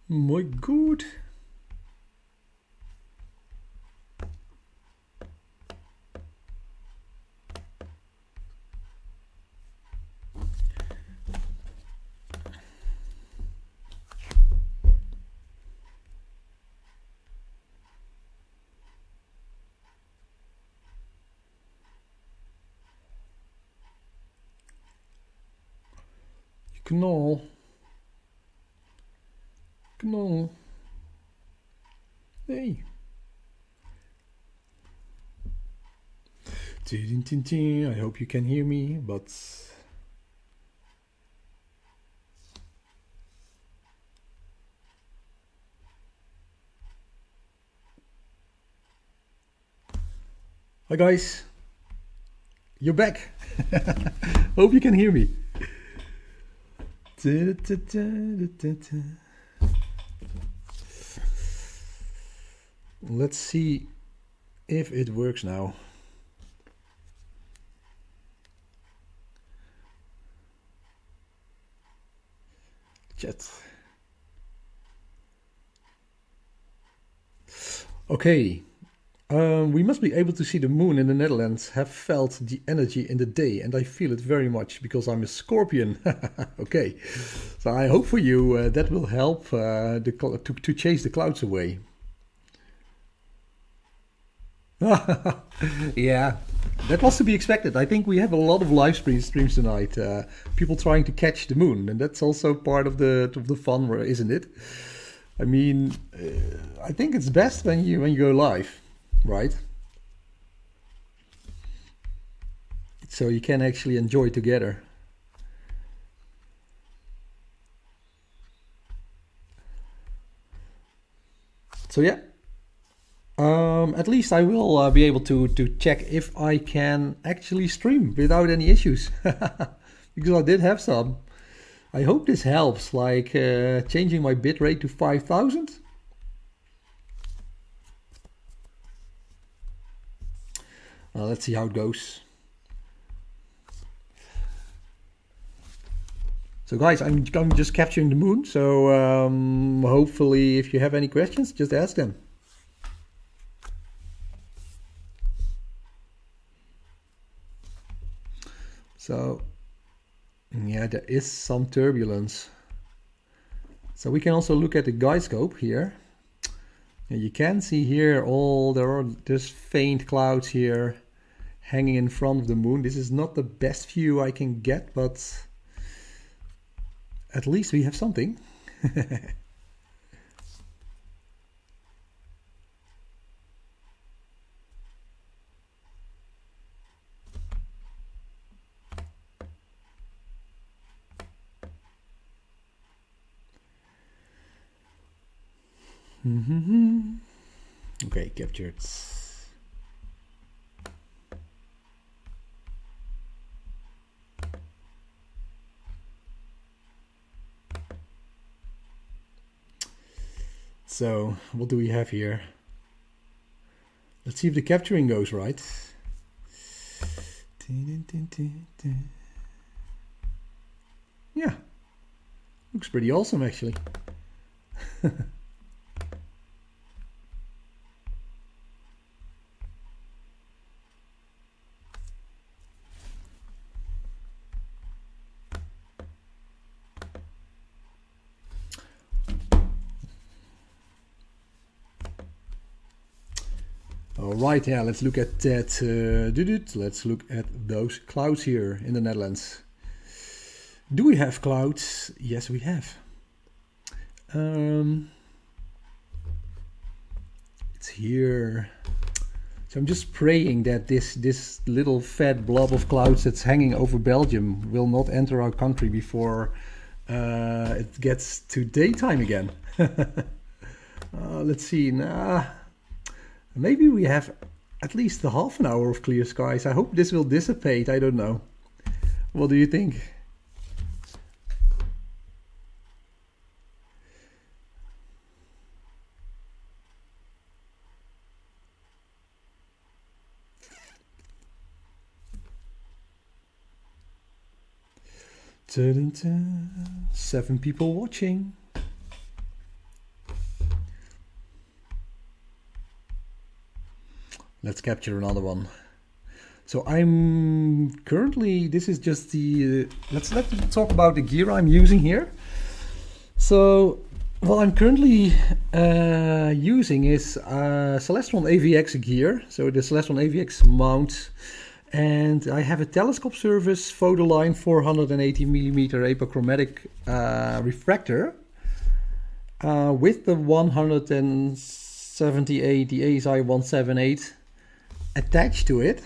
My god. Knol. Knol. Hey. I hope you can hear me, but... Hi guys. You're back. Hope you can hear me. Let's see if it works now. Chat. Okay. We must be able to see the moon in the Netherlands. Have felt the energy in the day, and I feel it very much because I'm a Scorpion. Okay, so I hope for you that will help to chase the clouds away. Yeah, that was to be expected. I think we have a lot of live streams tonight. People trying to catch the moon, and that's also part of the fun, isn't it? I mean, I think it's best when you go live. Right? So you can actually enjoy together. So yeah, at least I will be able to check if I can actually stream without any issues. Because I did have some. I hope this helps, like changing my bitrate to 5000. Let's see how it goes. So guys, I'm just capturing the moon, so hopefully if you have any questions, just ask them. So, yeah, there is some turbulence. So we can also look at the guide scope here. And you can see here there's faint clouds here hanging in front of the moon. This is not the best view I can get, but at least we have something. Okay, captured. So, what do we have here? Let's see if the capturing goes right. Yeah, looks pretty awesome actually. All right, yeah, let's look at that. Let's look at those clouds here in the Netherlands. Do we have clouds? Yes, we have. It's here. So I'm just praying that this little fat blob of clouds that's hanging over Belgium will not enter our country before it gets to daytime again. Let's see. Nah. Maybe we have at least a half an hour of clear skies. I hope this will dissipate. I don't know. What do you think? Dun-dun-dun. 7 people watching. Let's capture another one. So I'm currently, this is just the, let's talk about the gear I'm using here. So what I'm currently using is Celestron AVX gear. So the Celestron AVX mount. And I have a telescope service photo line 480mm apochromatic refractor with the 178, the ASI 178 attached to it.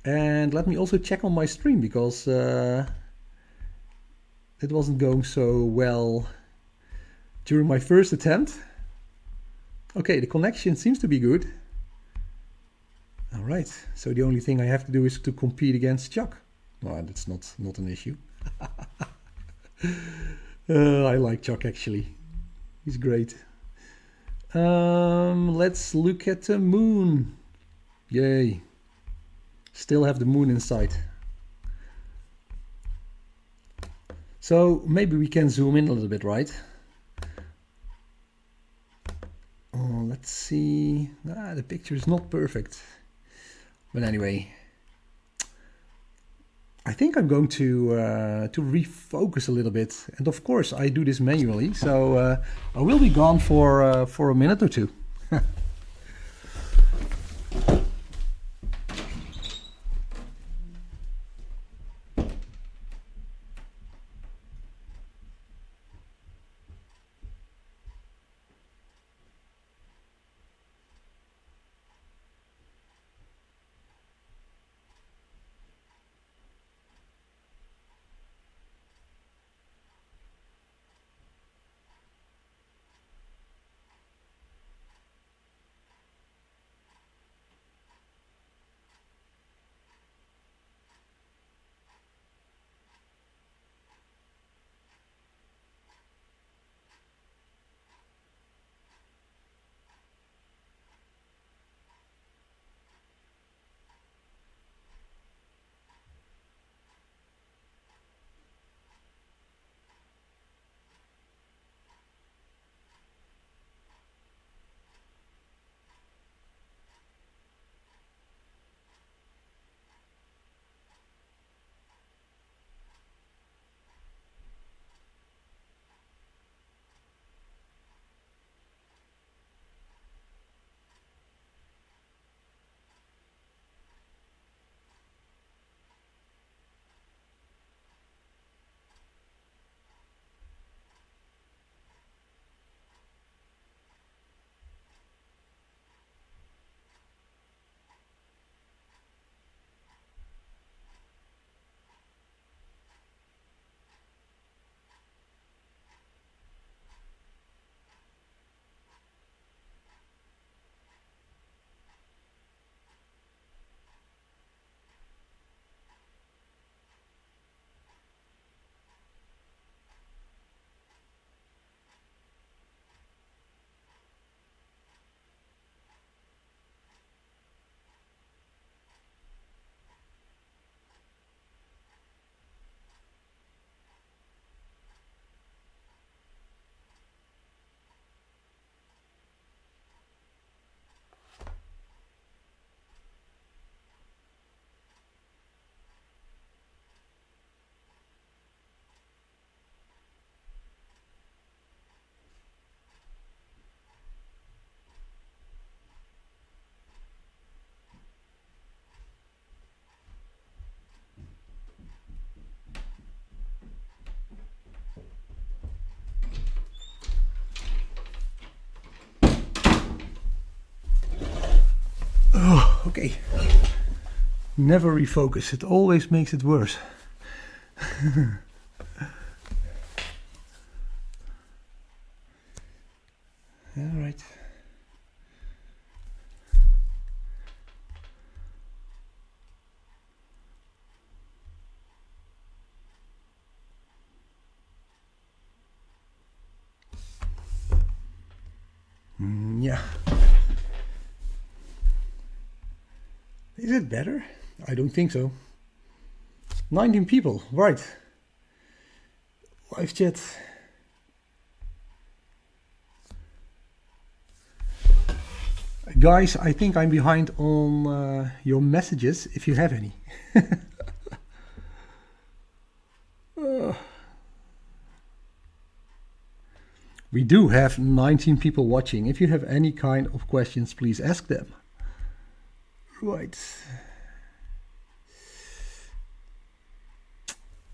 And let me also check on my stream because it wasn't going so well during my first attempt. Okay, the connection seems to be good. All right, so the only thing I have to do is to compete against Chuck. Well, that's not an issue. I like Chuck actually. He's great. Let's look at the moon. Yay. Still have the moon in sight. So maybe we can zoom in a little bit, right? Oh, let's see. The picture is not perfect. But anyway, I think I'm going to refocus a little bit. And of course, I do this manually. So I will be gone for a minute or two. Oh, okay. Never refocus. It always makes it worse. All right. Yeah. Is it better? I don't think so. 19 people, right. Live chat. Guys, I think I'm behind on your messages, if you have any. We do have 19 people watching. If you have any kind of questions, please ask them. Right.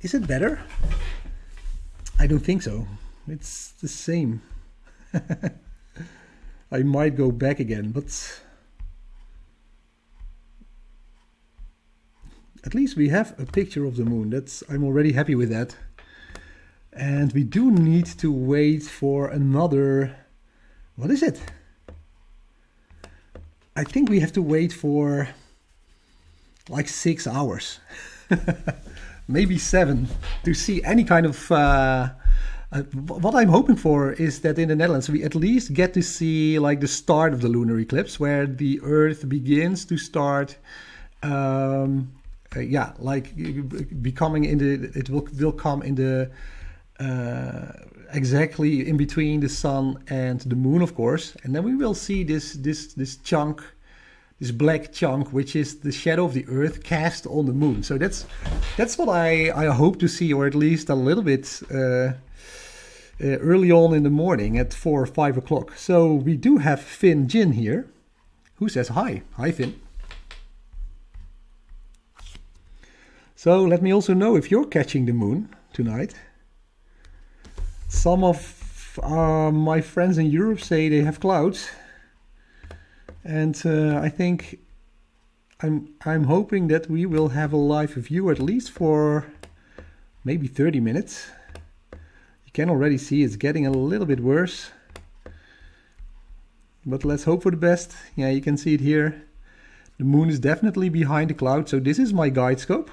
Is it better? I don't think so. It's the same. I might go back again, but at least we have a picture of the moon. I'm already happy with that. And we do need to wait for another, what is it? I think we have to wait for like 6 hours, maybe 7, to see any kind of, what I'm hoping for is that in the Netherlands we at least get to see like the start of the lunar eclipse, where the Earth begins to start, like becoming in the, it will come in the, exactly in between the sun and the moon, of course, and then we will see this chunk, this black chunk, which is the shadow of the Earth cast on the moon. So that's what I hope to see, or at least a little bit early on in the morning at 4 or 5 o'clock. So we do have Finn Jin here, who says hi. Hi, Finn. So let me also know if you're catching the moon tonight. Some of my friends in Europe say they have clouds, and I think I'm hoping that we will have a live view at least for maybe 30 minutes. You can already see it's getting a little bit worse, but let's hope for the best. Yeah, you can see it here. The moon is definitely behind the cloud, so this is my guide scope.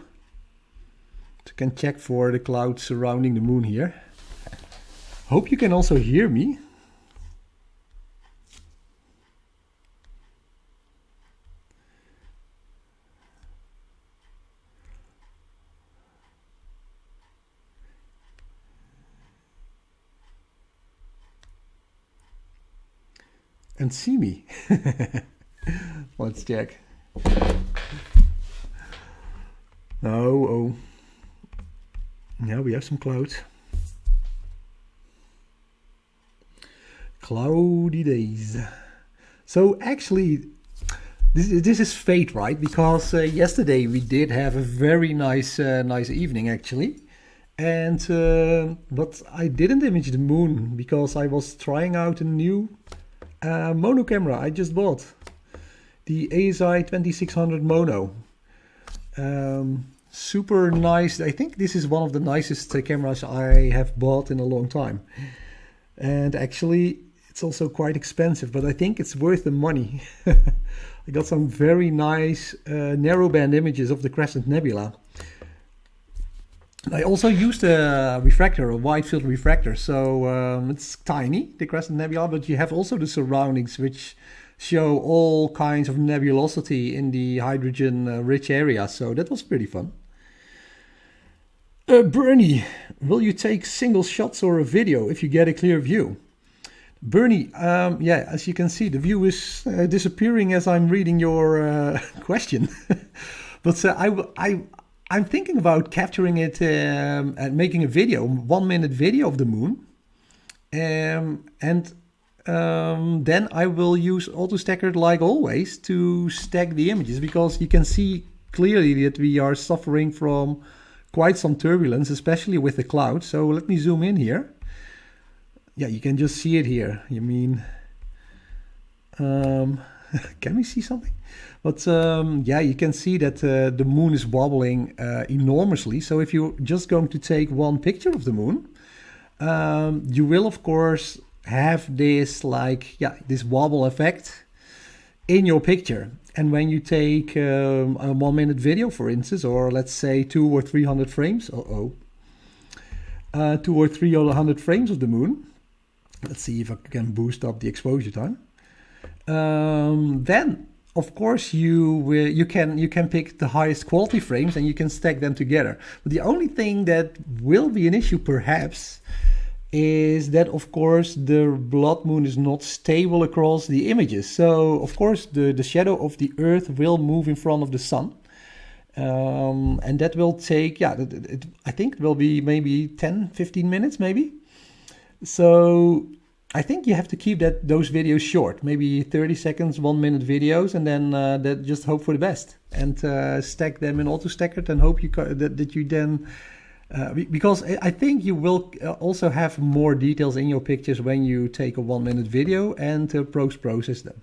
So you can check for the clouds surrounding the moon here. Hope you can also hear me. And see me. Let's check. Oh. Yeah, we have some clouds. Cloudy days. So actually, this is fate, right? Because yesterday we did have a very nice evening actually, and but I didn't image the moon because I was trying out a new mono camera I just bought, the ASI 2600 mono. Super nice. I think this is one of the nicest cameras I have bought in a long time, and actually it's also quite expensive, but I think it's worth the money. I got some very nice narrowband images of the Crescent Nebula. I also used a refractor, a wide field refractor, so it's tiny, the Crescent Nebula, but you have also the surroundings which show all kinds of nebulosity in the hydrogen rich area, so that was pretty fun. Bernie, will you take single shots or a video if you get a clear view? Bernie, yeah, as you can see, the view is disappearing as I'm reading your question. But I'm thinking about capturing it and making a video, 1 minute video of the moon. And then I will use AutoStacker like always to stack the images, because you can see clearly that we are suffering from quite some turbulence, especially with the clouds. So let me zoom in here. Yeah, you can just see it here. You mean, can we see something? But yeah, you can see that the moon is wobbling enormously. So if you're just going to take one picture of the moon, you will of course have this this wobble effect in your picture. And when you take a 1 minute video, for instance, or let's say 200 or 300 frames, 200 or 300 frames of the moon. Let's see if I can boost up the exposure time. Then of course, you can pick the highest quality frames and you can stack them together. But the only thing that will be an issue, perhaps, is that of course the blood moon is not stable across the images. So of course the shadow of the Earth will move in front of the sun, and that will take, yeah, I think it will be maybe 10-15 minutes maybe. So I think you have to keep those videos short, maybe 30 seconds, 1 minute videos, and then just hope for the best and stack them in AutoStacker and hope that you then, because I think you will also have more details in your pictures when you take a 1 minute video and process them.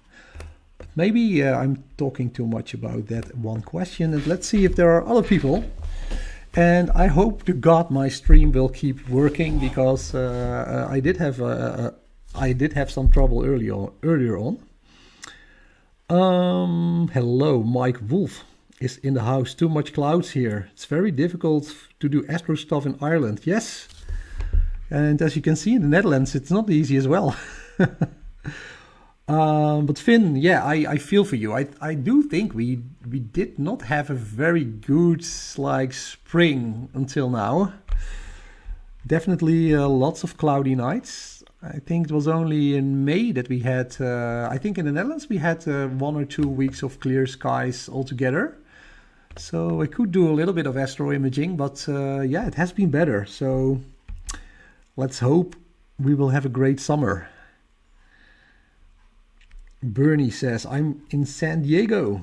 Maybe I'm talking too much about that one question, and let's see if there are other people. And I hope to God my stream will keep working, because I did have some trouble earlier on. Hello, Mike Wolf is in the house. Too much clouds here. It's very difficult to do astro stuff in Ireland. Yes, and as you can see in the Netherlands, it's not easy as well. But Finn, yeah, I feel for you. I do think we did not have a very good spring until now. Definitely lots of cloudy nights. I think it was only in May that we had, I think in the Netherlands we had 1 or 2 weeks of clear skies altogether. So I could do a little bit of astro imaging, but yeah, it has been better. So let's hope we will have a great summer. Bernie says, I'm in San Diego.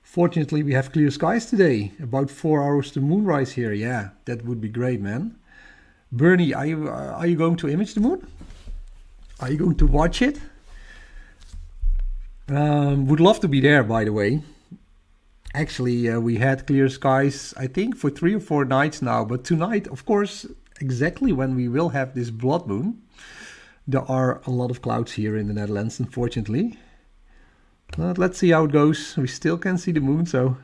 Fortunately, we have clear skies today. About 4 hours to moonrise here. Yeah, that would be great, man. Bernie, are you going to image the moon? Are you going to watch it? Would love to be there, by the way. Actually, we had clear skies, I think, for 3 or 4 nights now. But tonight, of course, exactly when we will have this blood moon, there are a lot of clouds here in the Netherlands, unfortunately. But let's see how it goes. We still can see the moon, so...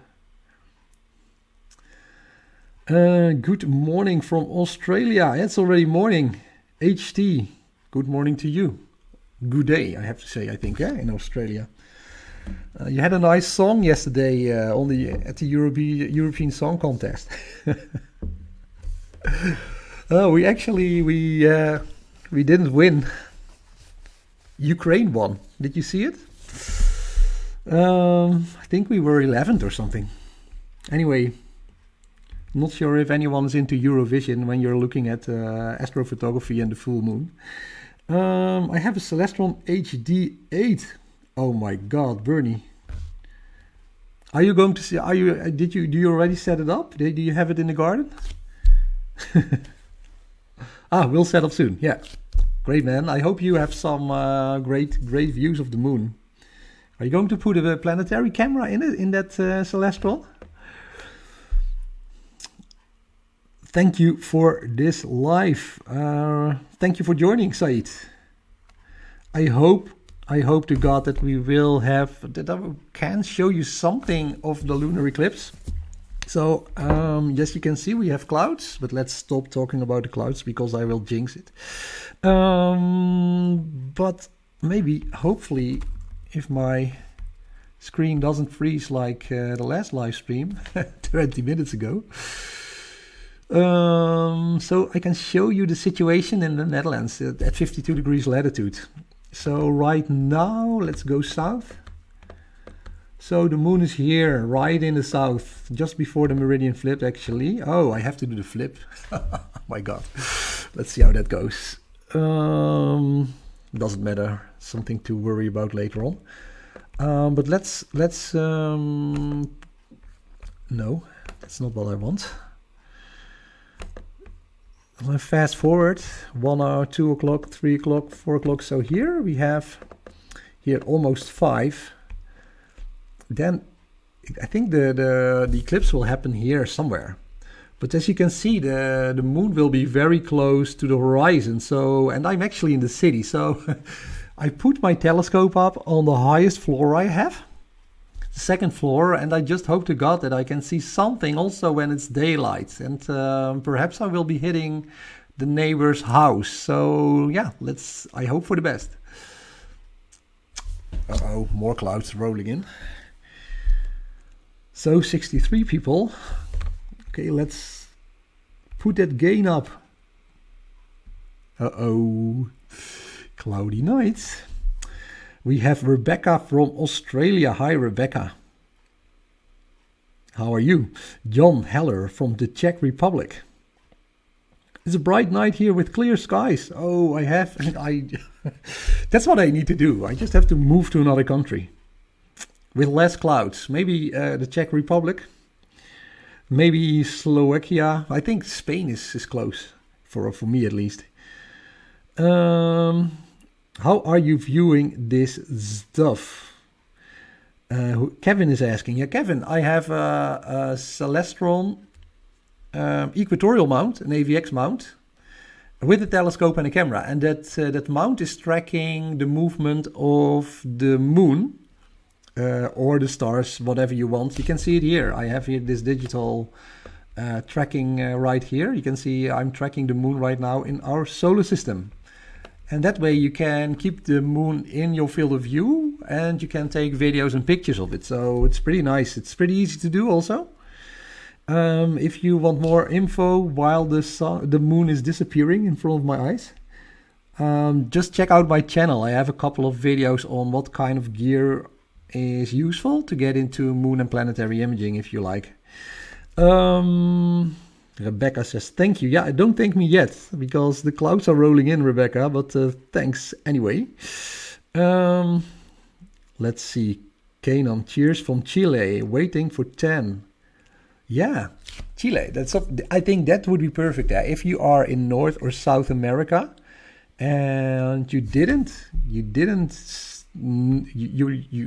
good morning from Australia. It's already morning. HT, good morning to you. Good day, I have to say, I think, yeah, in Australia. You had a nice song yesterday at the European Song Contest. We didn't win. Ukraine won. Did you see it? I think we were 11th or something. Anyway, not sure if anyone is into Eurovision when you're looking at astrophotography and the full moon. I have a Celestron HD8. Oh my God, Bernie. Are you going to see? Do you already set it up? Do you have it in the garden? We'll set up soon. Yeah, great, man. I hope you have some great views of the moon. Are you going to put a planetary camera in that Celestron? Thank you for this live. Thank you for joining, Said. I hope to God that we will have, that I can show you something of the lunar eclipse. So, yes, you can see we have clouds, but let's stop talking about the clouds because I will jinx it. But maybe, hopefully, if my screen doesn't freeze like the last live stream 20 minutes ago. So I can show you the situation in the Netherlands at 52 degrees latitude. So right now, let's go south. So the moon is here, right in the south, just before the meridian flip, actually. Oh, I have to do the flip. My God. Let's see how that goes. Doesn't matter. Something to worry about later on. But let's no, that's not what I want. I'm going to fast forward 1 hour, 2 o'clock, 3 o'clock, 4 o'clock. So here we have almost 5. Then I think the eclipse will happen here somewhere. But as you can see, the moon will be very close to the horizon. So, and I'm actually in the city. So I put my telescope up on the highest floor I have, the 2nd floor, and I just hope to God that I can see something also when it's daylight. And perhaps I will be hitting the neighbor's house. So yeah, I hope for the best. Uh-oh, more clouds rolling in. So 63 people. Okay, let's put that gain up. Uh-oh, cloudy night. We have Rebecca from Australia. Hi, Rebecca. How are you? John Heller from the Czech Republic. It's a bright night here with clear skies. Oh, that's what I need to do. I just have to move to another country with less clouds. Maybe the Czech Republic. Maybe Slovakia. I think Spain is close, for me at least. How are you viewing this stuff? Kevin is asking. Yeah, Kevin, I have a Celestron equatorial mount, an AVX mount, with a telescope and a camera. And that mount is tracking the movement of the moon or the stars, whatever you want. You can see it here. I have here this digital tracking right here. You can see I'm tracking the moon right now in our solar system. And that way you can keep the moon in your field of view and you can take videos and pictures of it. So it's pretty nice. It's pretty easy to do also. If you want more info while the moon is disappearing in front of my eyes, just check out my channel. I have a couple of videos on what kind of gear is useful to get into moon and planetary imaging if you like. Rebecca says, thank you. Yeah, don't thank me yet because the clouds are rolling in, Rebecca, but thanks anyway. Let's see. Kanan, cheers from Chile, waiting for 10. Yeah, Chile. I think that would be perfect. If you are in North or South America and you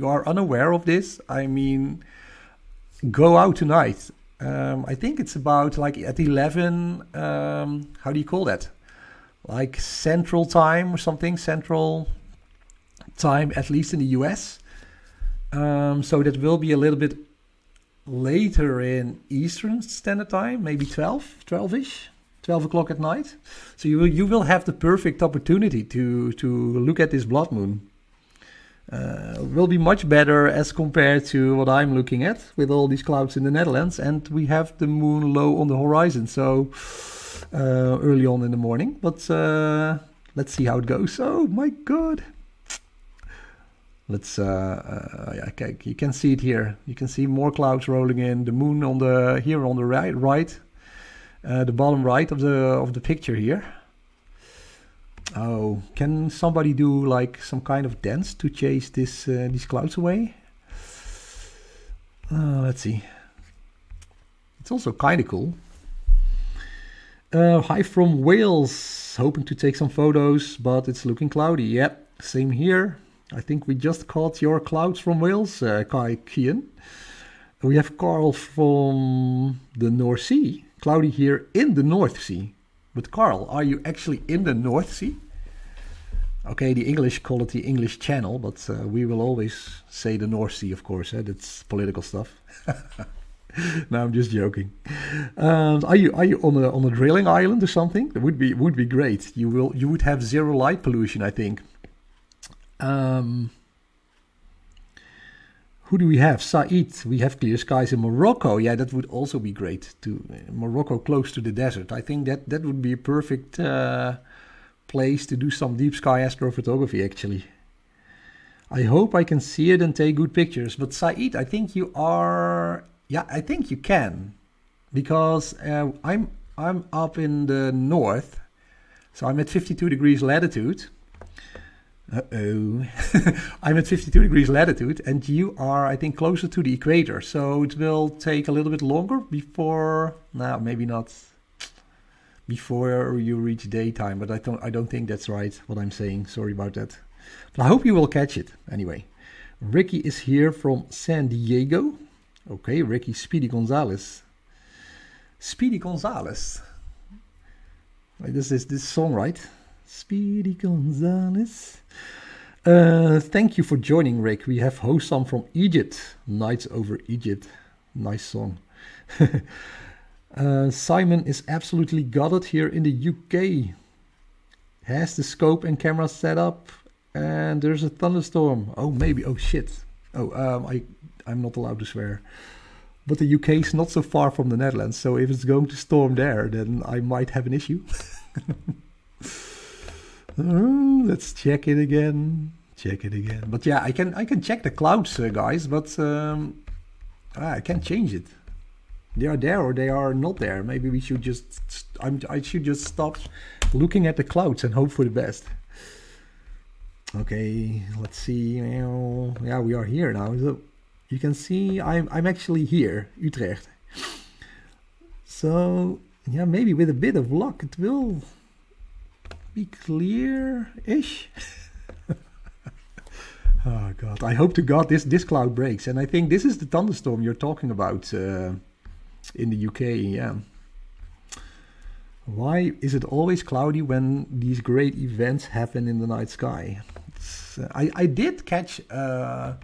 are unaware of this, I mean, go out tonight. I think it's about like at 11, how do you call that? Like Central Time or something, Central Time, at least in the US. So that will be a little bit later in Eastern Standard Time, maybe 12-ish, 12 o'clock at night. So you will have the perfect opportunity to look at this blood moon. Will be much better as compared to what I'm looking at with all these clouds in the Netherlands, and we have the moon low on the horizon, so early on in the morning. But let's see how it goes. Oh my God! Let's okay, you can see it here. You can see more clouds rolling in. The moon on the right, the bottom right of the picture here. Oh, can somebody do like some kind of dance to chase these clouds away? Let's see. It's also kind of cool. Hi from Wales. Hoping to take some photos, but it's looking cloudy. Yep, same here. I think we just caught your clouds from Wales, Kai Kian. We have Carl from the North Sea. Cloudy here in the North Sea. But Carl, are you actually in the North Sea? Okay, the English call it the English Channel, but we will always say the North Sea, of course. That's political stuff. No, I'm just joking. Are you on a drilling island or something? That would be great. You would have zero light pollution, I think. Who do we have? Said. We have clear skies in Morocco. Yeah, that would also be great. Morocco close to the desert. I think that would be a perfect place to do some deep sky astrophotography, actually. I hope I can see it and take good pictures. But Said, I think you are... Yeah, I think you can. Because I'm up in the north. So I'm at 52 degrees latitude. Uh-oh. I'm at 52 degrees latitude and you are, I think, closer to the equator. So it will take a little bit longer before, no, maybe not before you reach daytime, but I don't think that's right what I'm saying. Sorry about that. But I hope you will catch it anyway. Ricky is here from San Diego. Okay, Ricky, Speedy Gonzalez. Speedy Gonzalez. Wait, this is this song, right? Speedy Gonzalez. Thank you for joining, Rick. We have Hossam from Egypt. Nights over Egypt. Nice song. Simon is absolutely got it here in the UK. Has the scope and camera set up And there's a thunderstorm. Oh, maybe. Oh, shit. Oh, I'm not allowed to swear. But the UK is not so far from the Netherlands, so if it's going to storm there, then I might have an issue. Let's check it again. Check it again. But yeah, I can check the clouds, guys, but I can't change it. They are there or they are not there. Maybe we should just I should just stop looking at the clouds and hope for the best. Okay, let's see. Yeah, we are here now. So you can see I'm actually here, Utrecht. So yeah, maybe with a bit of luck it will be clear-ish. Oh God, I hope to God this cloud breaks. And I think this is the thunderstorm you're talking about in the UK, yeah. Why is it always cloudy when these great events happen in the night sky? I did catch, I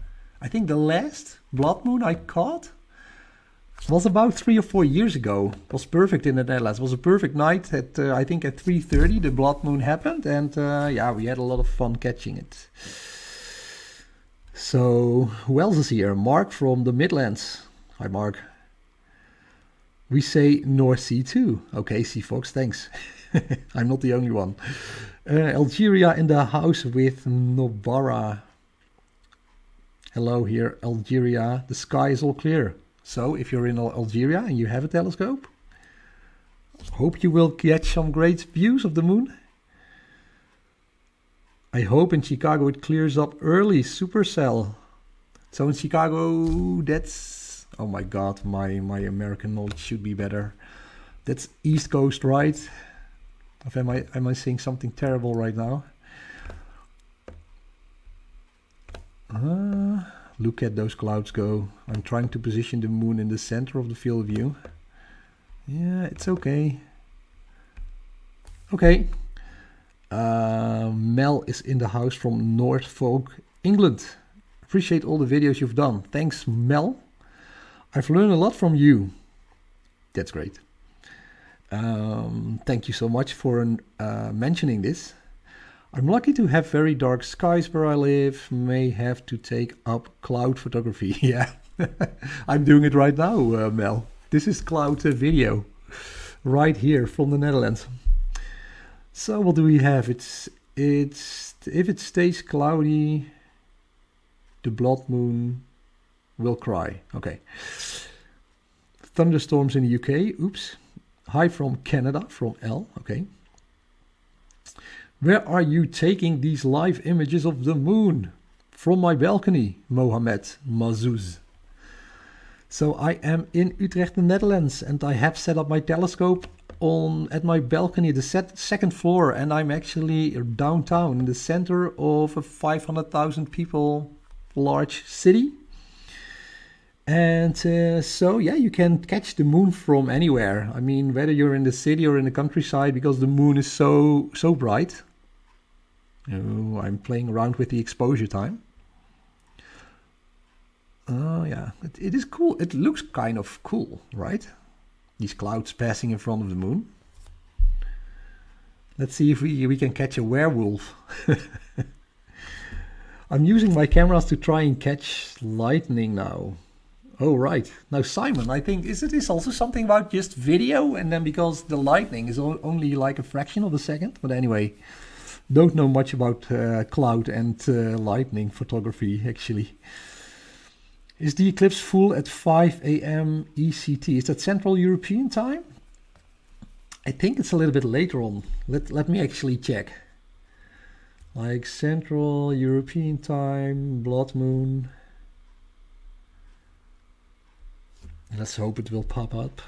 think the last blood moon I caught was about 3 or 4 years ago. It was perfect in the Netherlands. It was a perfect night. At I think at 3:30 the blood moon happened, and yeah, we had a lot of fun catching it. So who else is here? Mark from the Midlands. Hi, Mark. We say North Sea too. Okay, Sea Fox, thanks. I'm not the only one. Algeria in the house with Nobara. Hello here, Algeria. The sky is all clear. So if you're in Algeria and you have a telescope, hope you will get some great views of the moon. I hope in Chicago it clears up early. Supercell. So in Chicago, that's... Oh my God, my American knowledge should be better. That's East Coast, right? Or am I saying something terrible right now? Look at those clouds go. I'm trying to position the moon in the center of the field of view. Yeah, it's okay. Okay. Mel is in the house from Norfolk, England. Appreciate all the videos you've done. Thanks, Mel. I've learned a lot from you. That's great. Thank you so much for mentioning this. I'm lucky to have very dark skies where I live. May have to take up cloud photography. Yeah, I'm doing it right now, Mel. This is cloud video right here from the Netherlands. So what do we have? It's if it stays cloudy, the blood moon will cry. Okay. Thunderstorms in the UK. Oops. Hi from Canada, from L. Okay. Where are you taking these live images of the moon? From my balcony, Mohamed Mazouz. So I am in Utrecht, the Netherlands, and I have set up my telescope at my balcony, the second floor, and I'm actually downtown in the center of a 500,000 people large city. And so yeah, you can catch the moon from anywhere. I mean, whether you're in the city or in the countryside, because the moon is so bright. Oh, I'm playing around with the exposure time. Oh yeah, it is cool. It looks kind of cool, right? These clouds passing in front of the moon. Let's see if we can catch a werewolf. I'm using my cameras to try and catch lightning now. Oh, right. Now, Simon, I think, is it also something about just video? And then because the lightning is only like a fraction of a second. But anyway, don't know much about cloud and lightning photography, actually. Is the eclipse full at 5 a.m. ECT? Is that Central European time? I think it's a little bit later on. Let me actually check. Like Central European time, blood moon. Let's hope it will pop up.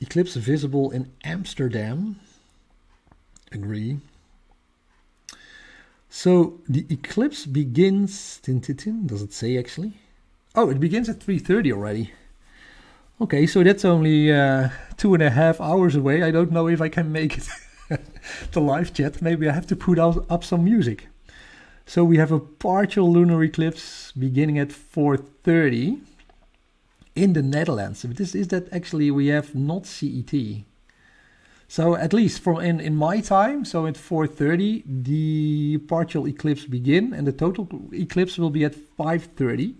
Eclipse visible in Amsterdam. Agree. So the eclipse begins... Does it say actually? Oh, it begins at 3:30 already. Okay, so that's only 2.5 hours away. I don't know if I can make it to live chat. Maybe I have to put up some music. So we have a partial lunar eclipse beginning at 4:30 in the Netherlands. But is that actually, we have not CET. So at least from in my time, so at 4:30, the partial eclipse begin and the total eclipse will be at 5:30.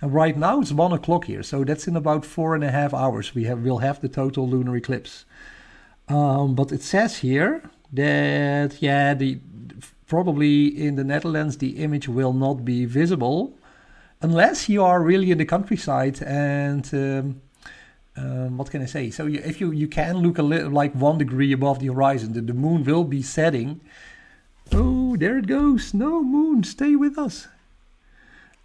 And right now it's 1 o'clock here, so that's in about 4.5 hours we'll have the total lunar eclipse. But it says here that probably in the Netherlands the image will not be visible unless you are really in the countryside and what can I say? So if you can look a little like 1 degree above the horizon, the moon will be setting. Oh, there it goes. No, moon, stay with us.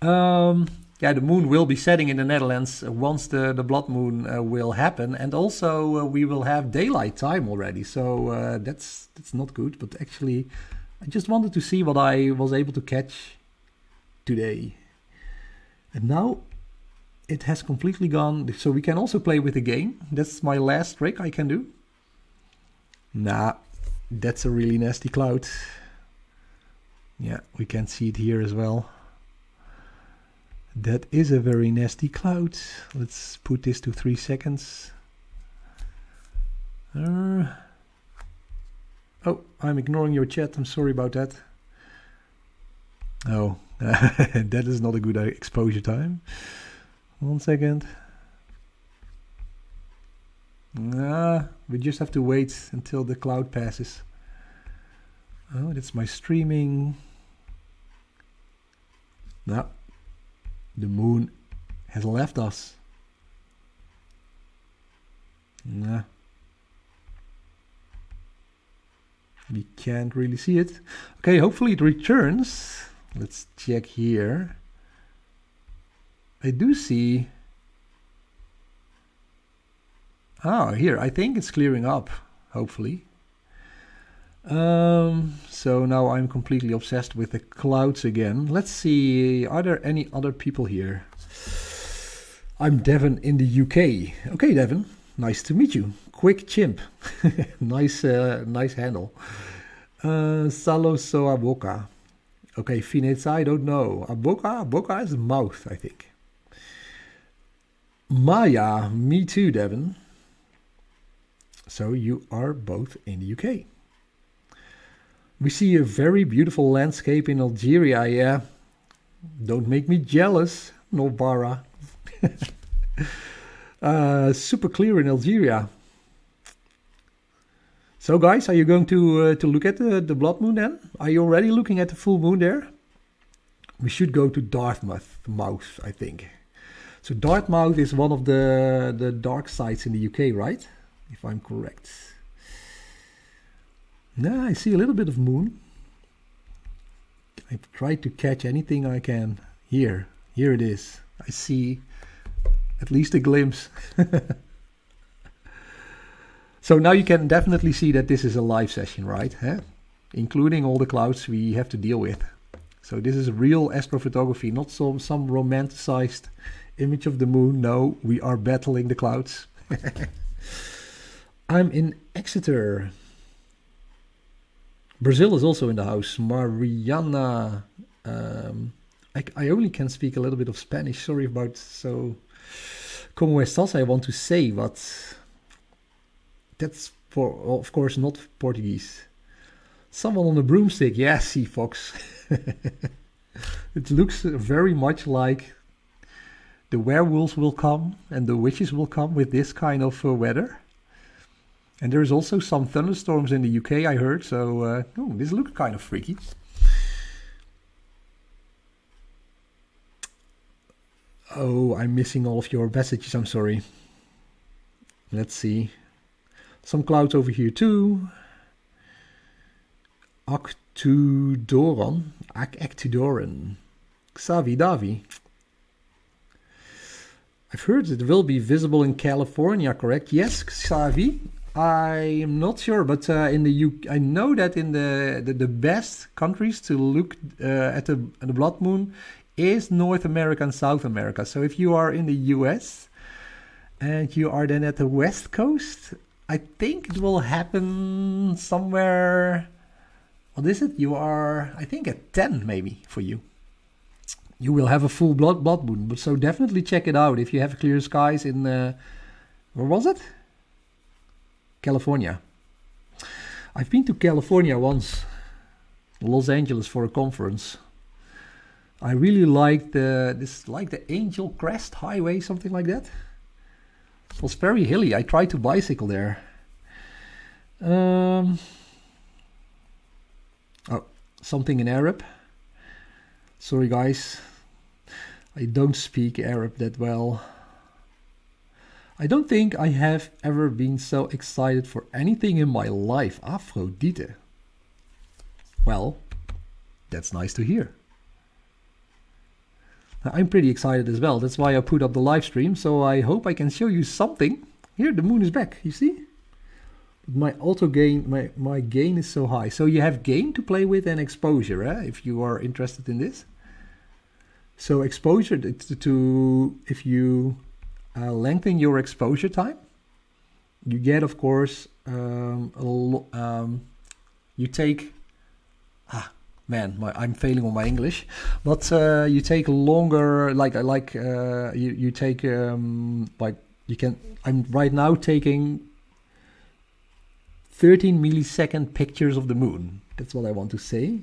The moon will be setting in the Netherlands once the blood moon will happen, and also we will have daylight time already. So that's not good. But actually, I just wanted to see what I was able to catch today, and now it has completely gone. So we can also play with the game. That's my last trick I can do. Nah, that's a really nasty cloud. Yeah, we can see it here as well. That is a very nasty cloud. Let's put this to 3 seconds. Oh, I'm ignoring your chat. I'm sorry about that. Oh, that is not a good exposure time. 1 second. We just have to wait until the cloud passes. Oh, that's my streaming. No. The moon has left us. Nah. We can't really see it. Okay, hopefully it returns. Let's check here. I do see. Oh, here, I think it's clearing up, hopefully. So now I'm completely obsessed with the clouds again. Let's see, are there any other people here? I'm Devin in the UK. Okay, Devin, nice to meet you. Quick chimp. nice handle. Salo so aboka. Okay, Finetsa, I don't know. Aboka is mouth, I think. Maya, me too, Devin. So you are both in the UK. We see a very beautiful landscape in Algeria, yeah. Don't make me jealous, Nobara. Super clear in Algeria. So guys, are you going to look at the blood moon then? Are you already looking at the full moon there? We should go to Dartmouth, I think. So Dartmouth is one of the dark sites in the UK, right? If I'm correct. Now I see a little bit of moon. I've tried to catch anything I can. Here it is. I see at least a glimpse. So now you can definitely see that this is a live session, right? Huh? Including all the clouds we have to deal with. So this is real astrophotography, not some romanticized image of the moon. No, we are battling the clouds. I'm in Exeter. Brazil is also in the house. Mariana. I only can speak a little bit of Spanish. Sorry about so. Como estás? I want to say, but that's of course not Portuguese. Someone on a broomstick. Yeah, Sea Fox. It looks very much like the werewolves will come and the witches will come with this kind of weather. And there's also some thunderstorms in the UK, I heard, so this looks kind of freaky. Oh, I'm missing all of your messages, I'm sorry. Let's see. Some clouds over here too. Actudoran. Xavi Davi. I've heard it will be visible in California, correct? Yes, Xavi. I'm not sure, but in the UK, I know that in the best countries to look at the blood moon is North America and South America. So if you are in the US and you are then at the West Coast, I think it will happen somewhere. What is it? You are, I think, at 10 maybe for you. You will have a full blood moon, but so definitely check it out if you have clear skies in where was it? California. I've been to California once, Los Angeles, for a conference. I really liked the Angel Crest Highway, something like that. It was very hilly. I tried to bicycle there. Oh, something in Arab. Sorry guys, I don't speak Arab that well. I don't think I have ever been so excited for anything in my life. Aphrodite. Well, that's nice to hear. I'm pretty excited as well. That's why I put up the live stream. So I hope I can show you something. Here, the moon is back. You see? My auto gain, my gain is so high. So you have gain to play with and exposure, if you are interested in this. So exposure if you lengthen your exposure time, you get, of course, you take. I'm failing on my English, but you take longer. You take you can. I'm right now taking 13 millisecond pictures of the moon. That's what I want to say.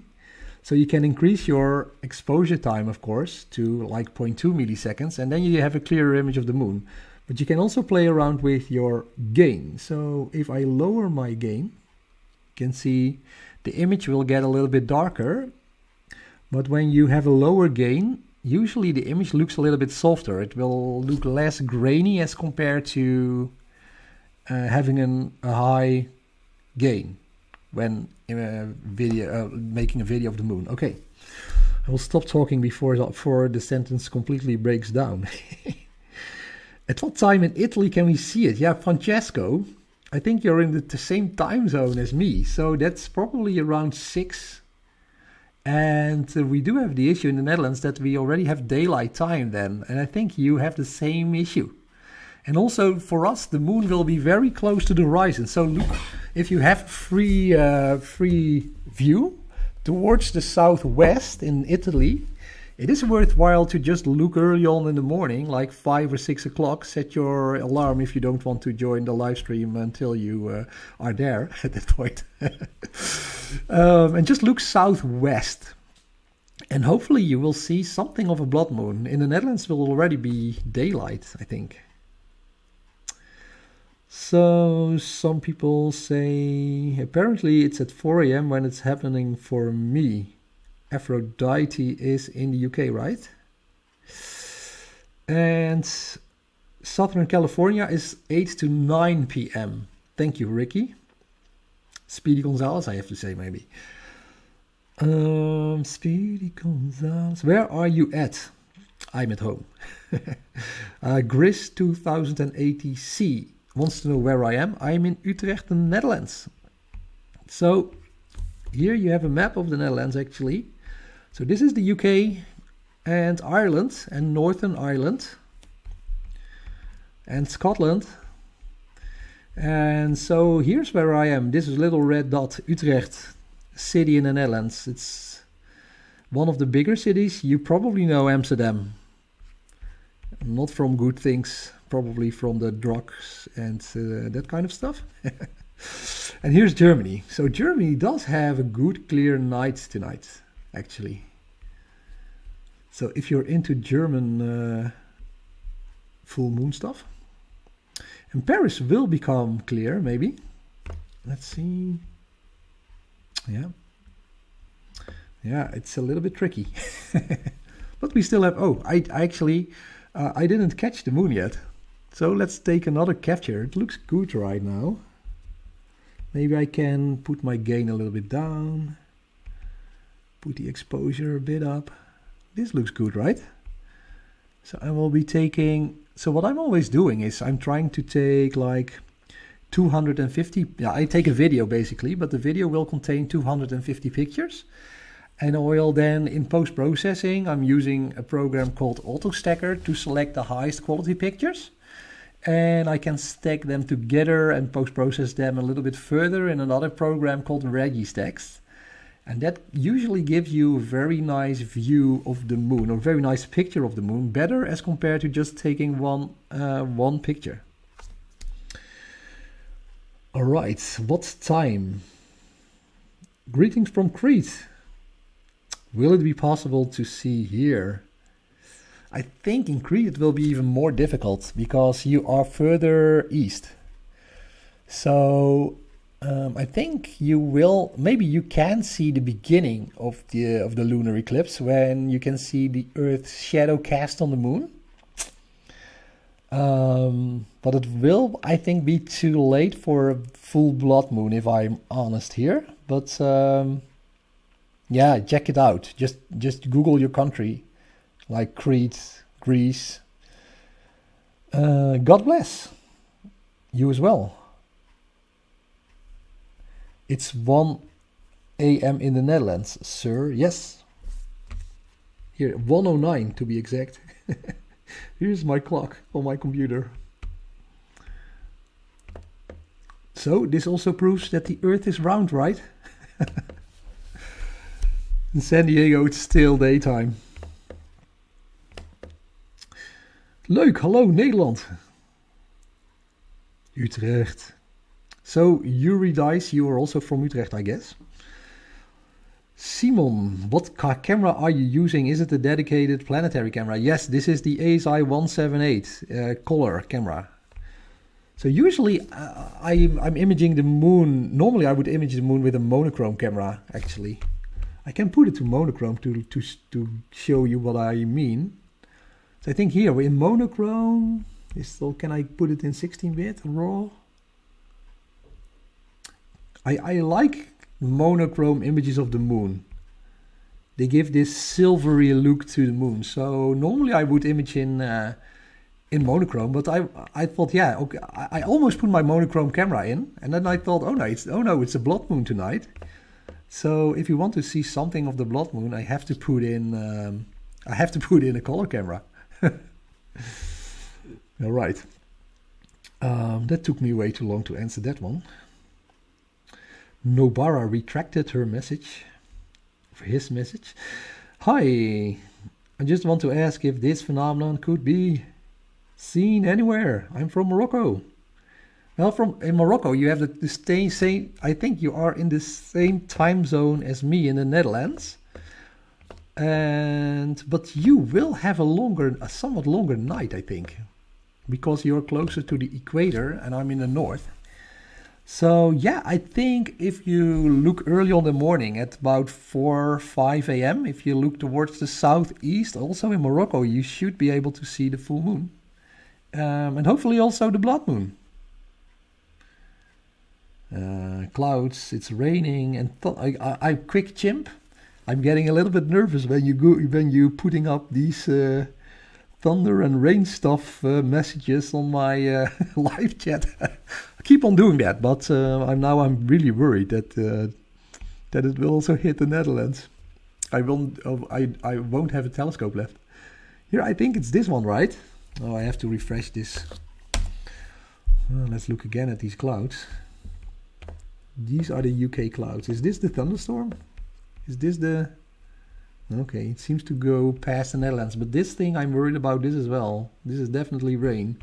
So you can increase your exposure time, of course, to like 0.2 milliseconds, and then you have a clearer image of the moon. But you can also play around with your gain. So if I lower my gain, you can see the image will get a little bit darker. But when you have a lower gain, usually the image looks a little bit softer. It will look less grainy as compared to having a high gain when making a video of the moon. Okay, I will stop talking before the sentence completely breaks down. At what time in Italy can we see it? Yeah, Francesco, I think you're in the same time zone as me, so that's probably around 6. And we do have the issue in the Netherlands that we already have daylight time then, and I think you have the same issue. And also for us, the moon will be very close to the horizon. So look, if you have free view towards the southwest in Italy, it is worthwhile to just look early on in the morning, like 5 or 6 o'clock. Set your alarm if you don't want to join the live stream until you are there at that point. And just look southwest. And hopefully you will see something of a blood moon. In the Netherlands will already be daylight, I think. So some people say apparently it's at 4 a.m. when it's happening for me. Aphrodite is in the UK, right? And Southern California is 8 to 9 p.m. Thank you, Ricky. Speedy Gonzalez, I have to say maybe. Speedy Gonzalez, where are you at? I'm at home. Gris 2080C wants to know where I am. I'm in Utrecht, the Netherlands. So here you have a map of the Netherlands actually. So this is the UK and Ireland and Northern Ireland and Scotland. And so here's where I am. This is little red dot, Utrecht, city in the Netherlands. It's one of the bigger cities. You probably know Amsterdam. Not from good things, probably from the drugs and that kind of stuff. And here's Germany. So Germany does have a good clear night tonight, actually. So if you're into German full moon stuff. And Paris will become clear, maybe. Let's see. Yeah. Yeah, it's a little bit tricky. But we still have... Oh, I didn't catch the moon yet. So let's take another capture. It looks good right now. Maybe I can put my gain a little bit down. Put the exposure a bit up. This looks good, right? So I will be taking... So what I'm always doing is I'm trying to take like 250... Yeah, I take a video basically, but the video will contain 250 pictures. And I will then, in post-processing, I'm using a program called AutoStacker to select the highest quality pictures. And I can stack them together and post-process them a little bit further in another program called Registacks. And that usually gives you a very nice view of the moon, or a very nice picture of the moon, better as compared to just taking one picture. All right, what time? Greetings from Crete. Will it be possible to see here? I think in Crete it will be even more difficult because you are further east. So I think you will, maybe you can see the beginning of the lunar eclipse when you can see the Earth's shadow cast on the moon. But it will, I think, be too late for a full blood moon, if I'm honest here. But yeah, check it out. Just Google your country, like Crete, Greece. God bless you as well. It's 1 a.m. in the Netherlands, sir. Yes. Here, 1:09 to be exact. Here's my clock on my computer. So this also proves that the Earth is round, right? In San Diego it's still daytime. Leuk, hallo Nederland. Utrecht. So Eurydice, you are also from Utrecht, I guess. Simon, what camera are you using? Is it a dedicated planetary camera? Yes, this is the ASI 178 color camera. So usually I'm imaging the moon. Normally I would image the moon with a monochrome camera, actually. I can put it to monochrome to show you what I mean. So I think here we're in monochrome. Can I put it in 16-bit raw? I like monochrome images of the moon. They give this silvery look to the moon. So normally I would image in monochrome, but I thought, yeah, okay, I almost put my monochrome camera in, and then I thought, oh no, it's a blood moon tonight. So if you want to see something of the blood moon, I have to put in a color camera. All right. That took me way too long to answer that one. Nobara retracted her message, for his message. Hi, I just want to ask if this phenomenon could be seen anywhere. I'm from Morocco. Well, in Morocco you have the same. I think you are in the same time zone as me in the Netherlands. But you will have a somewhat longer night, I think, because you're closer to the equator and I'm in the north. So yeah, I think if you look early on the morning at about 4 or 5 a.m., if you look towards the southeast, also in Morocco, you should be able to see the full moon. And hopefully also the blood moon. Clouds, it's raining, and I quick chimp. I'm getting a little bit nervous when you putting up these thunder and rain stuff messages on my live chat. I keep on doing that, but I'm really worried that it will also hit the Netherlands. I won't have a telescope left. Here, I think it's this one, right? Oh, I have to refresh this. Let's look again at these clouds. These are the UK clouds. Is this the thunderstorm? Is this the... Okay, it seems to go past the Netherlands, but this thing I'm worried about this as well. This is definitely rain.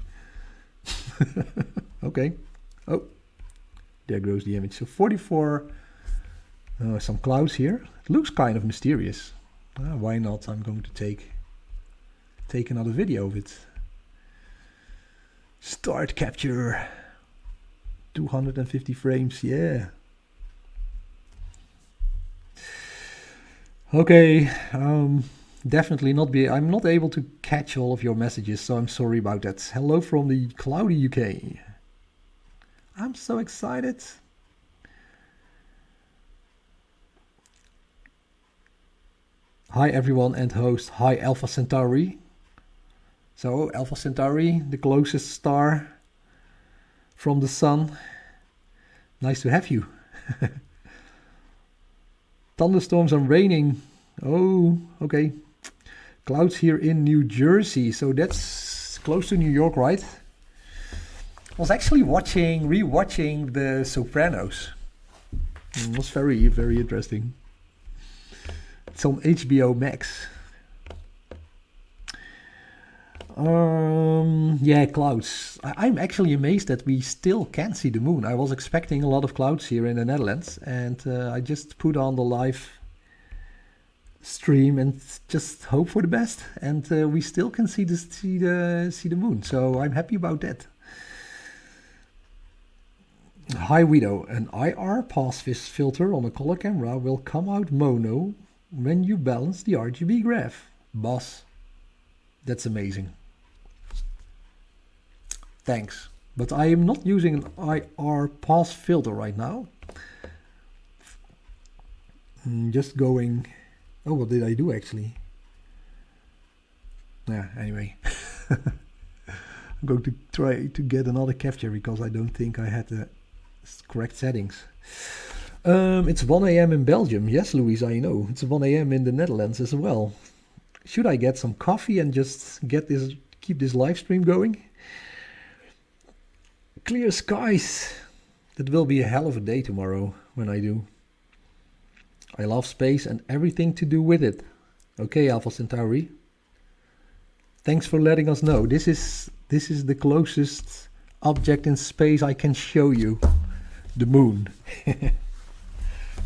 Okay. Oh, there goes the image. So 44, some clouds here. It looks kind of mysterious. Why not? I'm going to take another video of it. Start capture. 250 frames, yeah. Okay, definitely I'm not able to catch all of your messages, so I'm sorry about that. Hello from the cloudy UK. I'm so excited. Hi everyone and host. Hi Alpha Centauri. So Alpha Centauri, the closest star from the sun. Nice to have you. Thunderstorms and raining. Oh, okay. Clouds here in New Jersey. So that's close to New York, right? I was actually rewatching The Sopranos. It was very, very interesting. It's on HBO Max. Yeah, clouds. I'm actually amazed that we still can see the moon. I was expecting a lot of clouds here in the Netherlands, and I just put on the live stream and just hope for the best. And we still can see the moon, so I'm happy about that. Hi Wido, an IR pass filter on a color camera will come out mono when you balance the RGB graph. Boss, that's amazing. Thanks, but I am not using an IR pass filter right now. Just going... Oh, what did I do actually? Yeah, anyway. I'm going to try to get another capture because I don't think I had the correct settings. It's 1 a.m. in Belgium. Yes, Louise, I know. It's 1 a.m. in the Netherlands as well. Should I get some coffee and just keep this live stream going? Clear skies. That will be a hell of a day tomorrow when I do. I love space and everything to do with it. Okay, Alpha Centauri. Thanks for letting us know. This is the closest object in space I can show you. The moon.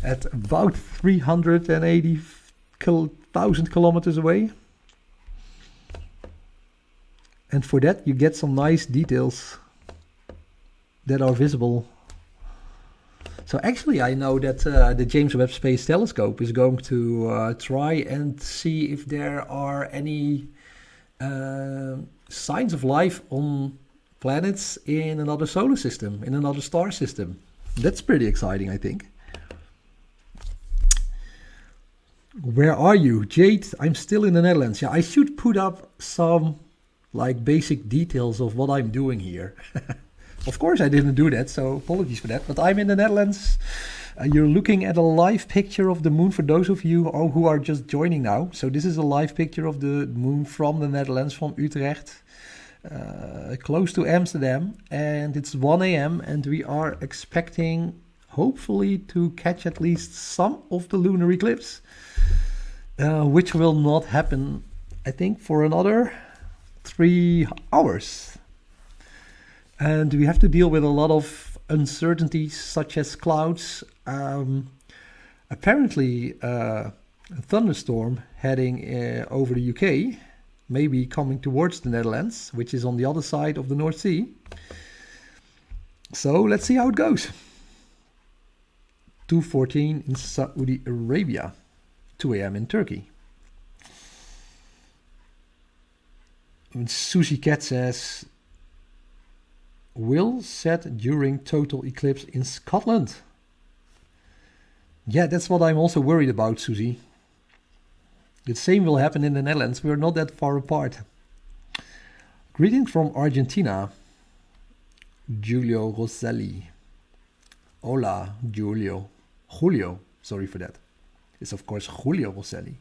At about 380,000 kilometers away. And for that you get some nice details that are visible. So actually I know that the James Webb Space Telescope is going to try and see if there are any signs of life on planets in another solar system, in another star system. That's pretty exciting, I think. Where are you? Jade, I'm still in the Netherlands. Yeah, I should put up some like basic details of what I'm doing here. Of course I didn't do that, so apologies for that. But I'm in the Netherlands. You're looking at a live picture of the moon for those of you who are just joining now. So this is a live picture of the moon from the Netherlands, from Utrecht, close to Amsterdam. And it's 1 a.m. and we are expecting, hopefully, to catch at least some of the lunar eclipse. Which will not happen, I think, for another 3 hours. And we have to deal with a lot of uncertainties, such as clouds. Apparently, a thunderstorm heading over the UK, maybe coming towards the Netherlands, which is on the other side of the North Sea. So let's see how it goes. 2:14 in Saudi Arabia, 2 a.m. in Turkey. And Susie Cat says, will set during total eclipse in Scotland. Yeah, that's what I'm also worried about, Susie. The same will happen in the Netherlands. We're not that far apart. Greetings from Argentina. Julio Rosselli. Hola, Julio. Julio, sorry for that. It's of course Julio Rosselli.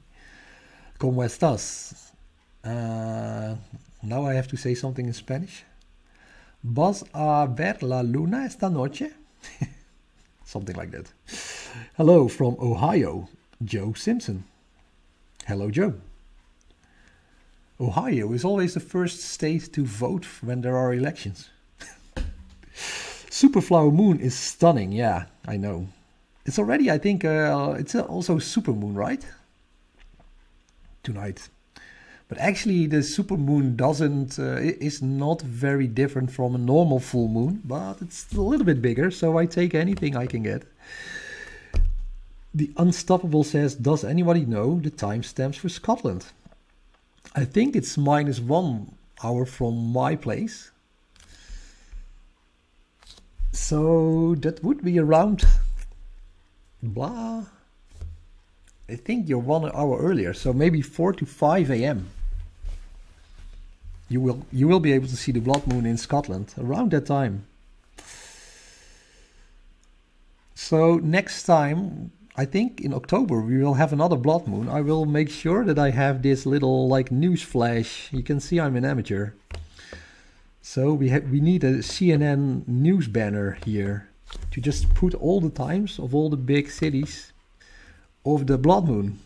¿Cómo estás? Now I have to say something in Spanish. ¿Vas a ver la luna esta noche? Something like that. Hello from Ohio, Joe Simpson. Hello, Joe. Ohio is always the first state to vote when there are elections. Superflower moon is stunning. Yeah, I know. It's already, I think, it's also supermoon, right? Tonight. But actually the supermoon is not very different from a normal full moon, but it's a little bit bigger, so I take anything I can get. The Unstoppable says, does anybody know the timestamps for Scotland? I think it's -1 hour from my place. So that would be around, blah, I think you're 1 hour earlier, so maybe 4 to 5 a.m. You will be able to see the Bloodmoon in Scotland around that time. So next time, I think in October, we will have another Bloodmoon. I will make sure that I have this little like news flash. You can see I'm an amateur. So we need a CNN news banner here to just put all the times of all the big cities of the Bloodmoon.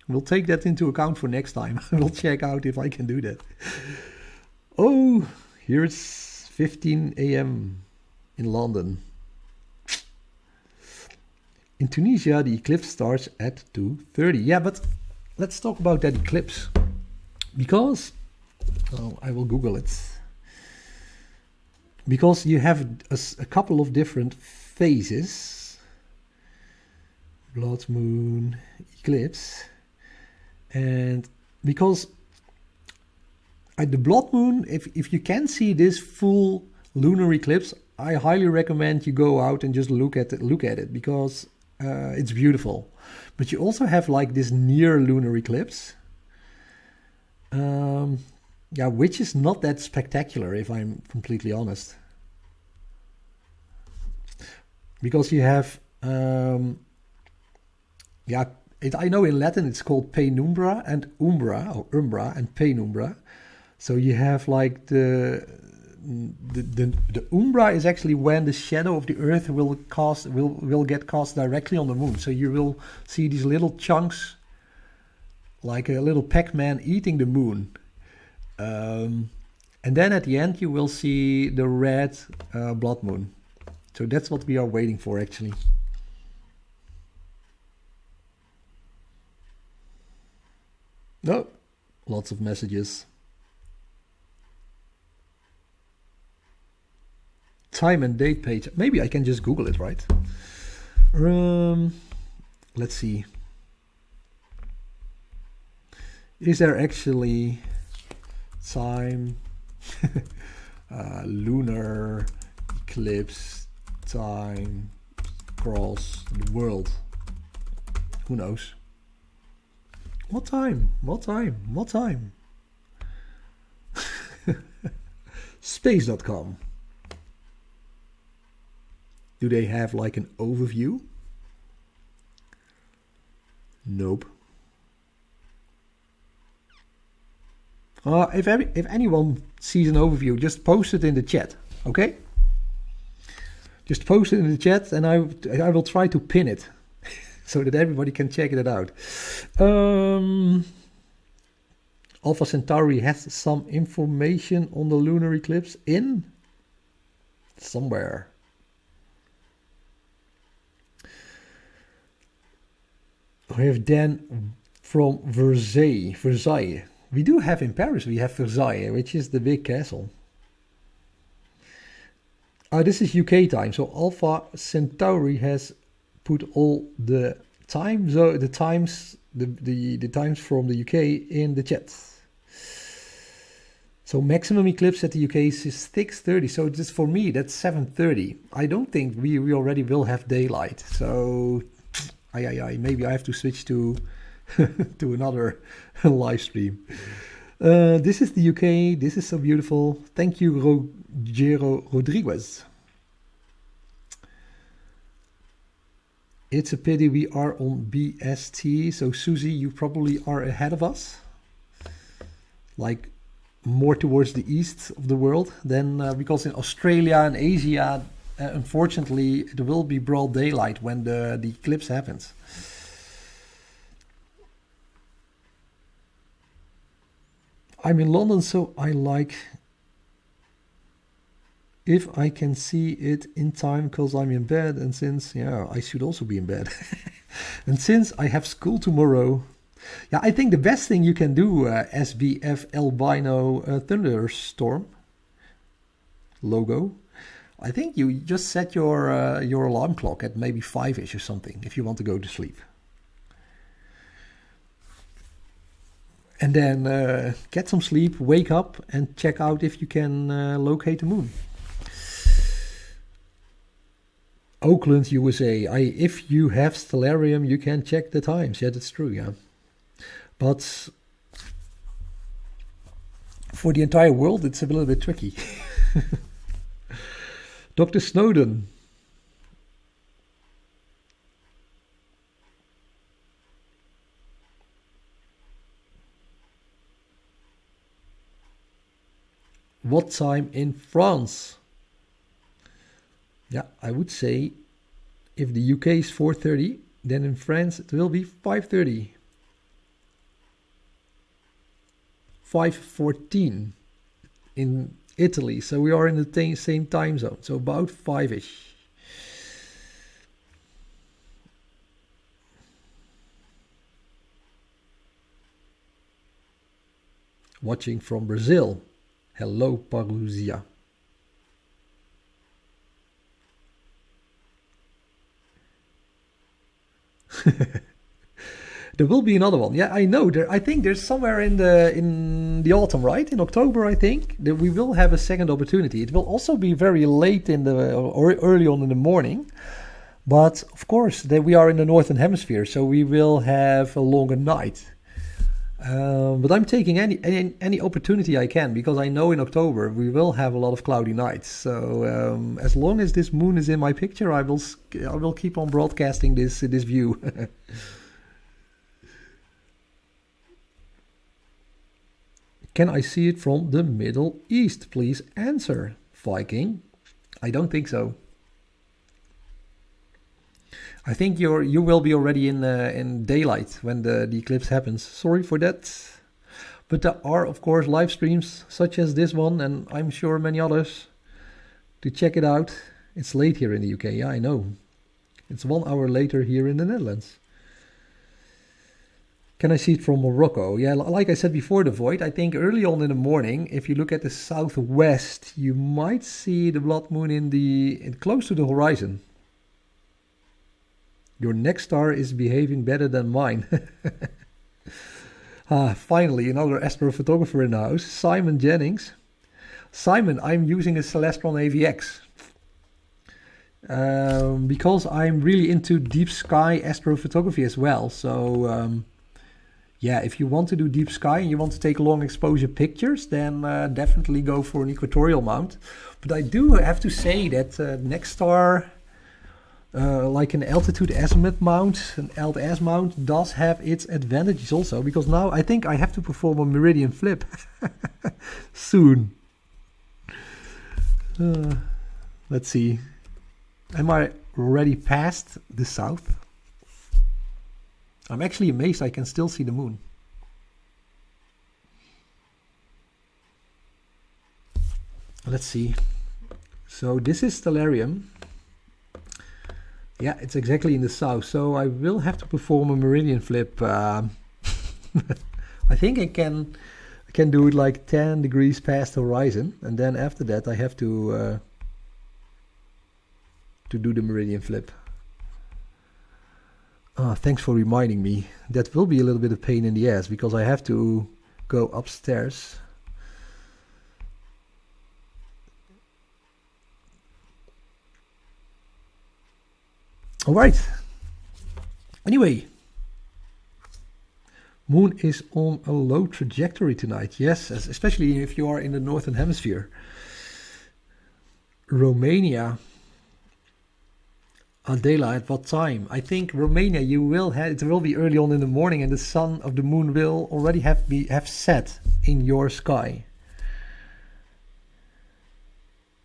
We'll take that into account for next time. We'll check out if I can do that. Oh, here it's 15 a.m. in London. In Tunisia, the eclipse starts at 2:30. Yeah, but let's talk about that eclipse. Because, I will Google it. Because you have a couple of different phases. Blood moon, eclipse. And because the blood moon, if you can see this full lunar eclipse, I highly recommend you go out and just look at it because it's beautiful. But you also have like this near lunar eclipse, yeah, which is not that spectacular if I'm completely honest. Because you have, yeah, I know in Latin it's called penumbra and umbra, or umbra and penumbra. So you have like the umbra is actually when the shadow of the Earth will get cast directly on the moon. So you will see these little chunks, like a little Pac-Man eating the moon. And then at the end you will see the red blood moon. So that's what we are waiting for actually. No, lots of messages. Time and date page. Maybe I can just Google it, right? Let's see. Is there actually time lunar eclipse time across the world? Who knows? What time? What time? What time? Space.com. Do they have like an overview? Nope. If anyone sees an overview, just post it in the chat, okay? Just post it in the chat and I will try to pin it so that everybody can check it out. Alpha Centauri has some information on the lunar eclipse in somewhere. We have Dan from Versailles. We do have in Paris, we have Versailles, which is the big castle. This is UK time, so Alpha Centauri has put all the time, so the times from the UK in the chat. So maximum eclipse at the UK is 6:30. So just for me, that's 7:30. I don't think we already will have daylight. So maybe I have to switch to to another live stream. This is the UK. This is so beautiful. Thank you, Rogero Rodriguez. It's a pity we are on BST. So Susie, you probably are ahead of us. Like more towards the east of the world than because in Australia and Asia, unfortunately, it will be broad daylight when the eclipse happens. I'm in London, so I like if I can see it in time because I'm in bed, and since, yeah, I should also be in bed. And since I have school tomorrow, yeah, I think the best thing you can do, SBF Albino Thunderstorm logo, I think you just set your alarm clock at maybe 5-ish or something if you want to go to sleep. And then get some sleep, wake up and check out if you can locate the moon. Oakland, USA. If you have Stellarium, you can check the times. Yeah, that's true, yeah. But for the entire world, it's a little bit tricky. Dr. Snowden. What time in France? Yeah, I would say if the UK is 4:30, then in France it will be 5:30. 5:14 in Italy, so we are in the same time zone, so about 5-ish. Watching from Brazil. Hello, Parousia. There will be another one. Yeah, I know. I think there's somewhere in the autumn, right? In October, I think that we will have a second opportunity. It will also be very late in the or early on in the morning, but of course, we are in the northern hemisphere, so we will have a longer night. But I'm taking any opportunity I can, because I know in October we will have a lot of cloudy nights. So as long as this moon is in my picture, I will keep on broadcasting this view. Can I see it from the Middle East? Please answer, Viking. I don't think so. I think you will be already in daylight when the eclipse happens. Sorry for that. But there are, of course, live streams such as this one, and I'm sure many others, to check it out. It's late here in the UK, yeah, I know. It's 1 hour later here in the Netherlands. Can I see it from Morocco? Yeah, like I said before, the void, I think early on in the morning, if you look at the southwest, you might see the blood moon close to the horizon. Your next star is behaving better than mine. Finally, another astrophotographer in the house, Simon Jennings. Simon, I'm using a Celestron AVX. Because I'm really into deep sky astrophotography as well. So yeah, if you want to do deep sky and you want to take long exposure pictures, then definitely go for an equatorial mount. But I do have to say that Nexstar, like an altitude azimuth mount, an ALT-S mount, does have its advantages also, because now I think I have to perform a meridian flip soon. Let's see. Am I already past the south? I'm actually amazed I can still see the moon. Let's see. So this is Stellarium. Yeah, it's exactly in the south. So I will have to perform a meridian flip. I think I can do it like 10 degrees past the horizon, and then after that I have to do the meridian flip. Thanks for reminding me. That will be a little bit of pain in the ass, because I have to go upstairs. All right. Anyway, moon is on a low trajectory tonight. Yes, especially if you are in the northern hemisphere. Romania. Adela, at what time? I think Romania, it will be early on in the morning, and the sun of the moon will already have set in your sky.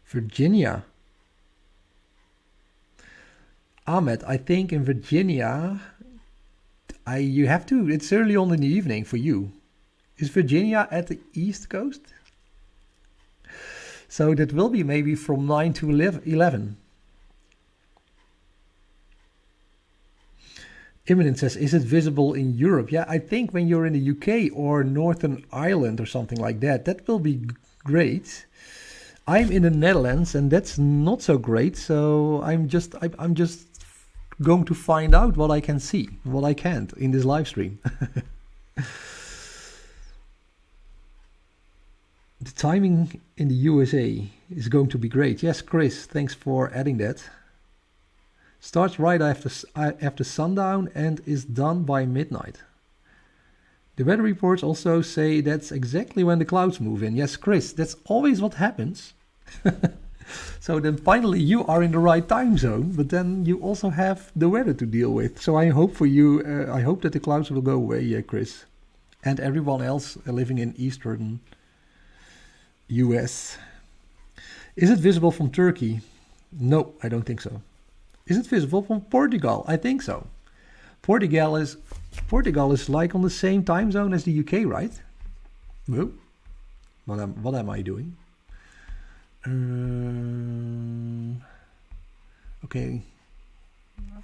Virginia. Ahmed, I think in Virginia, it's early on in the evening for you. Is Virginia at the east coast? So that will be maybe from 9 to 11. Imminent says, is it visible in Europe? Yeah, I think when you're in the UK or Northern Ireland or something like that, that will be great. I'm in the Netherlands and that's not so great. So I'm just going to find out what I can see, what I can't in this live stream. The timing in the USA is going to be great. Yes, Chris, thanks for adding that. Starts right after sundown and is done by midnight. The weather reports also say that's exactly when the clouds move in. Yes, Chris, that's always what happens. So then finally you are in the right time zone, but then you also have the weather to deal with. So I hope for you, I hope that the clouds will go away, Chris. And everyone else living in eastern US. Is it visible from Turkey? No, I don't think so. Is it visible from Portugal? I think so. Portugal is like on the same time zone as the UK, right? No. What am I doing? Okay,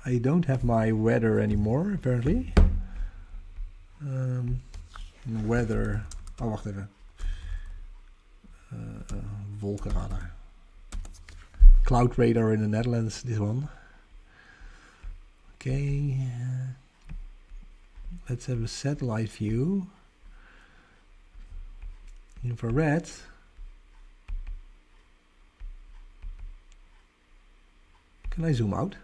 I don't have my weather anymore apparently. Weather. Oh, wacht even. Wolkenradar. Cloud radar in the Netherlands. This one. Okay. Let's have a satellite view. Infrared. Can I zoom out?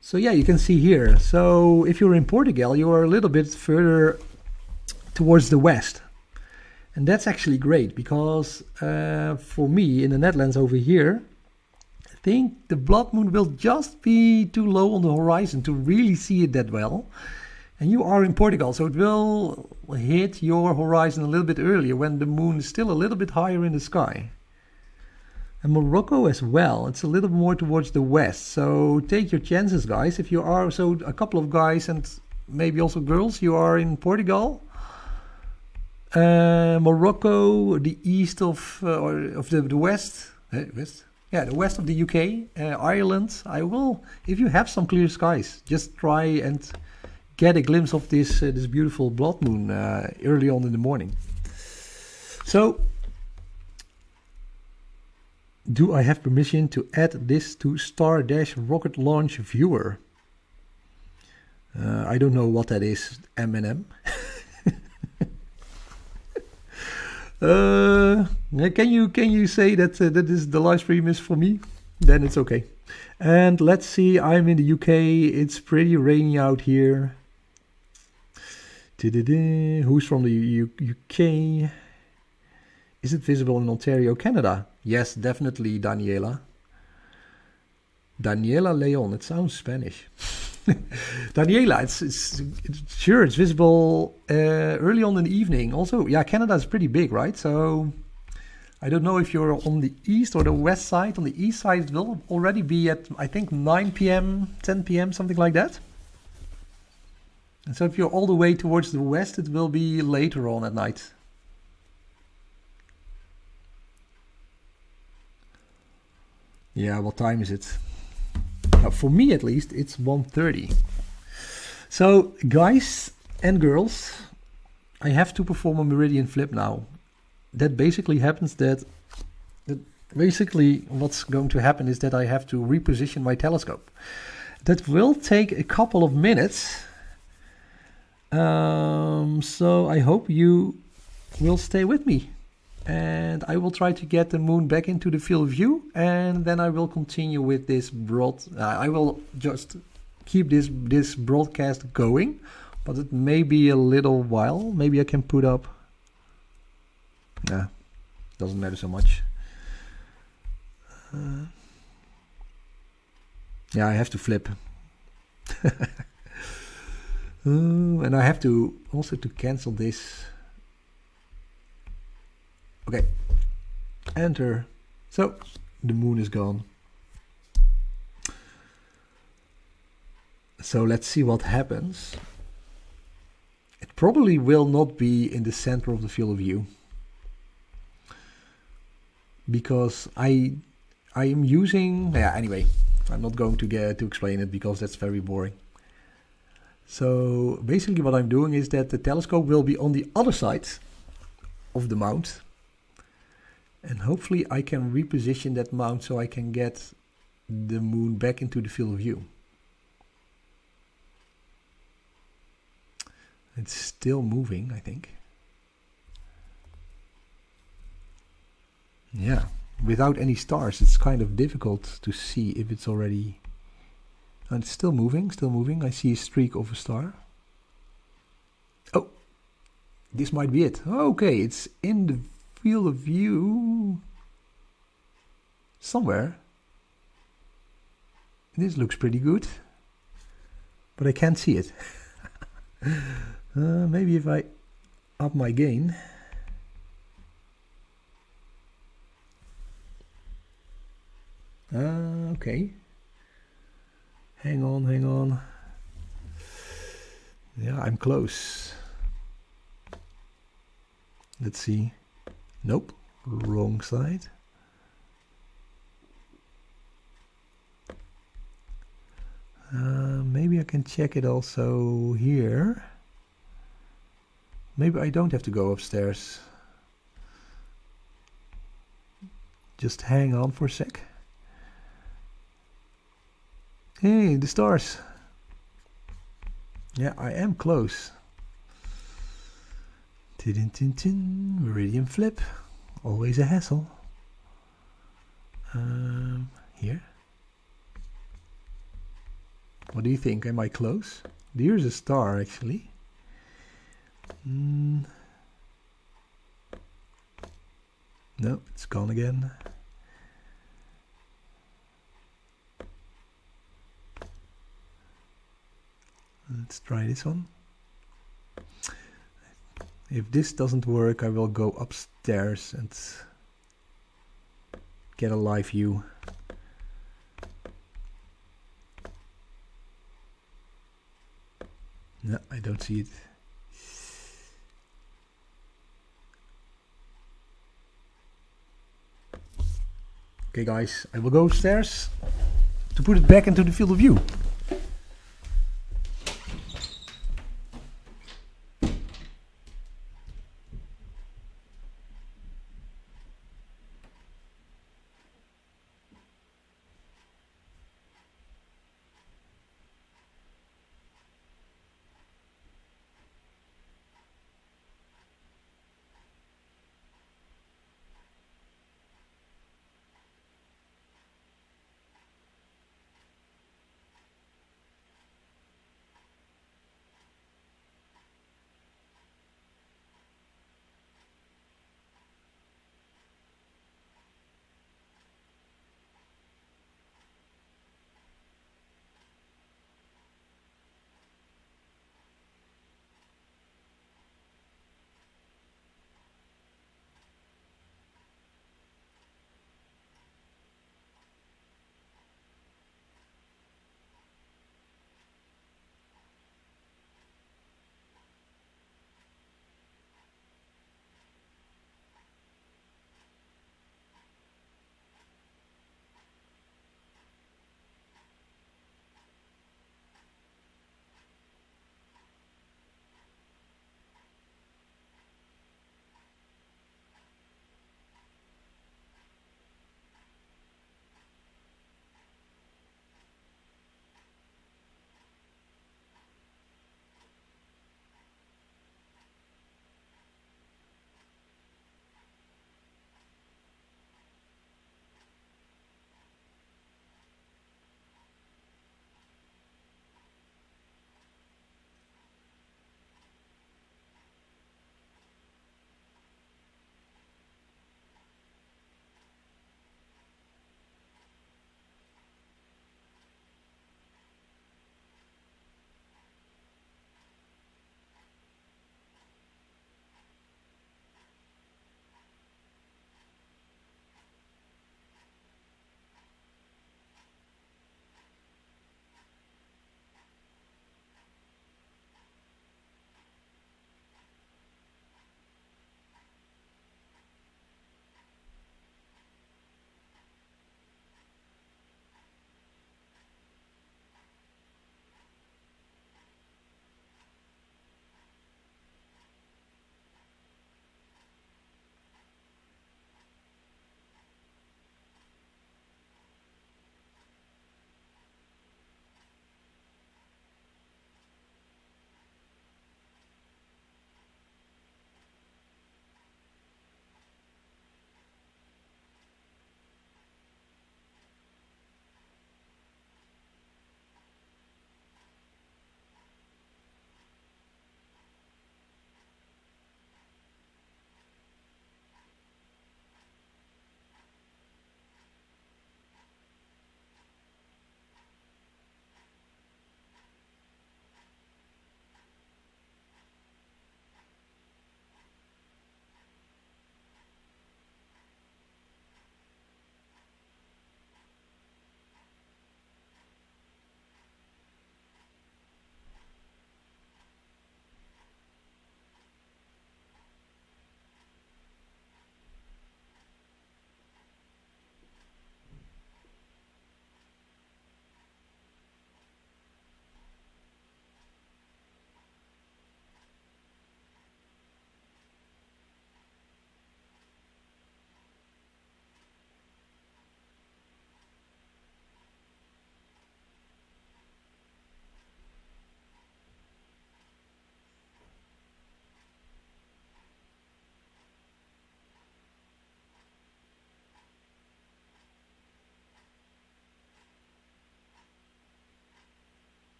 So yeah, you can see here. So if you're in Portugal, you are a little bit further towards the west. And that's actually great because for me in the Netherlands over here, I think the blood moon will just be too low on the horizon to really see it that well. And you are in Portugal, so it will hit your horizon a little bit earlier when the moon is still a little bit higher in the sky. And Morocco as well, it's a little more towards the west. So take your chances, guys. If you are, so a couple of guys and maybe also girls, you are in Portugal. Morocco, the east of the west, west, yeah, the west of the UK, Ireland. I will, if you have some clear skies, just try and get a glimpse of this this beautiful blood moon early on in the morning. So, do I have permission to add this to Star-Rocket Launch Viewer? I don't know what that is, M&M. Can you say that that is the live stream is for me? Then it's okay. And let's see, I'm in the UK. It's pretty rainy out here. Who's from the UK? Is it visible in Ontario, Canada? Yes, definitely, Daniela. Daniela Leon. It sounds Spanish. Daniela, it's sure it's visible early on in the evening. Also, yeah, Canada is pretty big, right? So I don't know if you're on the east or the west side. On the east side, it will already be at, I think, 9 p.m., 10 p.m., something like that. And so if you're all the way towards the west, it will be later on at night. Yeah, what time is it? Now, for me at least, it's 1:30. So, guys and girls, I have to perform a meridian flip now. That basically happens that basically what's going to happen is that I have to reposition my telescope. That will take a couple of minutes. So I hope you will stay with me. And I will try to get the moon back into the field of view, and then I will continue with this I will just keep this broadcast going, but it may be a little while. Maybe I can put up. Nah, doesn't matter so much. Yeah, I have to flip. And I have to also to cancel this. Okay, enter. So the moon is gone. So let's see what happens. It probably will not be in the center of the field of view, because I am using, yeah, anyway, I'm not going to get to explain it because that's very boring. So basically what I'm doing is that the telescope will be on the other side of the mount. And hopefully I can reposition that mount so I can get the moon back into the field of view. It's still moving, I think. Yeah, without any stars, it's kind of difficult to see if it's already... And it's still moving, still moving. I see a streak of a star. Oh, this might be it. Okay, it's in the field of view somewhere. This looks pretty good, but I can't see it. Maybe if I up my gain. Okay. Hang on. Yeah, I'm close. Let's see. Nope, wrong side. Maybe I can check it also here. Maybe I don't have to go upstairs. Just hang on for a sec. Hey, the stars. Yeah, I am close. Meridian flip. Always a hassle. Here. What do you think? Am I close? Here's a star actually. No, it's gone again. Let's try this one. If this doesn't work, I will go upstairs and get a live view. No, I don't see it. Okay guys, I will go upstairs to put it back into the field of view.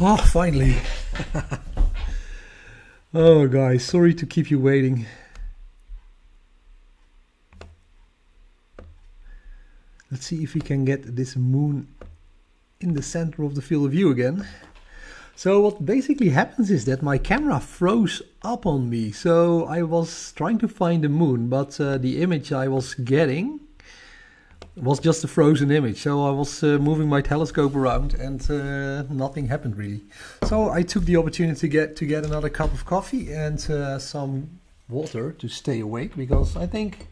Oh, finally. Oh, guys, sorry to keep you waiting. Let's see if we can get this moon in the center of the field of view again. So what basically happens is that my camera froze up on me. So I was trying to find the moon, but the image I was getting was just a frozen image. So I was moving my telescope around and nothing happened really. So I took the opportunity to get another cup of coffee and some water to stay awake, because I think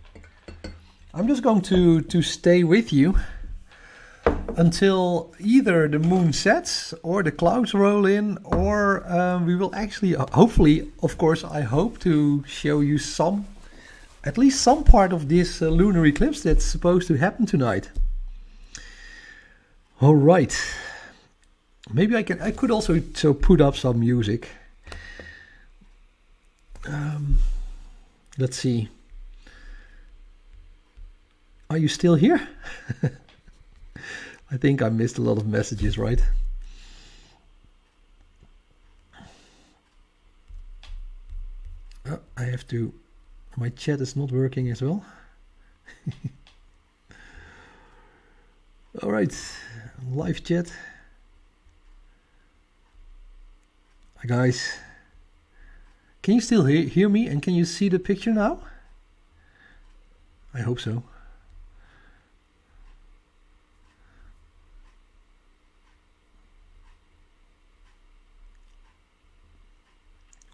I'm just going to stay with you until either the moon sets or the clouds roll in, or we will actually, hopefully, of course, I hope to show you at least some part of this lunar eclipse that's supposed to happen tonight. All right. Maybe I could also put up some music. Let's see. Are you still here? I think I missed a lot of messages, right? I have to... My chat is not working as well. All right, live chat. Hi guys. Can you still hear me, and can you see the picture now? I hope so.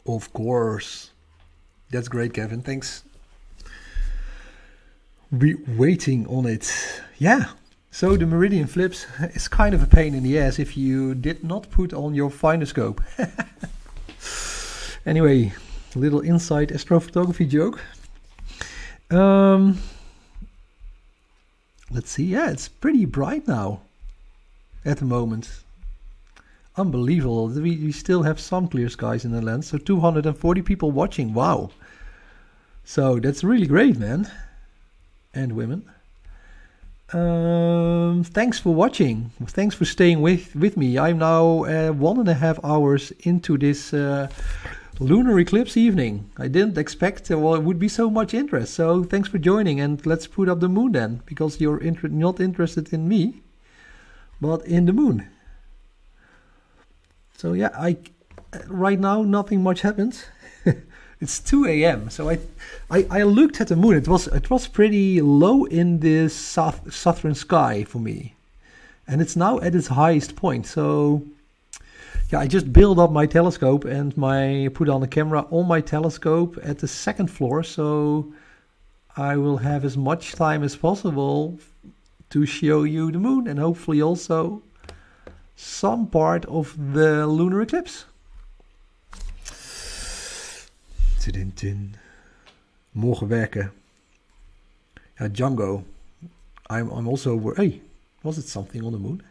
Of course. That's great, Kevin. Thanks. We're waiting on it. Yeah. So the meridian flips is kind of a pain in the ass if you did not put on your finder-scope. Anyway, a little inside astrophotography joke. Let's see. Yeah, it's pretty bright now at the moment. Unbelievable. We still have some clear skies in the lens. So 240 people watching. Wow. So that's really great, man. And women. Thanks for watching. Thanks for staying with me. I'm now 1.5 hours into this lunar eclipse evening. I didn't expect it would be so much interest. So thanks for joining, and let's put up the moon then, because you're not interested in me, but in the moon. So yeah, right now nothing much happens. It's 2 a.m. So I looked at the moon. It was pretty low in the southern sky for me, and it's now at its highest point. So yeah, I just built up my telescope and put on the camera on my telescope at the second floor. So I will have as much time as possible to show you the moon, and hopefully also some part of the lunar eclipse. Morgen werken. Ja, Django. I'm also... Hey, was it something on the moon?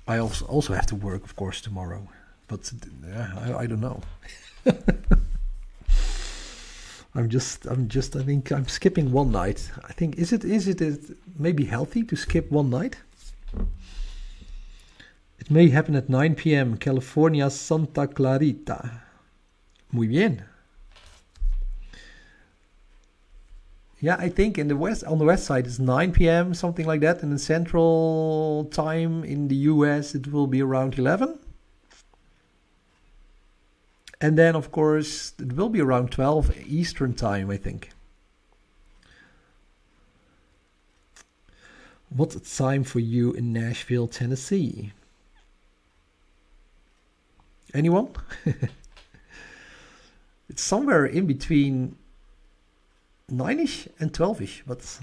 I also have to work, of course, tomorrow. But I don't know. I think I'm skipping one night. I think, is it maybe healthy to skip one night? It may happen at 9 p.m. California, Santa Clarita. Muy bien. Yeah, I think on the west side it's 9 p.m., something like that. And in central time in the US it will be around 11. And then, of course, it will be around 12 Eastern time, I think. What's the time for you in Nashville, Tennessee? Anyone? It's somewhere in between 9ish and 12ish, but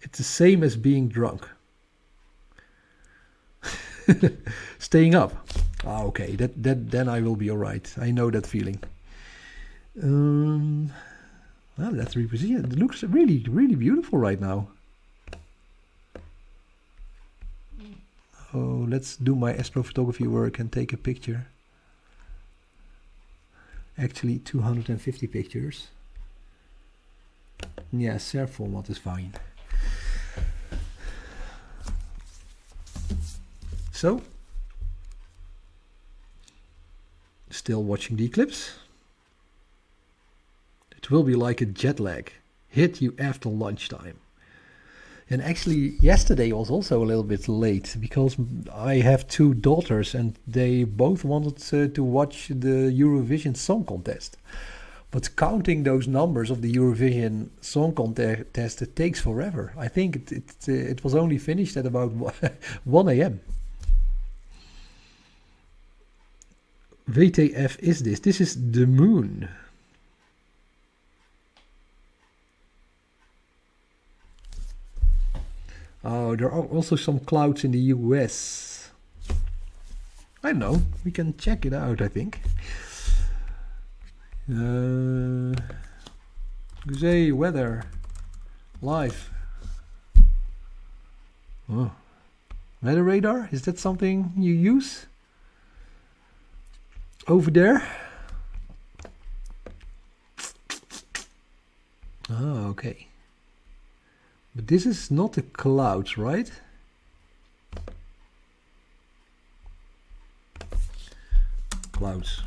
it's the same as being drunk. Staying up. Ah, okay. Then I will be all right. I know that feeling. Well, let's reposition. It looks really, really beautiful right now. Oh, let's do my astrophotography work and take a picture. Actually, 250 pictures. yeah, SER format is fine. So, still watching the eclipse. It will be like a jet lag, hit you after lunchtime. And actually, yesterday was also a little bit late because I have two daughters and they both wanted to watch the Eurovision Song Contest. But counting those numbers of the Eurovision Song Contest, it takes forever. I think it was only finished at about 1 a.m. WTF is this? This is the moon. Oh, there are also some clouds in the US. I don't know. We can check it out, I think. Say weather. Live. Oh. Weather radar? Is that something you use? Over there? Oh, okay. But this is not the clouds, right? Clouds.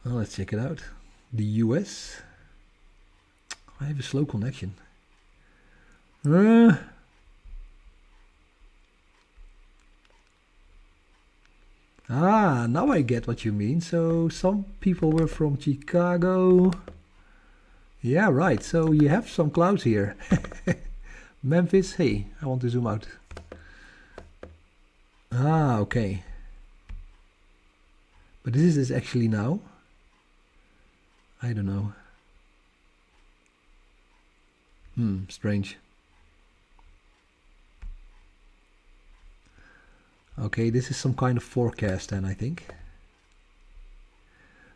Well, let's check it out. The US. I have a slow connection. Ah, now I get what you mean. So some people were from Chicago. Yeah, right. So you have some clouds here. Memphis. Hey, I want to zoom out. Ah, okay. But this is actually now. I don't know. Strange. Okay, this is some kind of forecast then, I think.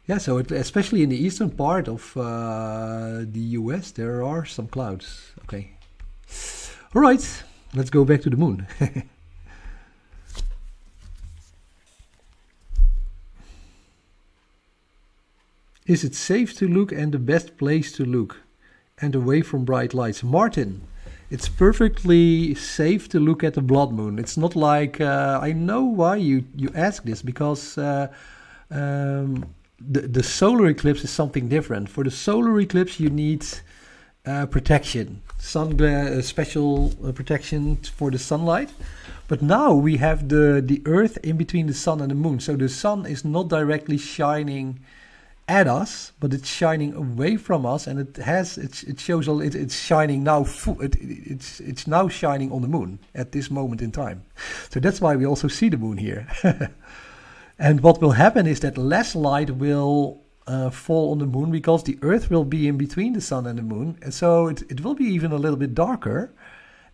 Yeah, so especially in the eastern part of the US, there are some clouds. Okay. All right, let's go back to the moon. Is it safe to look and the best place to look and away from bright lights? Martin, it's perfectly safe to look at the blood moon. It's not like, I know why you ask this, because the solar eclipse is something different. For the solar eclipse you need protection, special protection for the sunlight. But now we have the Earth in between the sun and the moon. So the sun is not directly shining at us, but it's shining away from us, and it shows it's shining now. It's now shining on the moon at this moment in time. So that's why we also see the moon here. And what will happen is that less light will fall on the moon because the Earth will be in between the sun and the moon, and so it will be even a little bit darker.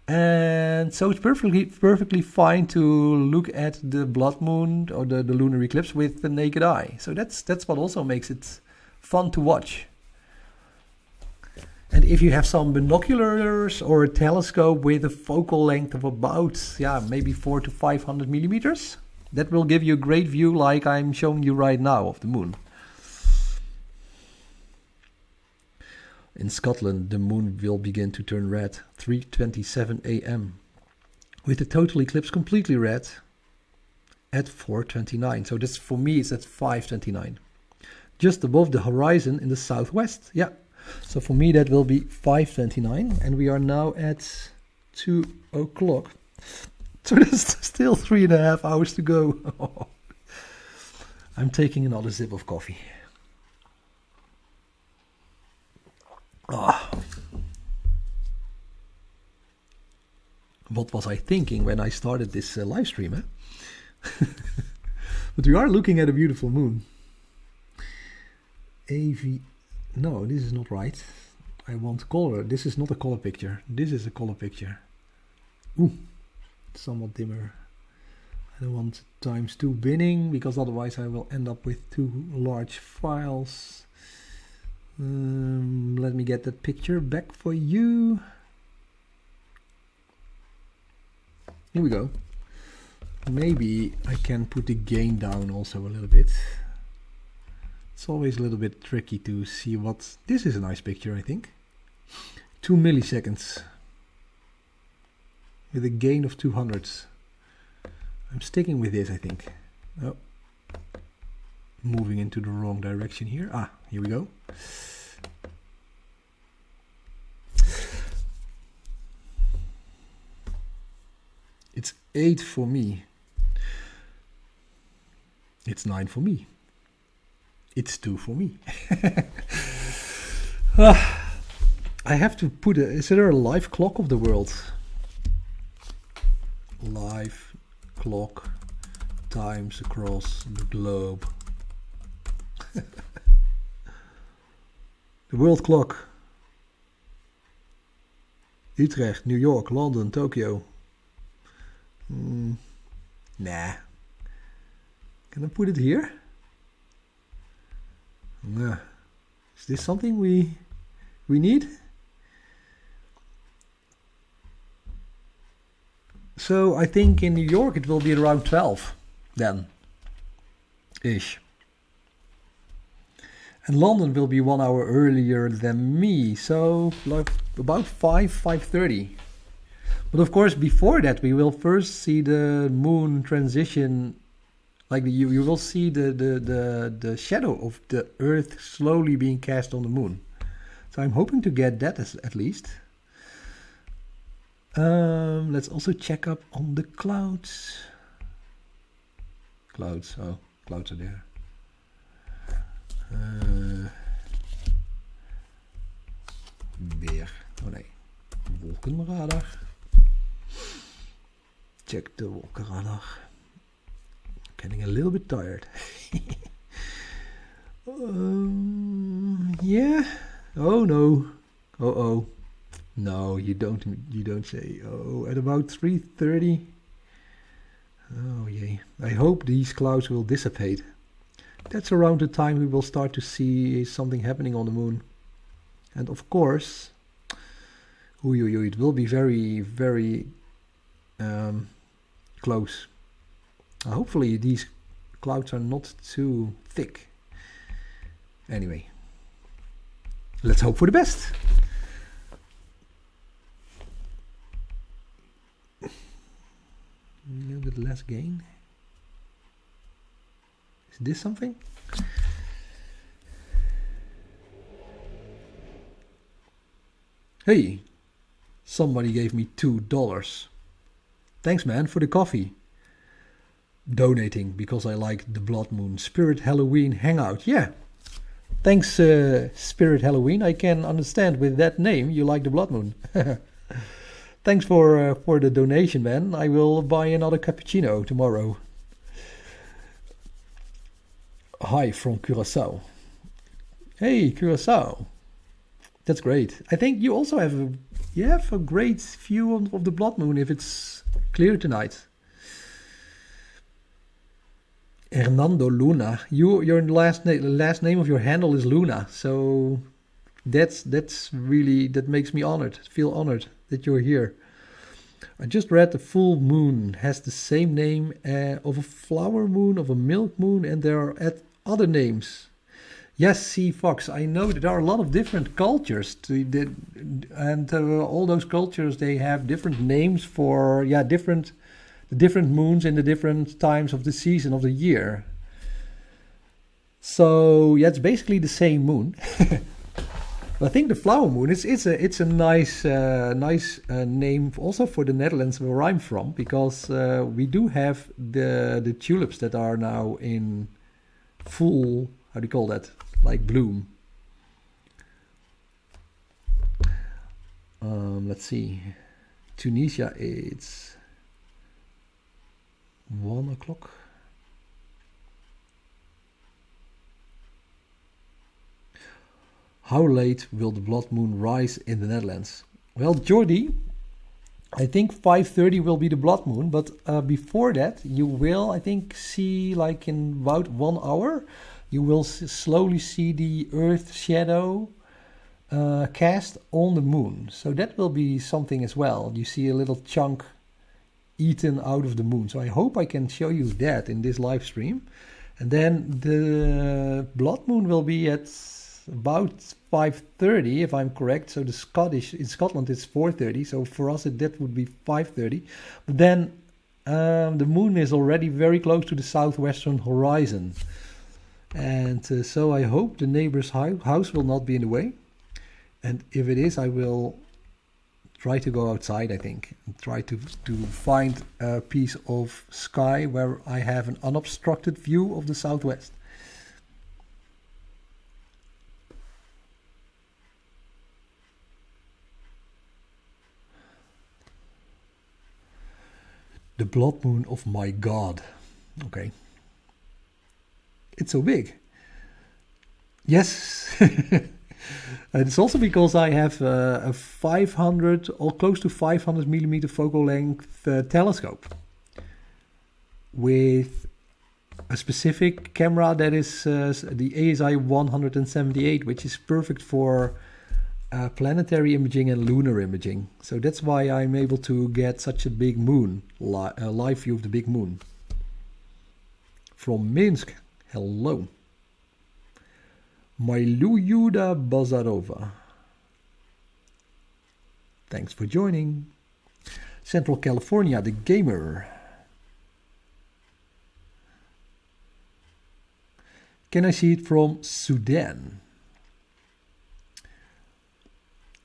And so it's perfectly fine to look at the blood moon or the lunar eclipse with the naked eye. So that's what also makes it fun to watch. And if you have some binoculars or a telescope with a focal length of about maybe 400 to 500 millimeters, that will give you a great view like I'm showing you right now of the moon. In Scotland, the moon will begin to turn red 3:27 a.m. with the total eclipse completely red at 4:29. So that's, for me, it's at 5:29. Just above the horizon in the southwest. Yeah. So for me that will be 5:29, and we are now at 2 o'clock. So there's still 3.5 hours to go. I'm taking another sip of coffee. What was I thinking when I started this live stream? But we are looking at a beautiful moon. No, this is not right. I want color. This is not a color picture. This is a color picture. Ooh, somewhat dimmer. I don't want ×2 binning, because otherwise I will end up with two large files. Let me get that picture back for you. Here we go. maybe I can put the gain down also a little bit. It's always a little bit tricky to see what... This is a nice picture, I think. 2 milliseconds. With a gain of 200. I'm sticking with this, I think. Oh. Moving into the wrong direction here. Ah, here we go. It's 8 for me. It's 9 for me. It's 2 for me. I have to put a... Is there a live clock of the world? Live clock times across the globe. The world clock. Utrecht, New York, London, Tokyo. Nah. Can I put it here? Nah. Is this something we need? So I think in New York it will be around 12 then. Ish. And London will be 1 hour earlier than me, so like about 5:30. But of course, before that, we will first see the moon transition. Like you will see the shadow of the Earth slowly being cast on the moon. So I'm hoping to get that at least. Let's also check up on the clouds. Clouds, oh, clouds are there. Weer, oh nee, wolkenradar. Check the wolkenradar. Getting a little bit tired. Yeah. Oh no. Oh. No, you don't say. Oh, at about 3:30. Oh yay. I hope these clouds will dissipate. That's around the time we will start to see something happening on the moon. And of course, it will be very, very close. Hopefully these clouds are not too thick. Anyway, let's hope for the best. A little bit less gain. Is this something? Hey, somebody gave me $2. Thanks, man, for the coffee. Donating because I like the Bloodmoon Spirit Halloween Hangout. Yeah, thanks, Spirit Halloween. I can understand with that name you like the Bloodmoon. Thanks for the donation, man. I will buy another cappuccino tomorrow. Hi from Curaçao. Hey, Curaçao. That's great. I think you also have a great view of the Bloodmoon if it's clear tonight. Hernando Luna. Your last name of your handle is Luna, so that's really, that makes me feel honored that you're here. I just read the full moon has the same name of a flower moon, of a milk moon, and there are other names. Yes, C. Fox, I know that there are a lot of different cultures, and all those cultures, they have different names for the different moons in the different times of the season of the year. So yeah, it's basically the same moon. I think the flower moon it's a nice name also for the Netherlands where I'm from, because we do have the tulips that are now in full, how do you call that, like bloom. Let's see, Tunisia, it's 1 o'clock. How late will the blood moon rise in the Netherlands? Well, Jordi, I think 5:30 will be the blood moon, but before that you will, I think, see, like in about 1 hour, you will slowly see the Earth shadow cast on the moon. So that will be something as well. You see a little chunk eaten out of the moon. So I hope I can show you that in this live stream. And then the blood moon will be at about 5:30, if I'm correct. So in Scotland it's 4:30. So for us that would be 5:30. But then the moon is already very close to the southwestern horizon. And so I hope the neighbor's house will not be in the way. And if it is, I will try to go outside, I think, and try to find a piece of sky where I have an unobstructed view of the southwest. The blood moon of my god. Okay. It's so big. Yes. And it's also because I have a 500 or close to 500 millimeter focal length telescope with a specific camera that is the ASI 178, which is perfect for planetary imaging and lunar imaging. So that's why I'm able to get such a big moon, a live view of the big moon. From Minsk, hello. Myluda Bazarova. Thanks for joining. Central California, the gamer. Can I see it from Sudan?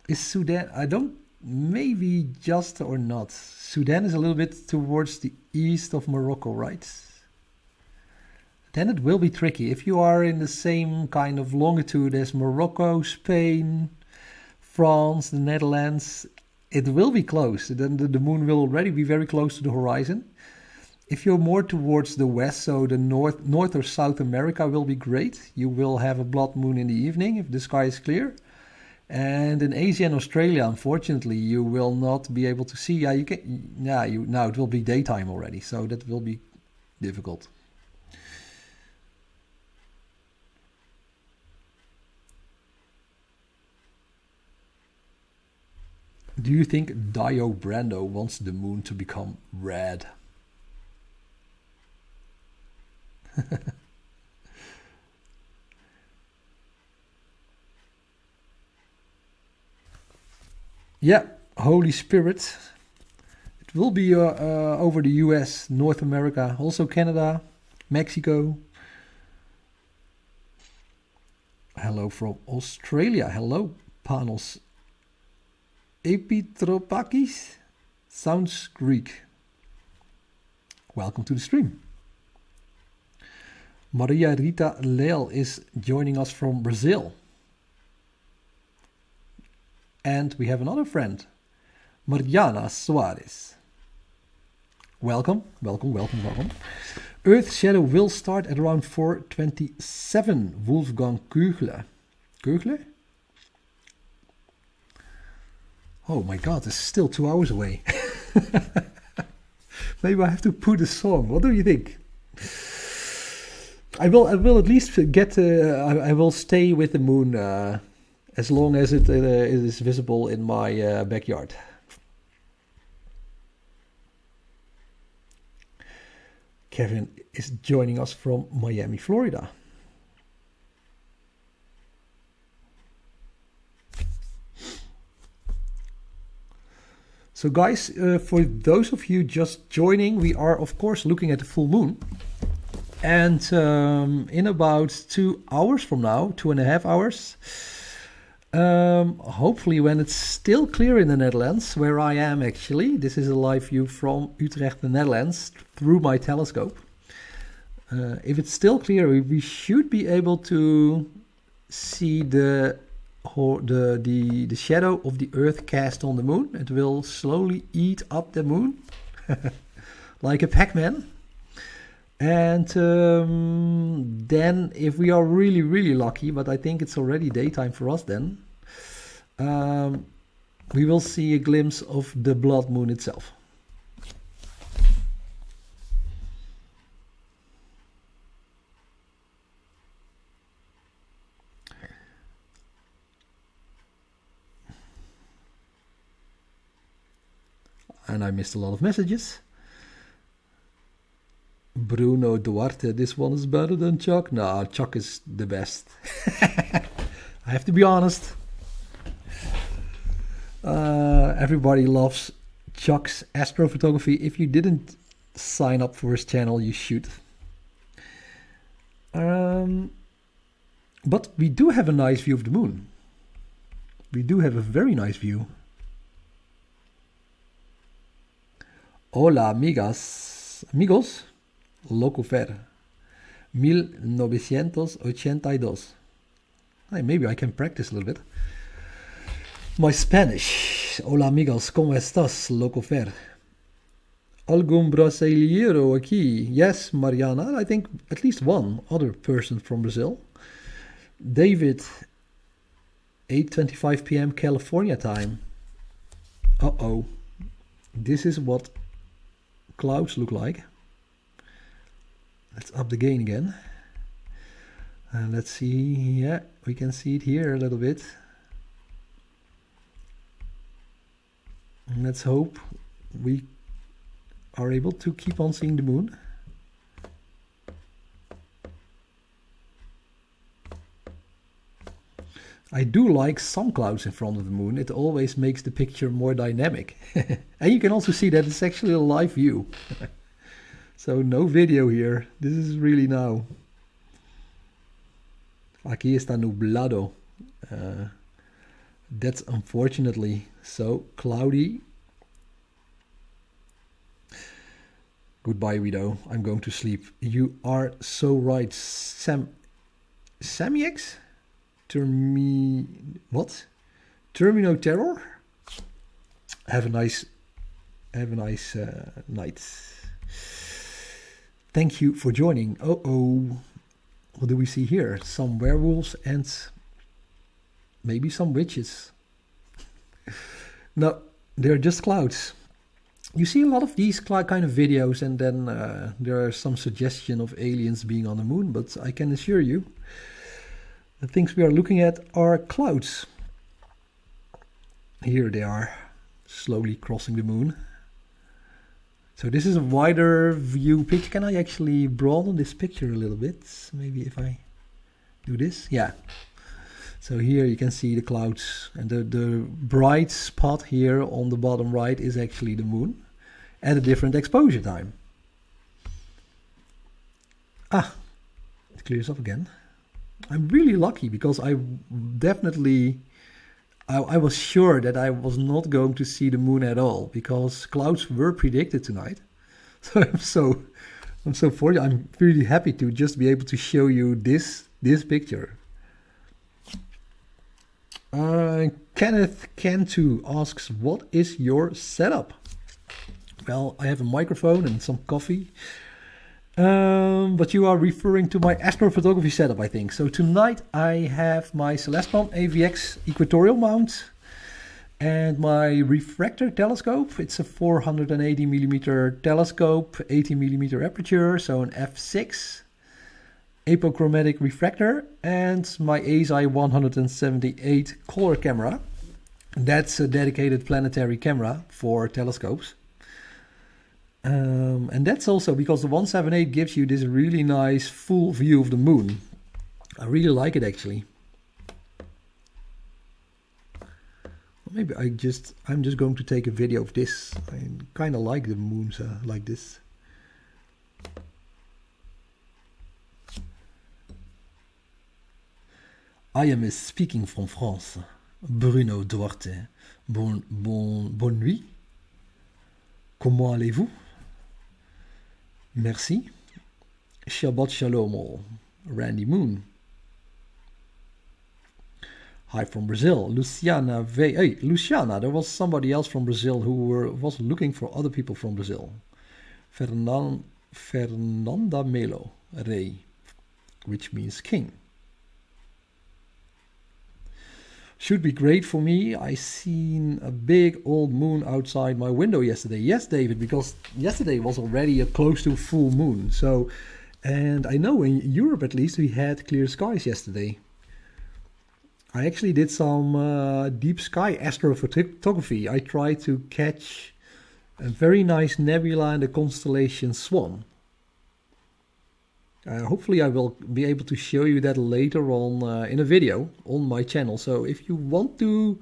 Is Sudan, I don't, maybe just or not. Sudan is a little bit towards the east of Morocco, right? Then it will be tricky. If you are in the same kind of longitude as Morocco, Spain, France, the Netherlands, it will be close. Then the moon will already be very close to the horizon. If you're more towards the west, so the North or South America will be great. You will have a blood moon in the evening if the sky is clear. And in Asia and Australia, unfortunately, you will not be able to see. Yeah, you can. Yeah, now it will be daytime already, so that will be difficult. Do you think Dio Brando wants the moon to become red? Yeah, Holy Spirit. It will be over the US, North America, also Canada, Mexico. Hello from Australia. Hello, Panos. Epitropakis sounds Greek. Welcome to the stream. Maria Rita Leal is joining us from Brazil. And we have another friend, Mariana Soares. Welcome, welcome, welcome, welcome. Earth's shadow will start at around 4:27. Wolfgang Küchler. Küchler? Oh my god, it's still 2 hours away. Maybe I have to put a song. What do you think? I will at least get. I will stay with the moon as long as it is visible in my backyard. Kevin is joining us from Miami, Florida. So guys, for those of you just joining, we are of course looking at the full moon. And in about 2 hours from now, 2.5 hours, hopefully when it's still clear in the Netherlands, where I am actually, this is a live view from Utrecht, the Netherlands, through my telescope. If it's still clear, we should be able to see the shadow of the Earth cast on the moon. It will slowly eat up the moon, like a Pac-Man. And then if we are really, really lucky, but I think it's already daytime for us then, we will see a glimpse of the blood moon itself. And I missed a lot of messages. Bruno Duarte, this one is better than Chuck. Nah, Chuck is the best. I have to be honest. Everybody loves Chuck's astrophotography. If you didn't sign up for his channel, you should. But we do have a nice view of the moon. We do have a very nice view. Hola, amigos. Loco Fer. 1982. Hey, maybe I can practice a little bit. My Spanish. Hola, amigos. ¿Cómo estás, Loco Fer? Algún brasileiro aquí. Yes, Mariana. I think at least one other person from Brazil. David, 8:25 p.m. California time. Uh-oh. This is what clouds look like. Let's up the gain again. And let's see. Yeah, we can see it here a little bit. And let's hope we are able to keep on seeing the moon. I do like some clouds in front of the moon. It always makes the picture more dynamic. And you can also see that it's actually a live view. So no video here. This is really now. Aquí está nublado. That's unfortunately so cloudy. Goodbye, Wido. I'm going to sleep. You are so right, Samiex? What? Termino Terror? Have a nice night. Thank you for joining. What do we see here? Some werewolves and maybe some witches. No, they're just clouds. You see a lot of these kind of videos, and then there are some suggestion of aliens being on the moon, but I can assure you the things we are looking at are clouds. Here they are, slowly crossing the moon. So this is a wider view picture. Can I actually broaden this picture a little bit? Maybe if I do this? Yeah. So here you can see the clouds, and the bright spot here on the bottom right is actually the moon at a different exposure time. Ah, it clears up again. I'm really lucky because I was sure that I was not going to see the moon at all because clouds were predicted tonight. So I'm so fortunate. I'm really happy to just be able to show you this picture. Kenneth Cantu asks, what is your setup? Well, I have a microphone and some coffee. But you are referring to my astrophotography setup, I think. So tonight I have my Celestron AVX equatorial mount and my refractor telescope. It's a 480mm telescope, 80mm aperture, so an f6 apochromatic refractor, and my ASI 178 color camera. That's a dedicated planetary camera for telescopes. And that's also because the 178 gives you this really nice full view of the moon. I really like it actually. Maybe I'm just going to take a video of this. I kind of like the moons like this. I am speaking from France. Bruno Duarte. Bonne nuit. Comment allez-vous? Merci. Shabbat Shalom all. Randy Moon. Hi from Brazil. Luciana V. Hey, Luciana, there was somebody else from Brazil who was looking for other people from Brazil. Fernanda Melo Rey, which means king. Should be great for me. I seen a big old moon outside my window yesterday. Yes, David, because yesterday was already a close to full moon. So, and I know in Europe at least we had clear skies yesterday. I actually did some deep sky astrophotography. I tried to catch a very nice nebula in the constellation Swan. Hopefully I will be able to show you that later on in a video on my channel. So if you want to,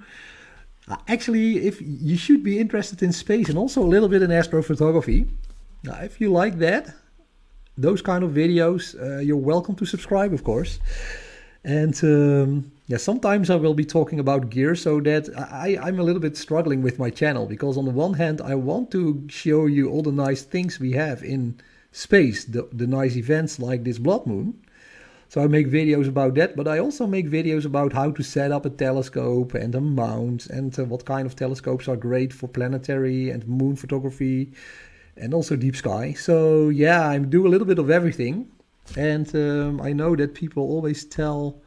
actually, if you should be interested in space and also a little bit in astrophotography, if you like that, those kind of videos, you're welcome to subscribe, of course. And yeah, sometimes I will be talking about gear, so that I'm a little bit struggling with my channel, because on the one hand I want to show you all the nice things we have in space, the nice events like this Bloodmoon. So I make videos about that, but I also make videos about how to set up a telescope and a mount, and what kind of telescopes are great for planetary and moon photography, and also deep sky. So yeah, I do a little bit of everything. And I know that people always tell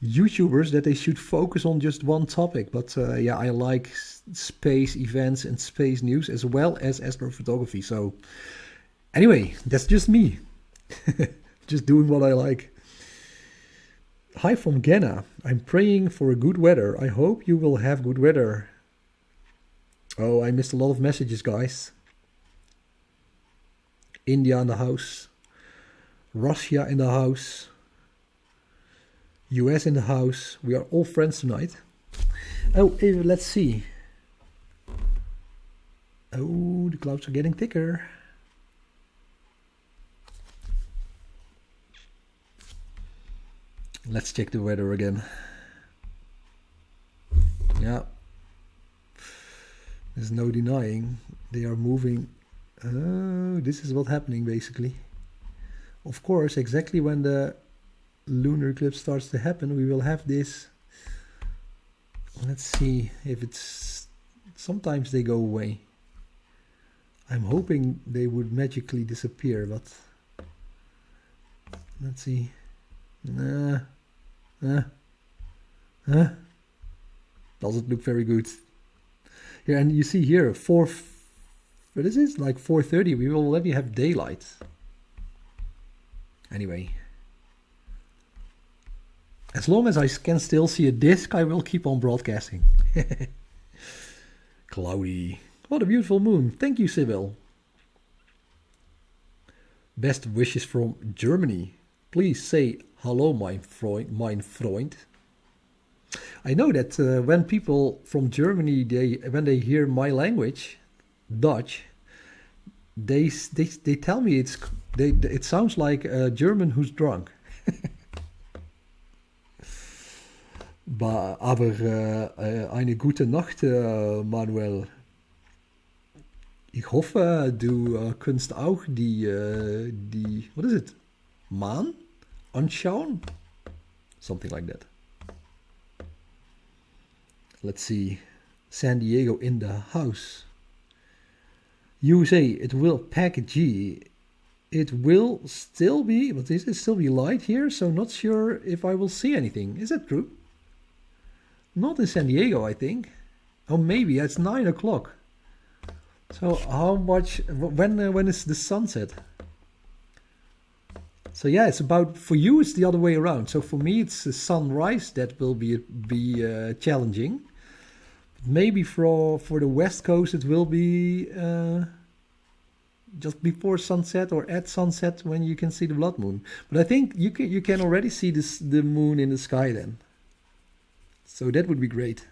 YouTubers that they should focus on just one topic. But yeah, I like space events and space news as well as astrophotography. So anyway, that's just me. Just doing what I like. Hi from Ghana. I'm praying for a good weather. I hope you will have good weather. Oh, I missed a lot of messages, guys. India in the house. Russia in the house. US in the house. We are all friends tonight. Oh, let's see. Oh, the clouds are getting thicker. Let's check the weather again. Yeah. There's no denying. They are moving. Oh, this is what's happening basically. Of course, exactly when the lunar eclipse starts to happen, we will have this. Let's see if it's... Sometimes they go away. I'm hoping they would magically disappear, but... Let's see. Doesn't look very good. Here, and you see here, what is this? Like 4:30, we will already have daylight. Anyway. As long as I can still see a disc, I will keep on broadcasting. Cloudy. What a beautiful moon. Thank you, Sibyl. Best wishes from Germany. Please say hello, mein Freund. I know that when people from Germany, when they hear my language, Dutch, they tell me it sounds like a German who's drunk. Aber eine gute Nacht, Manuel. Ich hoffe, du kannst auch die, what is it? Maan anschauen? Something like that. Let's see. San Diego in the house. USA, it will pack G. It will still be, but this is still be light here, so not sure if I will see anything. Is that true? Not in San Diego, I think. Oh, maybe it's 9 o'clock. So how much? When is the sunset? So yeah, it's about, for you it's the other way around. So for me it's the sunrise that will be challenging. Maybe for the West Coast it will be just before sunset or at sunset when you can see the blood moon. But I think you can already see the moon in the sky then. So that would be great.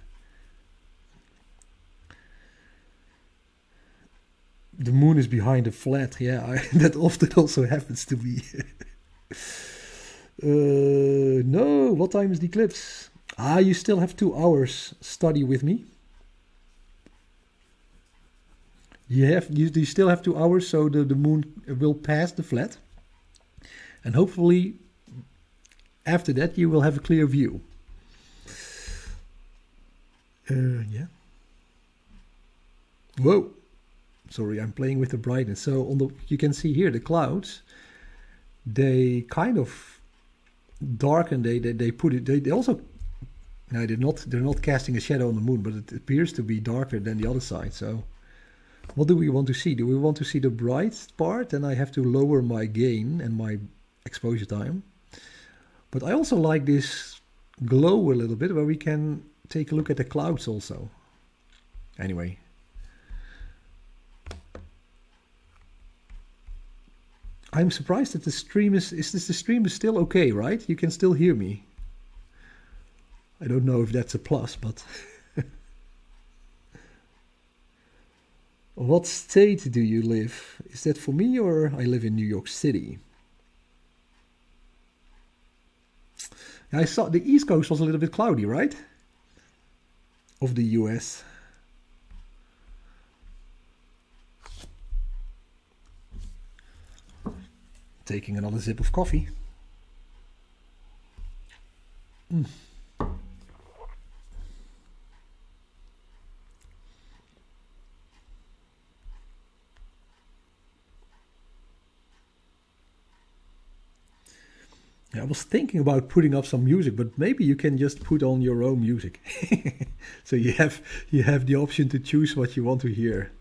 The moon is behind a flat. Yeah, that often also happens to me. No, what time is the eclipse? You still have 2 hours study with me. You still have 2 hours, so the moon will pass the flat. And hopefully after that you will have a clear view. Yeah. Whoa. Sorry, I'm playing with the brightness. So you can see here the clouds. They kind of darken. They put it. They also. No, they're not casting a shadow on the moon, but it appears to be darker than the other side. So, what do we want to see? Do we want to see the bright part? Then I have to lower my gain and my exposure time. But I also like this glow a little bit, where we can take a look at the clouds also. Anyway. I'm surprised that the stream the stream is still okay, right? You can still hear me. I don't know if that's a plus, but what state do you live? Is that for me, or I live in New York City? I saw the East Coast was a little bit cloudy, right? Of the US. Taking another sip of coffee. I was thinking about putting up some music, but maybe you can just put on your own music. So you have the option to choose what you want to hear.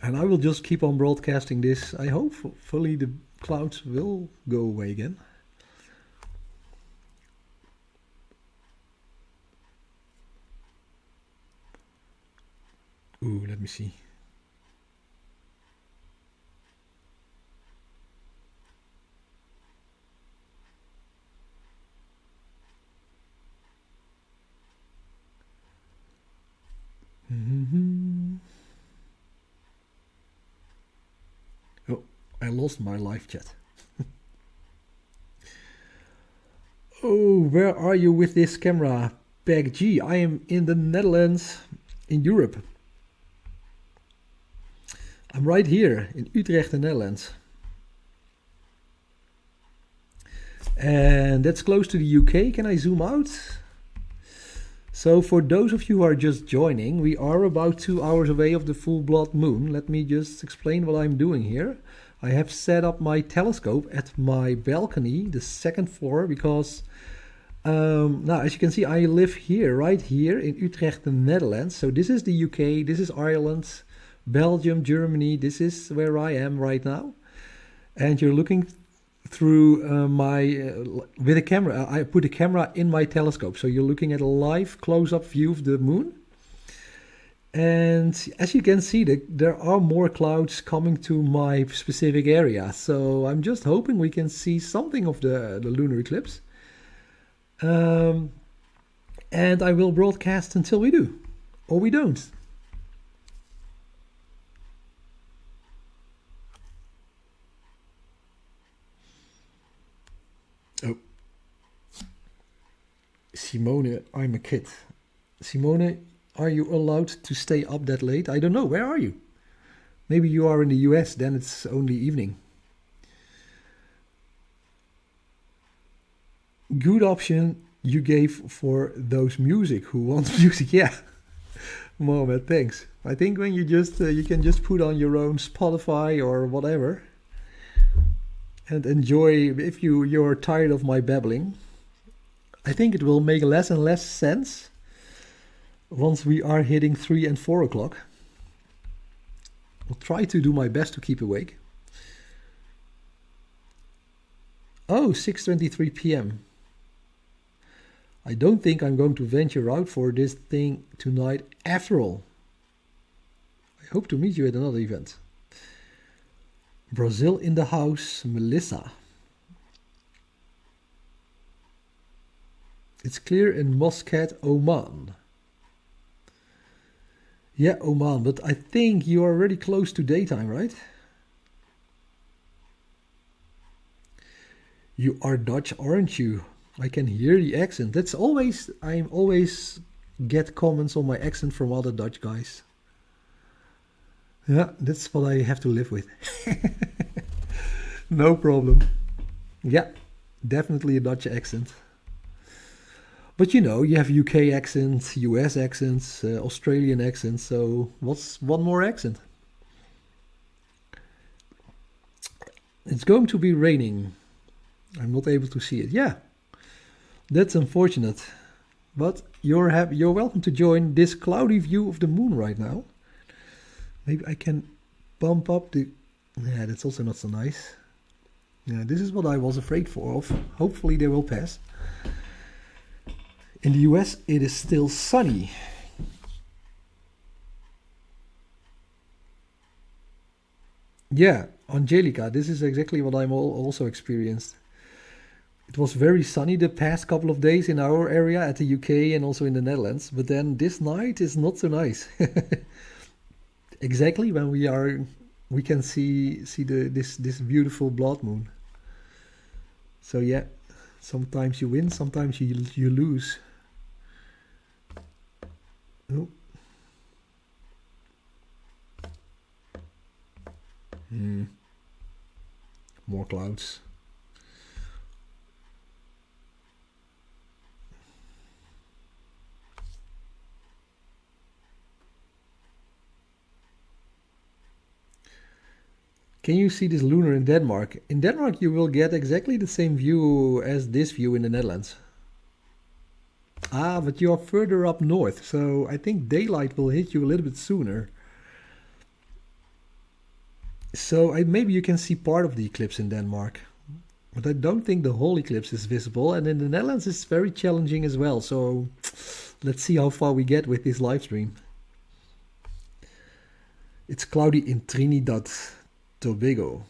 And I will just keep on broadcasting this. I hope hopefully the clouds will go away again. Ooh, let me see. Oh, I lost my live chat. Oh, where are you with this camera? Peg G, I am in the Netherlands, in Europe. I'm right here in Utrecht, the Netherlands. And that's close to the UK. Can I zoom out? So for those of you who are just joining, we are about 2 hours away of the full blood moon. Let me just explain what I'm doing here. I have set up my telescope at my balcony, the second floor, because now as you can see, I live here, right here in Utrecht, the Netherlands. So this is the UK, this is Ireland, Belgium, Germany. This is where I am right now. And you're looking through with a camera. I put a camera in my telescope, so you're looking at a live close-up view of the moon. And as you can see, there are more clouds coming to my specific area, so I'm just hoping we can see something of the lunar eclipse. And I will broadcast until we do, or we don't. Oh, Simone, I'm a kid. Simone, are you allowed to stay up that late? I don't know. Where are you? Maybe you are in the US, then it's only evening. Good option you gave for those music who want music. Yeah, Mohammed, thanks. I think when you just you can just put on your own Spotify or whatever and enjoy. If you're tired of my babbling, I think it will make less and less sense once we are hitting 3 and 4 o'clock. I'll try to do my best to keep awake. Oh, 6:23 p.m. I don't think I'm going to venture out for this thing tonight after all. I hope to meet you at another event. Brazil in the house, Melissa. It's clear in Muscat, Oman. Yeah, Oman, but I think you are already close to daytime, right? You are Dutch, aren't you? I can hear the accent. I always get comments on my accent from other Dutch guys. Yeah, that's what I have to live with. No problem. Yeah, definitely a Dutch accent. But you know, you have UK accents, US accents, Australian accents, so what's one more accent? It's going to be raining. I'm not able to see it. Yeah, that's unfortunate. But you're welcome to join this cloudy view of the moon right now. Maybe I can bump up the... Yeah, that's also not so nice. Yeah, this is what I was afraid of. Hopefully they will pass. In the US, it is still sunny. Yeah, Angelica, this is exactly what I'm also experienced. It was very sunny the past couple of days in our area at the UK and also in the Netherlands, but then this night is not so nice. Exactly when we can see this beautiful blood moon. So yeah, sometimes you win, sometimes you lose. Oh. More clouds. Can you see this lunar in Denmark? In Denmark you will get exactly the same view as this view in the Netherlands. Ah, but you are further up north, so I think daylight will hit you a little bit sooner. So maybe you can see part of the eclipse in Denmark. But I don't think the whole eclipse is visible, and in the Netherlands it's very challenging as well, so let's see how far we get with this live stream. It's cloudy in Trinidad Tobago.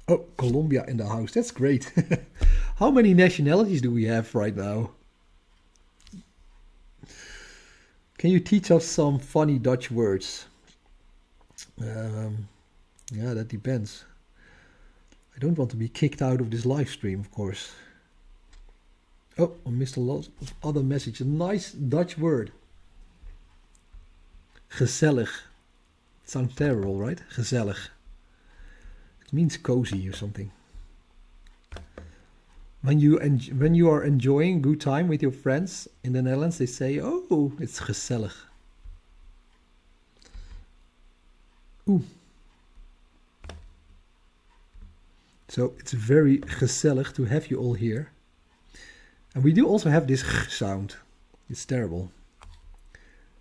Oh, Colombia in the house. That's great. How many nationalities do we have right now? Can you teach us some funny Dutch words? Yeah, that depends. I don't want to be kicked out of this live stream, of course. Oh, I missed a lot of other messages. A nice Dutch word. Gezellig. Sounds terrible, right? Gezellig. It means cozy or something. When you are enjoying good time with your friends in the Netherlands, they say, "Oh, it's gezellig." Ooh. So it's very gezellig to have you all here. And we do also have this sound. It's terrible.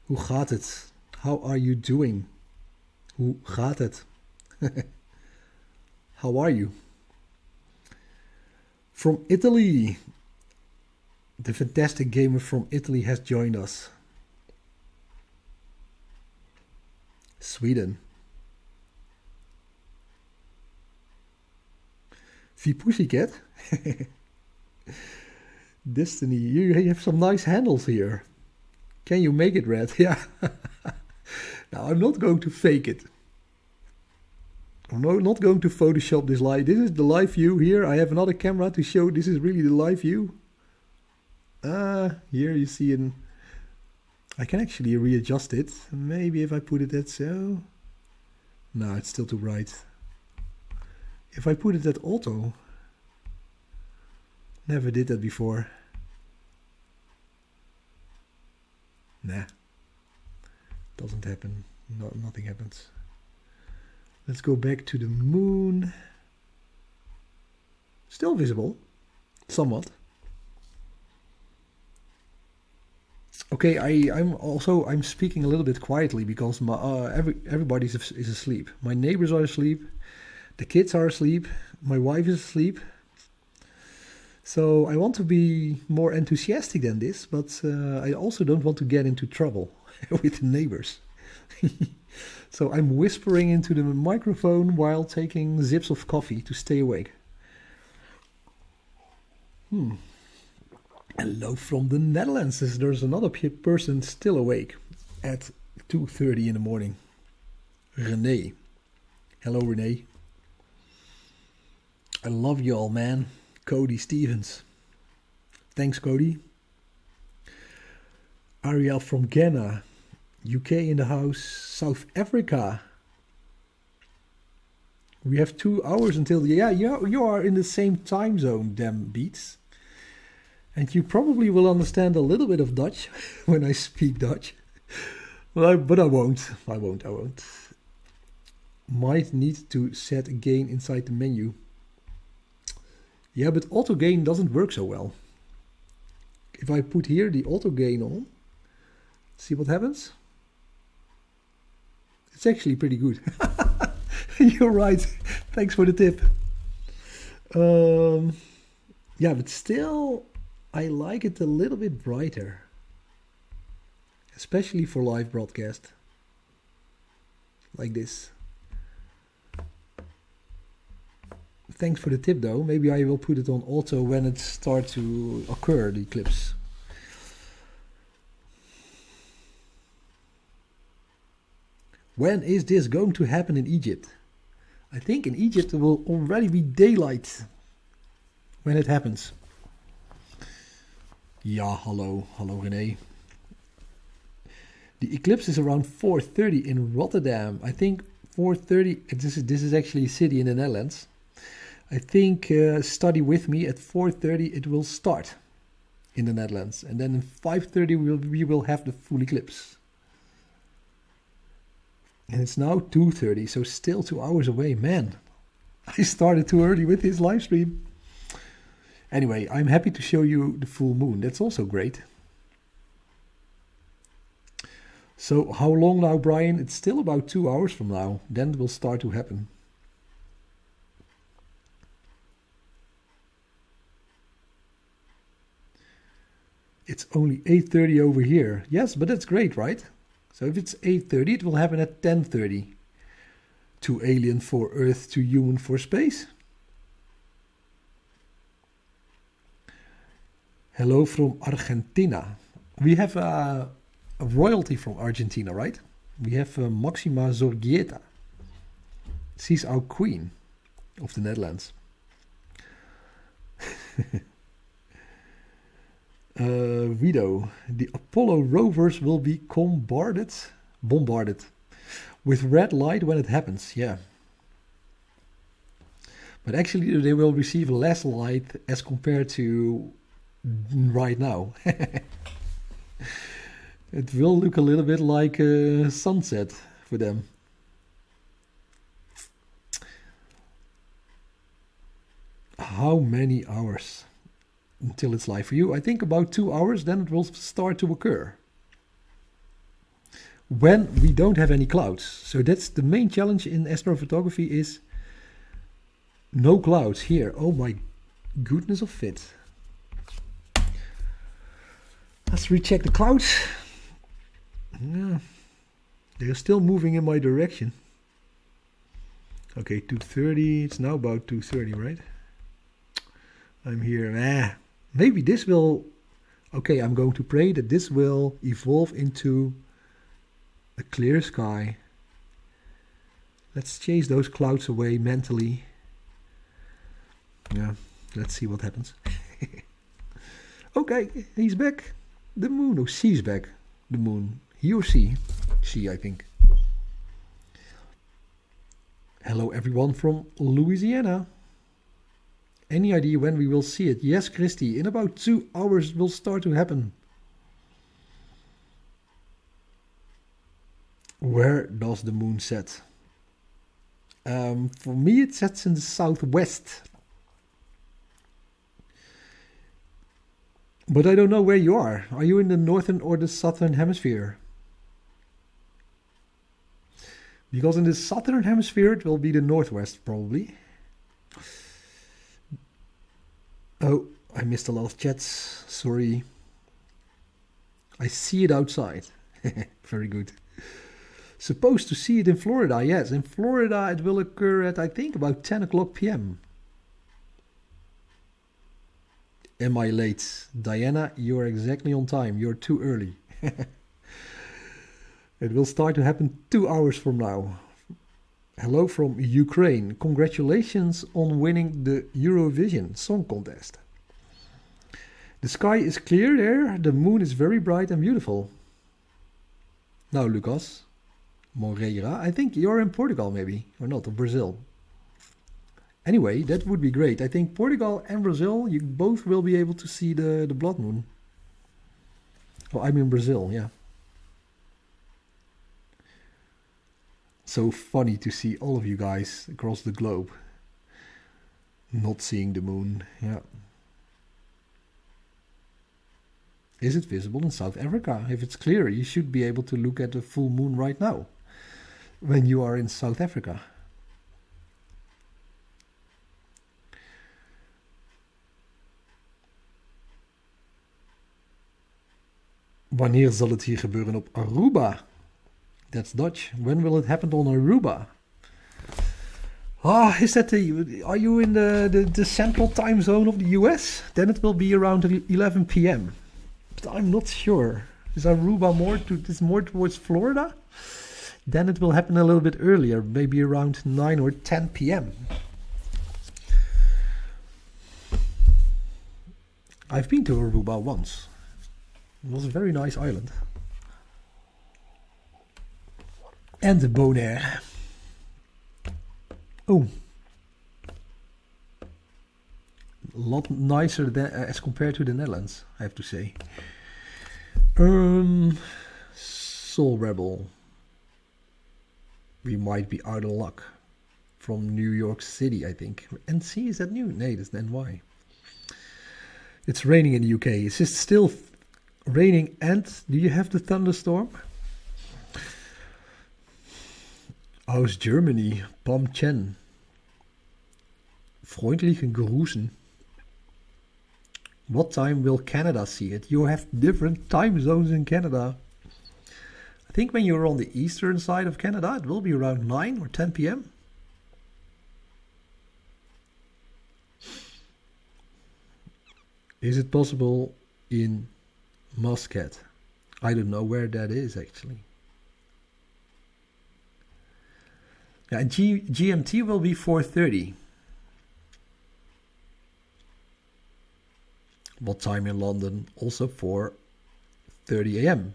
Hoe gaat het? How are you doing? Hoe gaat het? How are you? From Italy. The fantastic gamer from Italy has joined us. Sweden. V Pussycat. Destiny, you have some nice handles here. Can you make it red? Yeah. Now, I'm not going to fake it. I'm not going to Photoshop this live. This is the live view here. I have another camera to show this is really the live view. Here you see it. I can actually readjust it. Maybe if I put it at so. No, it's still too bright. If I put it at auto. Never did that before. Nah. Doesn't happen. No, nothing happens. Let's go back to the moon. Still visible. Somewhat. Okay, I'm speaking a little bit quietly because everybody is asleep. My neighbors are asleep. The kids are asleep. My wife is asleep. So I want to be more enthusiastic than this, but I also don't want to get into trouble with the neighbors. So I'm whispering into the microphone while taking sips of coffee to stay awake. Hello from the Netherlands. There's another person still awake at 2:30 in the morning. René. Hello, René. I love you all, man. Cody Stevens. Thanks, Cody. Ariel from Ghana. UK in the house. South Africa. We have 2 hours until... Yeah, you are in the same time zone, damn beats. And you probably will understand a little bit of Dutch when I speak Dutch. But I won't. I won't. Might need to set a gain inside the menu. Yeah, but auto gain doesn't work so well. If I put here the auto gain on, see what happens? It's actually pretty good. You're right. Thanks for the tip. Yeah, but still, I like it a little bit brighter. Especially for live broadcast. Like this. Thanks for the tip though. Maybe I will put it on auto when it starts to occur, the eclipse. When is this going to happen in Egypt? I think in Egypt it will already be daylight when it happens. Yeah, hello René. The eclipse is around 4:30 in Rotterdam. I think 4:30, this is actually a city in the Netherlands. I think study with me, at 4:30 it will start in the Netherlands. And then at 5:30 we will have the full eclipse. And it's now 2:30, so still 2 hours away. Man, I started too early with this live stream. Anyway, I'm happy to show you the full moon. That's also great. So how long now, Brian? It's still about 2 hours from now. Then it will start to happen. It's only 8:30 over here. Yes, but that's great, right? So if it's 8:30, it will happen at 10:30. Too alien for Earth, too human for space. Hello from Argentina. We have a royalty from Argentina, right? We have Maxima Zorgieta. She's our queen of the Netherlands. Wido, the Apollo rovers will be bombarded with red light when it happens. Yeah, but actually they will receive less light as compared to right now. It will look a little bit like a sunset for them. How many hours until it's live for you? I think about 2 hours, then it will start to occur. When we don't have any clouds. So that's the main challenge in astrophotography, is no clouds here. Oh my goodness of fit. Let's recheck the clouds. Yeah, they're still moving in my direction. Okay, 2:30. It's now about 2:30, right? I'm here. Maybe this will... Okay, I'm going to pray that this will evolve into a clear sky. Let's chase those clouds away mentally. Yeah, let's see what happens. Okay, he's back. The moon, or she's back. The moon. He or she? She, I think. Hello everyone from Louisiana. Any idea when we will see it? Yes, Christy, in about 2 hours it will start to happen. Where does the moon set? For me it sets in the southwest. But I don't know where you are. Are you in the northern or the southern hemisphere? Because in the southern hemisphere it will be the northwest probably. Oh, I missed a lot of chats. Sorry. I see it outside. Very good. Supposed to see it in Florida. Yes, in Florida it will occur at, I think, about 10 o'clock p.m. Am I late? Diana, you're exactly on time. You're too early. It will start to happen 2 hours from now. Hello from Ukraine. Congratulations on winning the Eurovision Song Contest. The sky is clear there. The moon is very bright and beautiful. Now, Lucas Moreira, I think you're in Portugal maybe, or not, or Brazil. Anyway, that would be great. I think Portugal and Brazil, you both will be able to see the blood moon. Oh, I'm in Brazil, yeah. So funny to see all of you guys across the globe not seeing the moon. Yeah. Is it visible in South Africa? If it's clear, you should be able to look at the full moon right now when you are in South Africa. Wanneer zal het hier gebeuren op Aruba? That's Dutch. When will it happen on Aruba? Ah, is that are you in the central time zone of the US? Then it will be around 11 p.m. But I'm not sure. Is Aruba more towards Florida? Then it will happen a little bit earlier, maybe around 9 or 10 p.m. I've been to Aruba once. It was a very nice island. And the Bonaire. Oh. A lot nicer than, as compared to the Netherlands, I have to say. Soul Rebel. We might be out of luck. From New York City, I think. NC, is that new? Nee, that's NY. It's raining in the UK. It's just still raining. And do you have the thunderstorm? Aus Germany, Pam Chen. Freundliche Grüßen. What time will Canada see it? You have different time zones in Canada. I think when you're on the eastern side of Canada, it will be around 9 or 10 p.m. Is it possible in Muscat? I don't know where that is actually. Yeah, and GMT will be 4:30. What time in London? Also 4:30 a.m.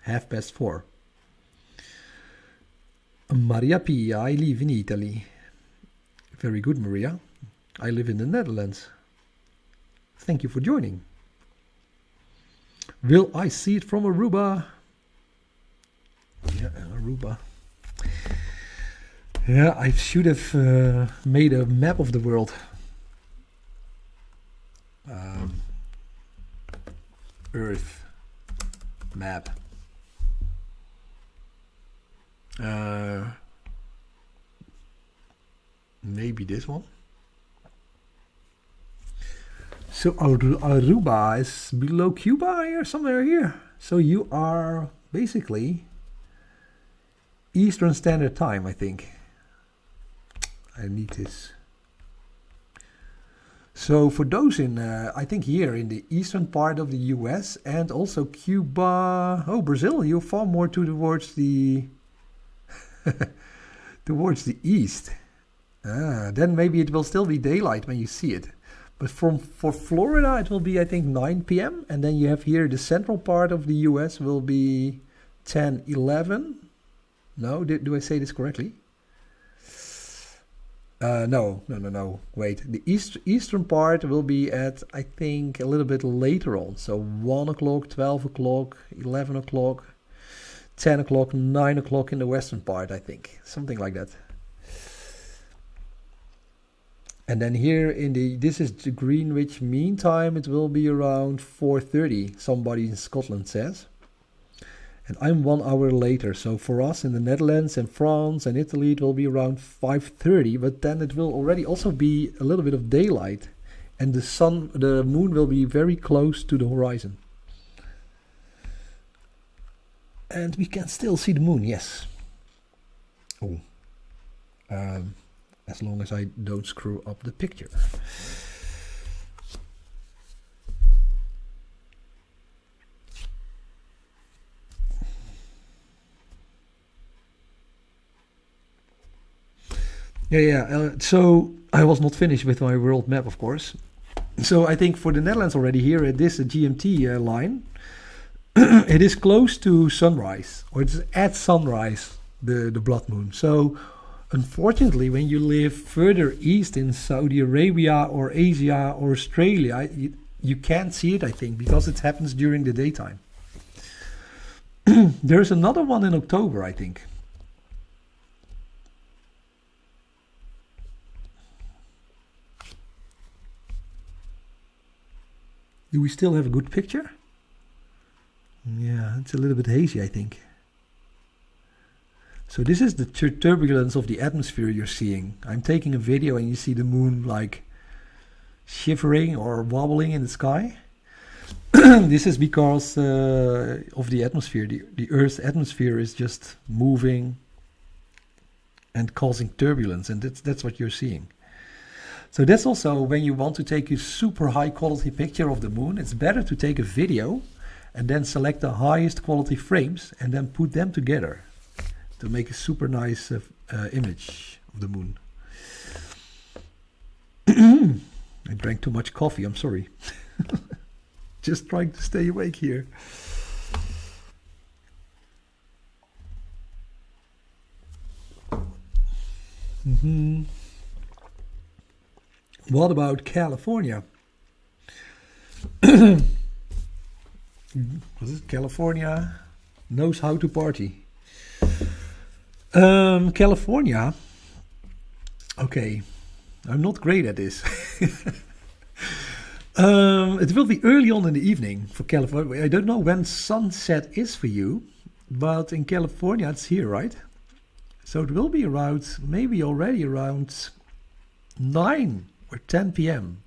4:30. Maria Pia, I live in Italy. Very good, Maria. I live in the Netherlands. Thank you for joining. Will I see it from Aruba? Yeah, Aruba. Yeah, I should have made a map of the world. Earth map. Maybe this one. So Aruba is below Cuba or somewhere here. So you are basically Eastern Standard Time, I think. I need this. So for those in, I think here in the eastern part of the US and also Cuba, Brazil, you're far more towards the towards the east. Then maybe it will still be daylight when you see it. But for Florida, it will be, I think, 9 p.m. And then you have here the central part of the US will be 10, 11. No, do I say this correctly? No. Wait, the eastern part will be at, I think, a little bit later on. So 1 o'clock, 12 o'clock, 11 o'clock, 10 o'clock, 9 o'clock in the western part, I think. Something like that. And then here in this is the Greenwich Mean Time, it will be around 4:30, somebody in Scotland says. And I'm 1 hour later, so for us in the Netherlands and France and Italy, it will be around 5:30, but then it will already also be a little bit of daylight. And the moon will be very close to the horizon. And we can still see the moon, yes. As long as I don't screw up the picture. So I was not finished with my world map, of course. So I think for the Netherlands already here at this GMT line, it is close to sunrise, or it's at sunrise, the blood moon. So unfortunately, when you live further east in Saudi Arabia or Asia or Australia, you can't see it, I think, because it happens during the daytime. There's another one in October, I think. Do we still have a good picture? Yeah, it's a little bit hazy, I think. So this is the turbulence of the atmosphere you're seeing. I'm taking a video and you see the moon like shivering or wobbling in the sky. This is because of the atmosphere. The Earth's atmosphere is just moving and causing turbulence, and that's what you're seeing. So that's also when you want to take a super high quality picture of the moon, it's better to take a video and then select the highest quality frames and then put them together to make a super nice image of the moon. I drank too much coffee, I'm sorry. Just trying to stay awake here. What about California? What is it? California knows how to party. California. Okay, I'm not great at this. It will be early on in the evening for California. I don't know when sunset is for you, but in California it's here, right? So it will be around, maybe already around 9 or 10 p.m.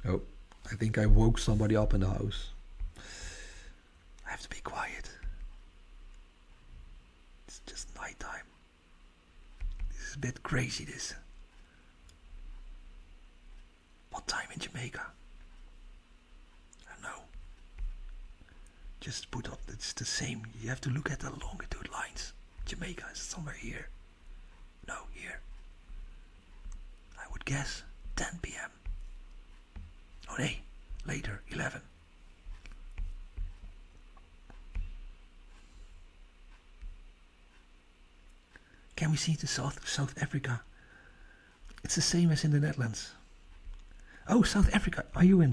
Oh, I think I woke somebody up in the house. I have to be quiet. It's just nighttime. This is a bit crazy, this. What time in Jamaica? I don't know. Just put up, it's the same. You have to look at the longitude lines. Jamaica is somewhere here. No, here. I would guess 10 p.m. Oh, nee, later, 11. Can we see to South Africa? It's the same as in the Netherlands. Oh, South Africa. You're in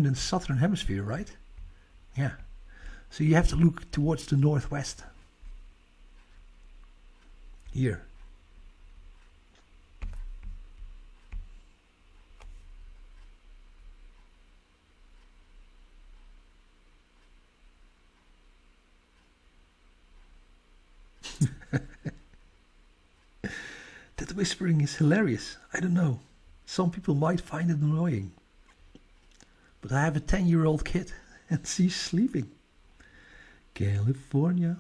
the southern hemisphere, right? Yeah. So you have to look towards the northwest. Here. That whispering is hilarious. I don't know. Some people might find it annoying. But I have a 10-year-old kid and she's sleeping. California.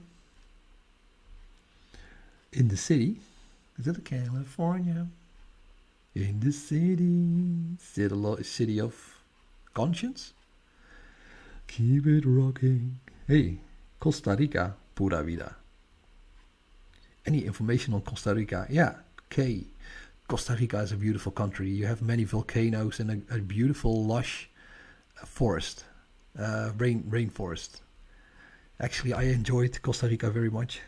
In the city. Is that California? In the city. City of conscience? Keep it rocking. Hey, Costa Rica. Pura vida. Any information on Costa Rica? Yeah. Okay. Costa Rica is a beautiful country. You have many volcanoes and a beautiful lush forest. Rainforest. Actually, I enjoyed Costa Rica very much.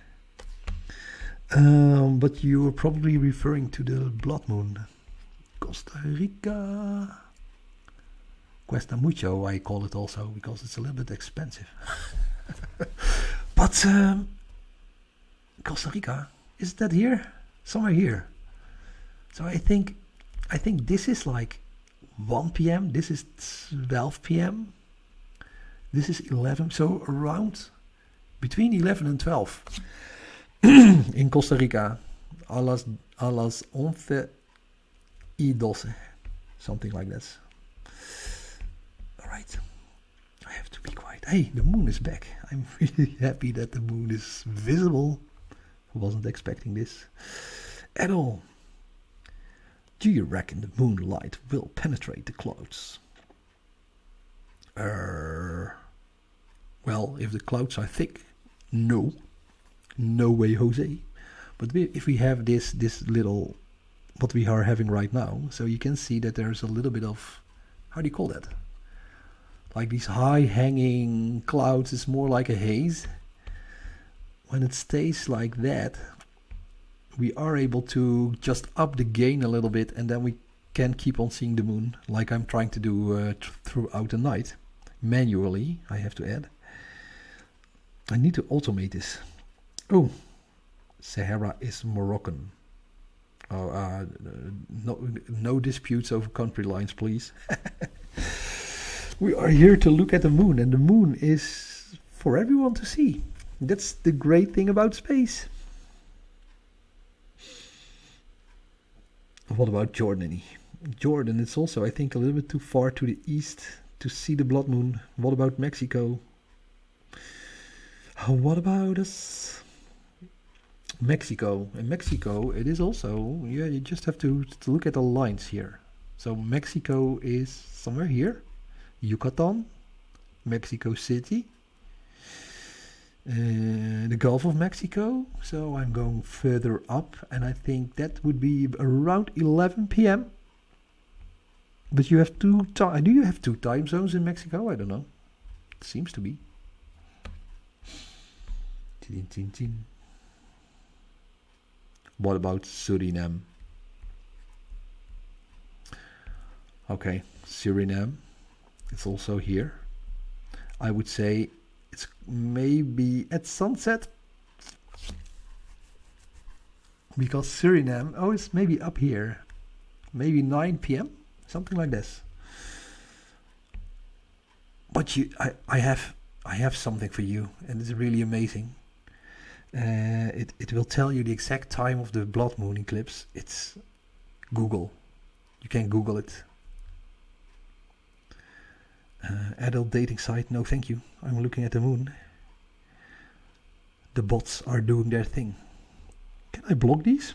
But you were probably referring to the blood moon. Costa Rica. Cuesta mucho, I call it also, because it's a little bit expensive. But Costa Rica, is that here? Somewhere here. So I think this is like 1 p.m. This is 12 p.m. This is 11. So around between 11 and 12 in Costa Rica. A las 11 y 12. Something like this. Alright. I have to be quiet. Hey, the moon is back. I'm really happy that the moon is visible. I wasn't expecting this at all. Do you reckon the moonlight will penetrate the clouds? Well, if the clouds are thick, no. No way, Jose. But if we have this little, what we are having right now, so you can see that there's a little bit of, how do you call that? Like these high hanging clouds is more like a haze. When it stays like that, we are able to just up the gain a little bit, and then we can keep on seeing the moon, like I'm trying to do throughout the night. Manually, I have to add. I need to automate this. Oh, Sahara is Moroccan. Oh, no disputes over country lines, please. We are here to look at the moon, and the moon is for everyone to see. That's the great thing about space. What about Jordan? Jordan is also, I think, a little bit too far to the east to see the blood moon. What about Mexico? What about us? Mexico. In Mexico, it is also, yeah, you just have to look at the lines here. So Mexico is somewhere here. Yucatan, Mexico City, the Gulf of Mexico. So I'm going further up, and I think that would be around 11 p.m. But you have do you have two time zones in Mexico? I don't know. It seems to be. What about Suriname? Okay, Suriname. It's also here. I would say it's maybe at sunset. Because Suriname, oh, it's maybe up here. Maybe 9 p.m. Something like this. But I have something for you, and it's really amazing. It will tell you the exact time of the blood moon eclipse. It's Google. You can Google it. Adult dating site, no thank you. I'm looking at the moon. The bots are doing their thing. Can I block these?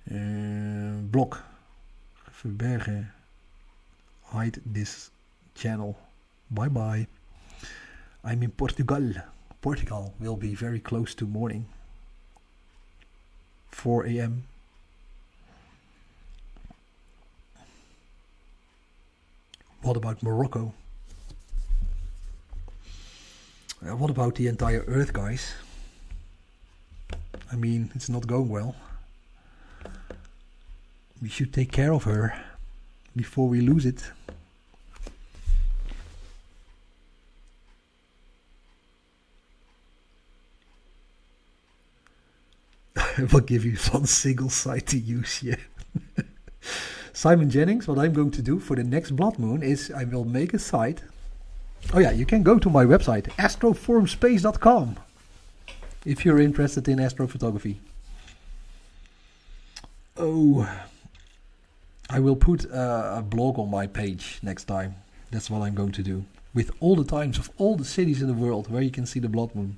Block. Verbergen. Hide this channel. Bye bye. I'm in Portugal. Portugal will be very close to morning. 4 a.m. What about Morocco? What about the entire Earth, guys? I mean, it's not going well. We should take care of her before we lose it. I will give you one single site to use, yeah. Simon Jennings, what I'm going to do for the next blood moon is I will make a site. Oh yeah, you can go to my website, astroforumspace.com, if you're interested in astrophotography. Oh, I will put a blog on my page next time. That's what I'm going to do. With all the times of all the cities in the world where you can see the blood moon.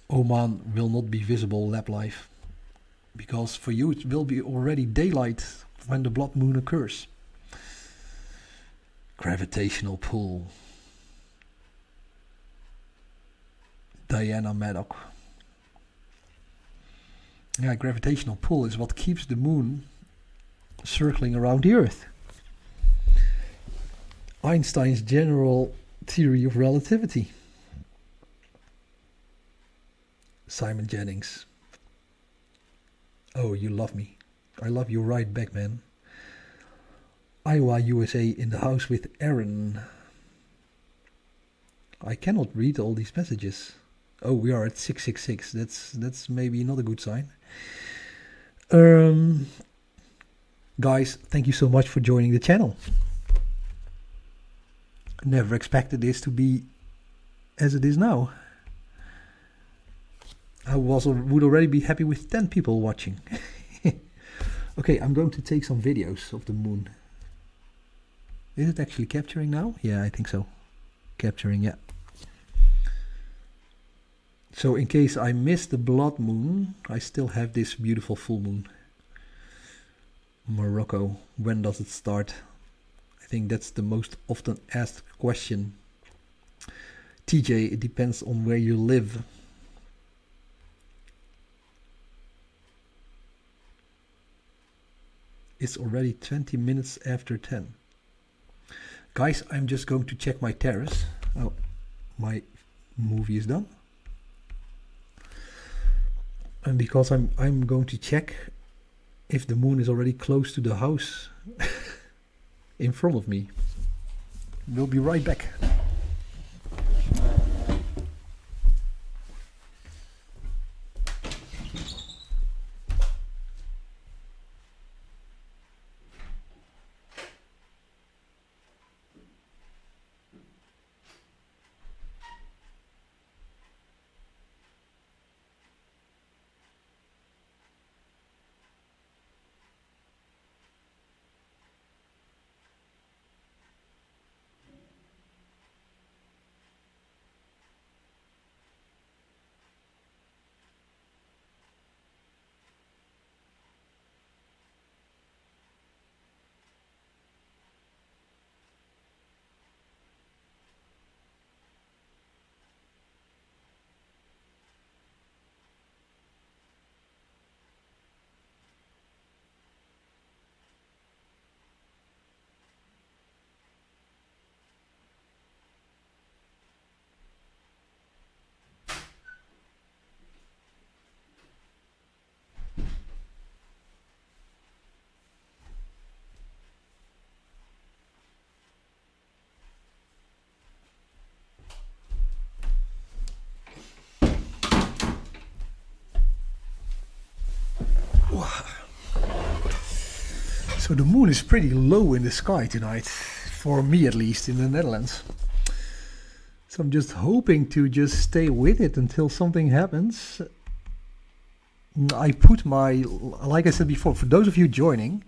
Oman will not be visible lab life. Because for you it will be already daylight when the blood moon occurs. Gravitational pull. Diana Maddock. Yeah, gravitational pull is what keeps the moon circling around the Earth. Einstein's general theory of relativity. Simon Jennings. Oh, you love me. I love you right back, man. Iowa, USA in the house with Aaron. I cannot read all these messages. Oh, we are at 666. That's maybe not a good sign. Guys, thank you so much for joining the channel. Never expected this to be as it is now. I would already be happy with 10 people watching. Okay, I'm going to take some videos of the moon. Is it actually capturing now? Yeah, I think so. Capturing, yeah. So in case I miss the blood moon, I still have this beautiful full moon. Morocco, when does it start? I think that's the most often asked question. TJ, it depends on where you live. It's already 20 minutes after 10. Guys, I'm just going to check my terrace. Oh, my movie is done. And because I'm going to check if the moon is already close to the house in front of me. We'll be right back. So the moon is pretty low in the sky tonight, for me at least, in the Netherlands. So I'm just hoping to just stay with it until something happens. I put my, like I said before, for those of you joining,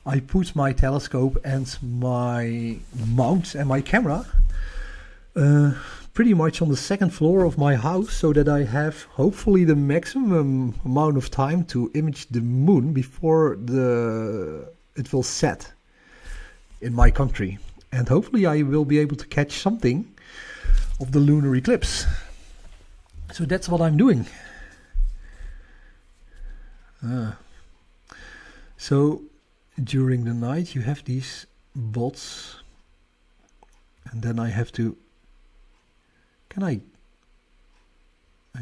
I put my telescope and my mount and my camera pretty much on the second floor of my house, so that I have hopefully the maximum amount of time to image the moon before it will set in my country. And hopefully I will be able to catch something of the lunar eclipse. So that's what I'm doing. So during the night you have these bots, and then I have to, I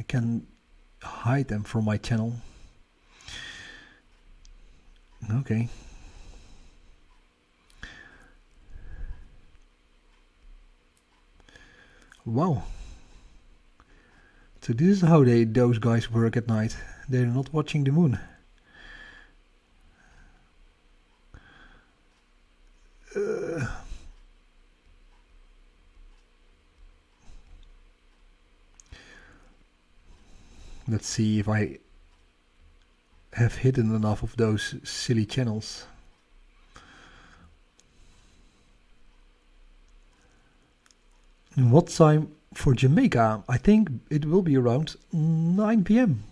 can hide them from my channel. Okay. Wow. So this is how those guys work at night. They're not watching the moon. Let's see if I have hidden enough of those silly channels. What time for Jamaica? I think it will be around 9 p.m.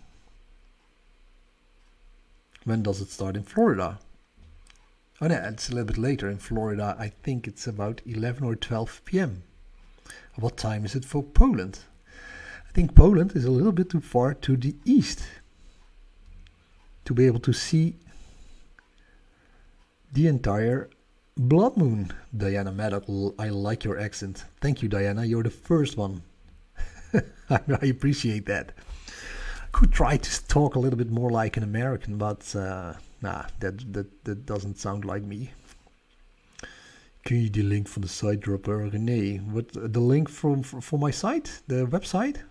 When does it start in Florida? Oh no, it's a little bit later in Florida. I think it's about 11 or 12 p.m. What time is it for Poland? I think Poland is a little bit too far to the east to be able to see the entire blood moon. Diana Maddock, I like your accent. Thank you, Diana. You're the first one. I appreciate that. I could try to talk a little bit more like an American, but nah, that doesn't sound like me. Kun je die link van de site droppen, René? What the link for my site, the website?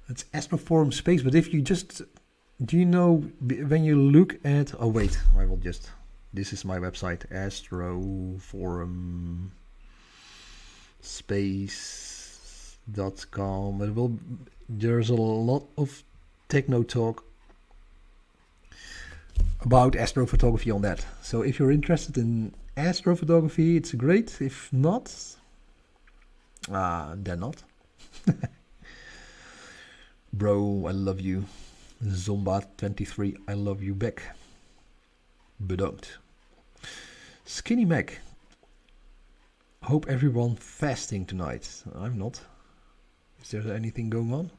It's Astroforum space. But if you just, do you know when you look at? Oh wait, I will just. This is my website, Astroforum space.com. It will. There's a lot of techno talk about astrophotography on that. So if you're interested in astrophotography, it's great. If not, then not. Bro, I love you. Zomba23, I love you back. Bedankt. Skinny Mac. Hope everyone fasting tonight. I'm not. Is there anything going on?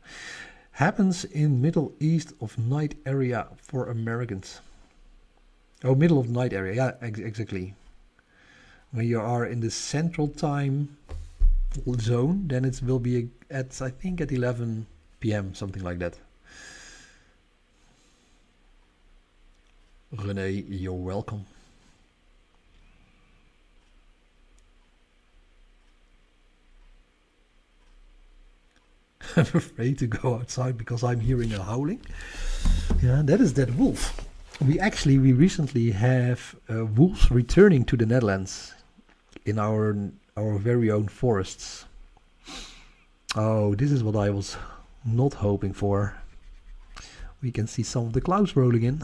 Happens in Middle East of night area for Americans. Oh, middle of night area. Yeah, exactly. When you are in the central time zone, then it will be at, I think, at 11 p.m., something like that. René, you're welcome. I'm afraid to go outside because I'm hearing a howling. Yeah, that is that wolf. We recently have wolves returning to the Netherlands in our very own forests. Oh, this is what I was not hoping for. We can see some of the clouds rolling in.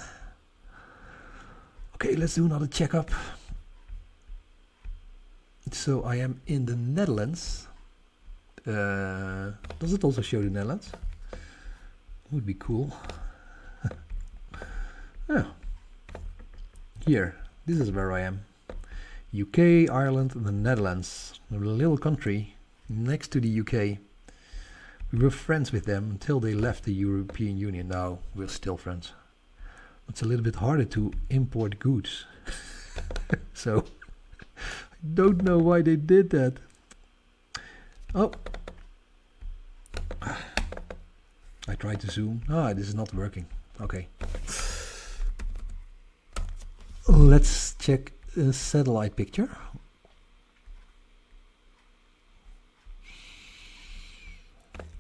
Okay, let's do another checkup. So I am in the Netherlands. Does it also show the Netherlands? Would be cool. Yeah. Here, this is where I am. UK, Ireland, and the Netherlands. A little country next to the UK. We were friends with them until they left the European Union. Now we're still friends. It's a little bit harder to import goods. So I don't know why they did that. Oh. I tried to zoom. This is not working. Okay. Let's check a satellite picture.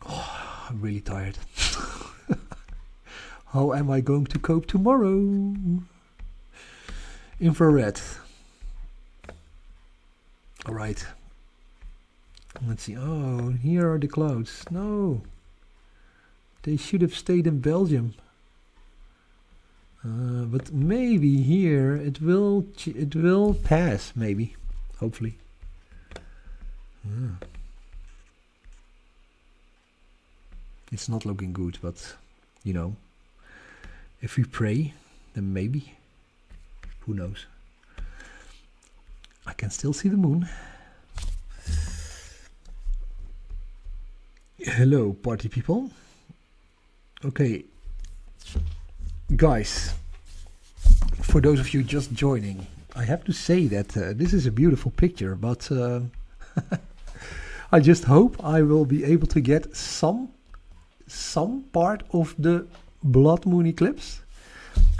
I'm really tired. How am I going to cope tomorrow? Infrared. All right. Let's see. Oh, here are the clouds. No. They should have stayed in Belgium. But maybe here it will pass. Maybe, hopefully. It's not looking good, but you know, if we pray, then maybe. Who knows? I can still see the moon. Hello, party people. Okay, guys, for those of you just joining, I have to say that this is a beautiful picture, but I just hope I will be able to get some part of the blood moon eclipse.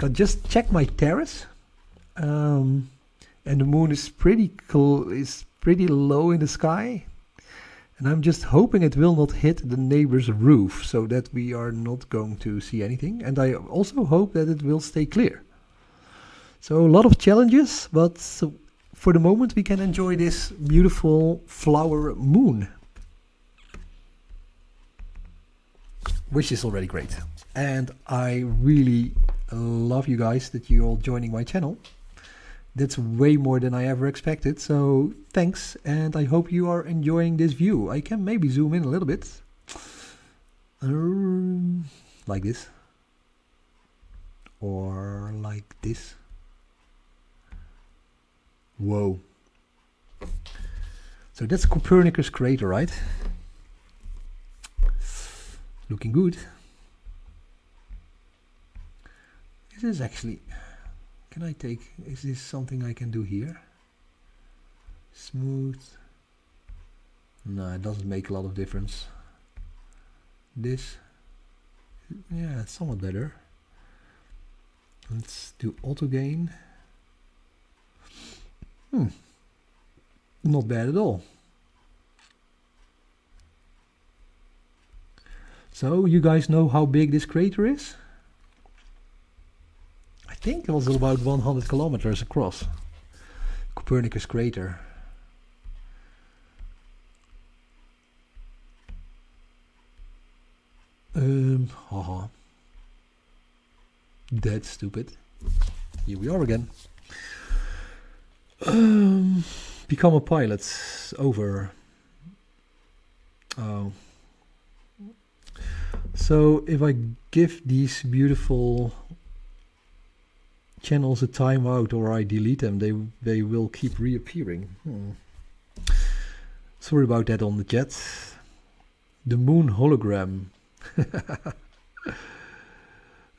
I just checked my terrace, and the moon is pretty cool, is pretty low in the sky. And I'm just hoping it will not hit the neighbor's roof, so that we are not going to see anything. And I also hope that it will stay clear. So a lot of challenges, but for the moment we can enjoy this beautiful flower moon. Which is already great. And I really love you guys that you're all joining my channel. That's way more than I ever expected, so thanks, and I hope you are enjoying this view. I can maybe zoom in a little bit. Like this. Or like this. Whoa. So that's Copernicus crater, right? Looking good. This is actually... Can I take, is this something I can do here? Smooth. No, it doesn't make a lot of difference. This, yeah, it's somewhat better. Let's do auto gain. Not bad at all. So, you guys know how big this crater is? I think it was about 100 kilometers across. Copernicus crater. That's stupid. Here we are again. Become a pilot. Over. Oh. So if I give these beautiful channels a timeout, or I delete them, they will keep reappearing. Sorry about that on the chat. The moon hologram.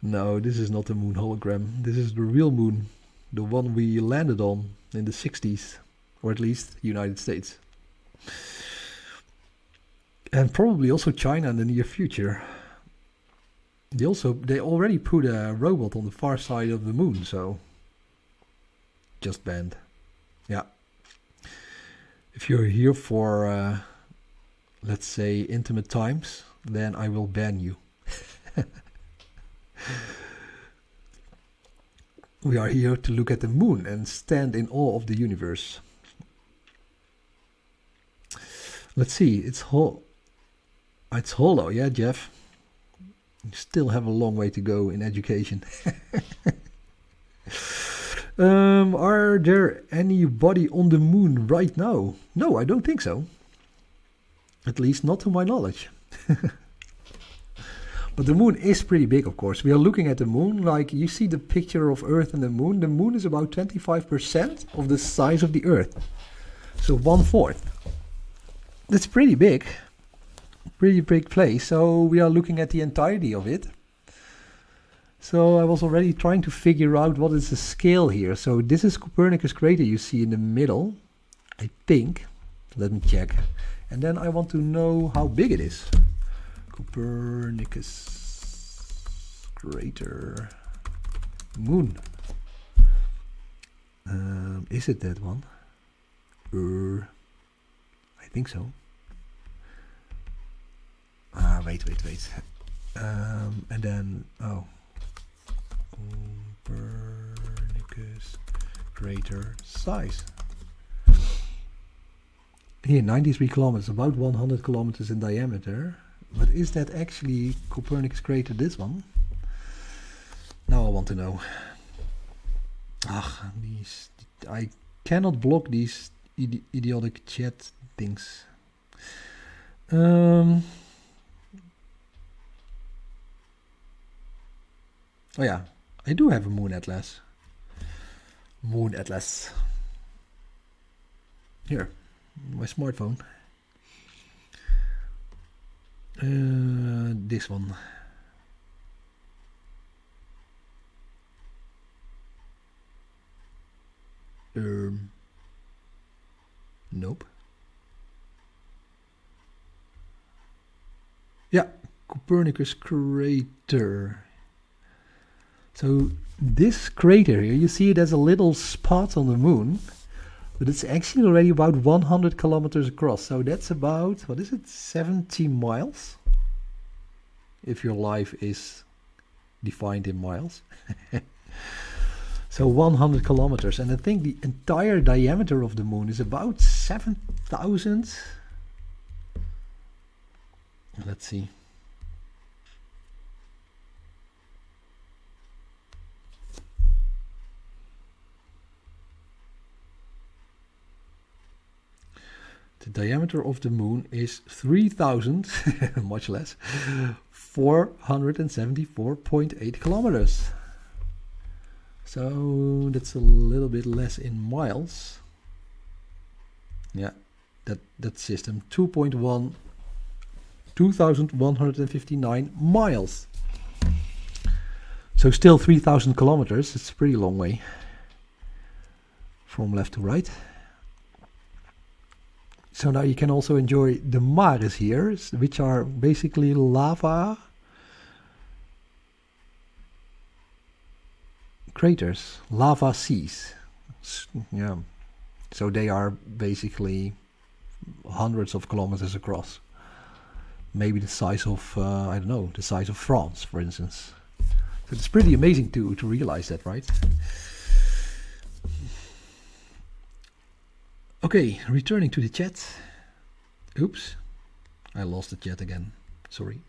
No, this is not the moon hologram. This is the real moon, the one we landed on in the 60s, or at least United States, and probably also China in the near future. They already put a robot on the far side of the moon, so just banned. Yeah. If you're here for, let's say, intimate times, then I will ban you. We are here to look at the moon and stand in awe of the universe. Let's see, it's hollow, yeah, Jeff. You still have a long way to go in education. Are there anybody on the moon right now? No, I don't think so. At least not to my knowledge. But the moon is pretty big, of course. We are looking at the moon, like you see the picture of Earth and the moon. The moon is about 25% of the size of the Earth. So 1/4. That's pretty big. Pretty big place. So we are looking at the entirety of it. So I was already trying to figure out what is the scale here. So this is Copernicus crater you see in the middle, I think. Let me check. And then I want to know how big it is. Copernicus crater moon. Is it that one? I think so. Wait. And then, oh, Copernicus crater size. Here, 93 kilometers, about 100 kilometers in diameter. But is that actually Copernicus crater, this one? Now I want to know. I cannot block these idiotic chat things. Oh yeah, I do have a moon atlas. Moon atlas. Here, my smartphone. This one. Nope. Yeah, Copernicus crater. So this crater here, you see it as a little spot on the moon, but it's actually already about 100 kilometers across. So that's about, what is it, 70 miles? If your life is defined in miles. So 100 kilometers, and I think the entire diameter of the moon is about 7,000. Let's see. The diameter of the moon is 3,000, much less, 474.8 kilometers. So that's a little bit less in miles. Yeah, that system, 2,159 miles. So still 3,000 kilometers. It's a pretty long way from left to right. So now you can also enjoy the mares here, which are basically lava craters, lava seas. Yeah, so they are basically hundreds of kilometers across. Maybe the size of, I don't know, the size of France, for instance. So it's pretty amazing to realize that, right? Okay, returning to the chat. Oops, I lost the chat again. Sorry.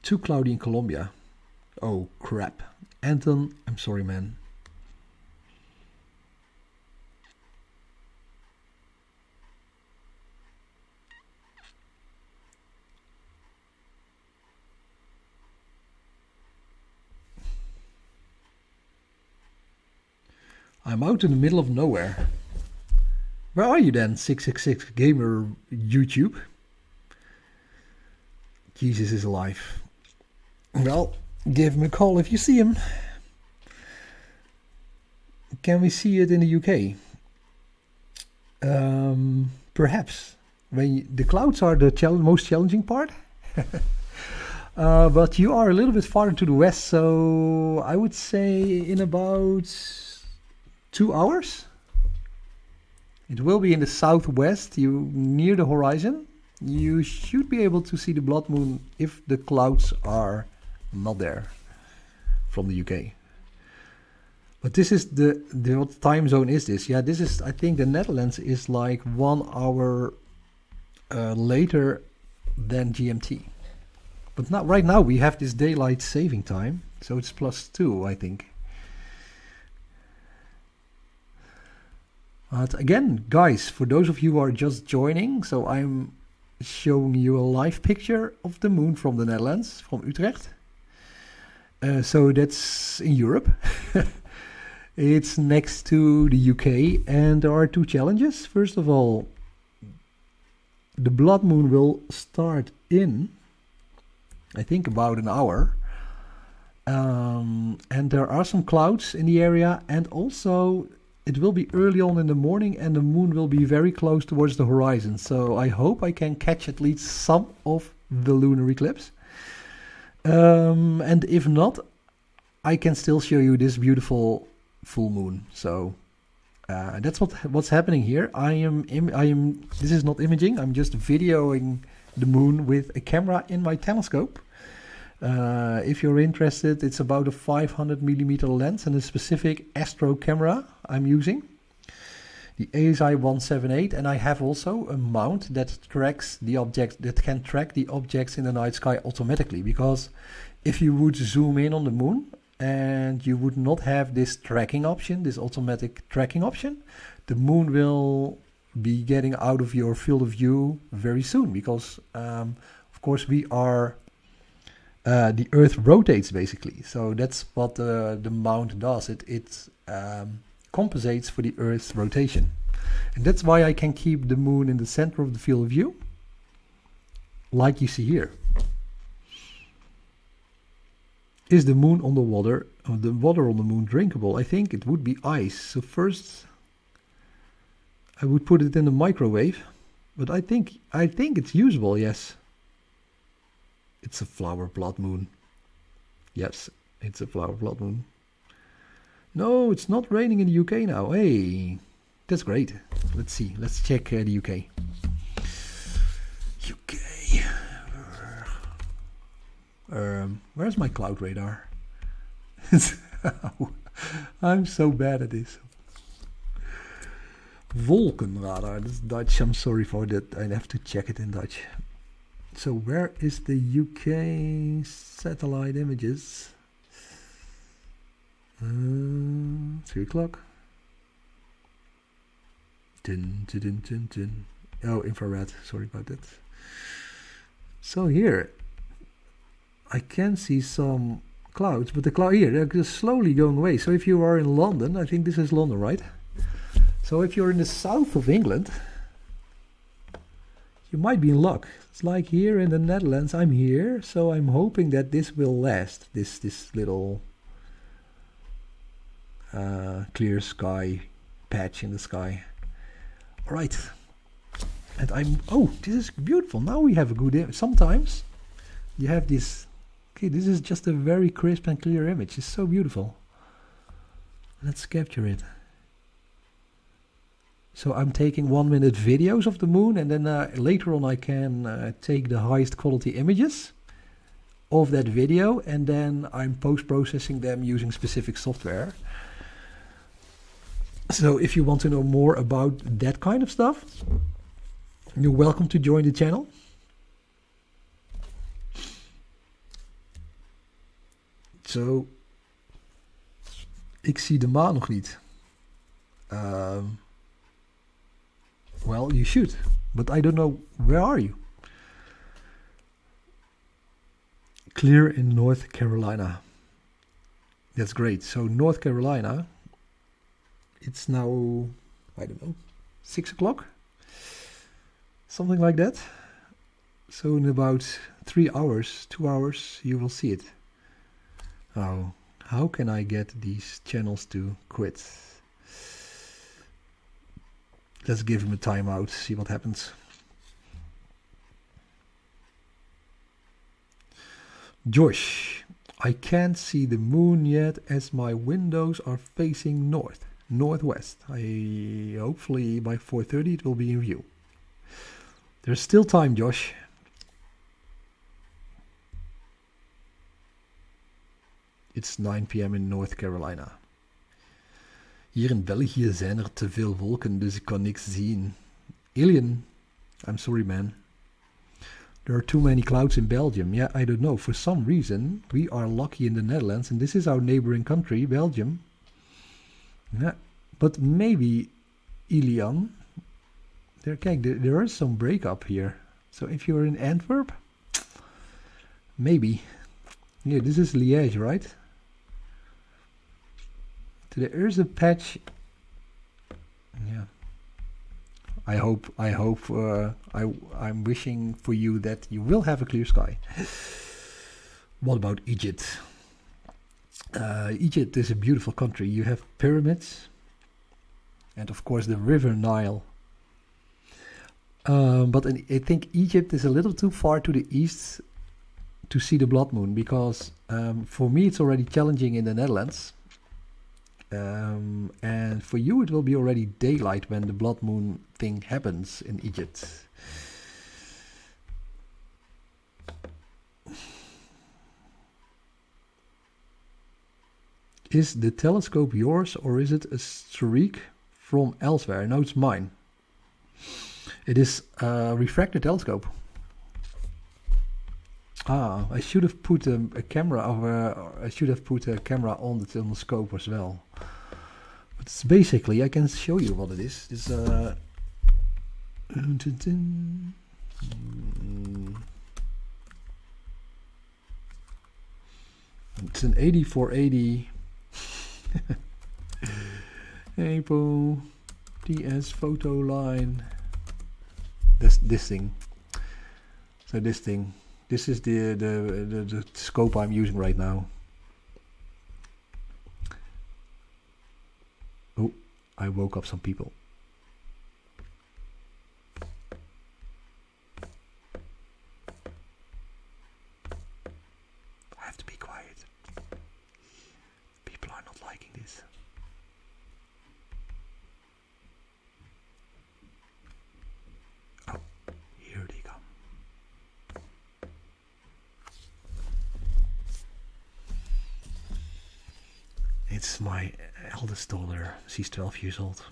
Too cloudy in Colombia. Oh crap. Anton, I'm sorry, man. I'm out in the middle of nowhere. Where are you then, 666 Gamer YouTube? Jesus is alive. Well, give him a call if you see him. Can we see it in the UK? Perhaps. The clouds are the most challenging part. But you are a little bit farther to the west, so I would say in about 2 hours. It will be in the southwest, near the horizon. You should be able to see the blood moon if the clouds are not there from the UK. But this is what time zone is this? Yeah, this is, I think the Netherlands is like 1 hour later than GMT. But not right now we have this daylight saving time, so it's +2, I think. But again, guys, for those of you who are just joining, so I'm showing you a live picture of the moon from the Netherlands, from Utrecht. So that's in Europe. It's next to the UK, and there are 2 challenges. First of all, the blood moon will start in, I think, about an hour. And there are some clouds in the area, and also it will be early on in the morning and the moon will be very close towards the horizon. So I hope I can catch at least some of the lunar eclipse. And if not, I can still show you this beautiful full moon. So that's what's happening here. This is not imaging. I'm just videoing the moon with a camera in my telescope. If you're interested, it's about a 500mm lens and a specific astro camera I'm using, the ASI 178, and I have also a mount that tracks the object, that can track the objects in the night sky automatically. Because if you would zoom in on the moon and you would not have this tracking option, this automatic tracking option, the moon will be getting out of your field of view very soon, because of course we are the Earth rotates basically, so that's what the mount does. It compensates for the Earth's rotation, and that's why I can keep the moon in the center of the field of view, like you see here. Is the moon on the water on the moon drinkable? I think it would be ice. So first I would put it in the microwave, but I think it's usable. Yes, it's a flower blood moon. Yes, it's a flower blood moon. No, it's not raining in the UK now. Hey, that's great. Let's see. Let's check the UK. UK. Where's my cloud radar? I'm so bad at this. Wolkenradar, that's Dutch. I'm sorry for that. I have to check it in Dutch. So where is the UK satellite images? 3 o'clock. Oh, infrared. Sorry about that. So here I can see some clouds, but the cloud here, they're just slowly going away. So if you are in London, I think this is London, right? So if you're in the south of England, you might be in luck. It's like here in the Netherlands, I'm here, so I'm hoping that this will last, this little clear sky patch in the sky. All right. And oh, this is beautiful. Now we have a good image. Sometimes you have this, okay, this is just a very crisp and clear image. It's so beautiful. Let's capture it. So I'm taking 1-minute videos of the moon, and then later on I can take the highest quality images of that video, and then I'm post-processing them using specific software. So if you want to know more about that kind of stuff, you're welcome to join the channel. So, ik zie de maan nog niet. Well, you should, but I don't know, where are you? Clear in North Carolina. That's great. So North Carolina, it's now, I don't know, 6 o'clock? Something like that. So in about 3 hours, 2 hours, you will see it. Oh, how can I get these channels to quit? Let's give him a timeout, see what happens. Josh, I can't see the moon yet as my windows are facing northwest. Hopefully by 4:30 it will be in view. There's still time, Josh. It's 9 p.m. in North Carolina. Hier in België zijn er te veel wolken, dus ik kan niks zien. Alien, I'm sorry man. There are too many clouds in Belgium. Yeah, I don't know. For some reason, we are lucky in the Netherlands, and this is our neighboring country, Belgium. Yeah, but maybe, Ilian, there is some breakup here. So if you're in Antwerp, maybe. Yeah, this is Liège, right? There is a patch. Yeah. I'm wishing for you that you will have a clear sky. What about Egypt? Egypt is a beautiful country. You have pyramids, and of course the river Nile. But I think Egypt is a little too far to the east to see the blood moon, because for me it's already challenging in the Netherlands. And for you it will be already daylight when the blood moon thing happens in Egypt. Is the telescope yours or is it a streak from elsewhere? No, it's mine. It is a refractor telescope. Ah, I should have put a camera I should have put a camera on the scope as well. But it's basically, I can show you what it is. It's it's an 8480 APO DS photo line. This thing. So this thing. This is the scope I'm using right now. Oh, I woke up some people. I have to be quiet. People are not liking this. Oh, here they come. It's my eldest daughter. She's 12 years old.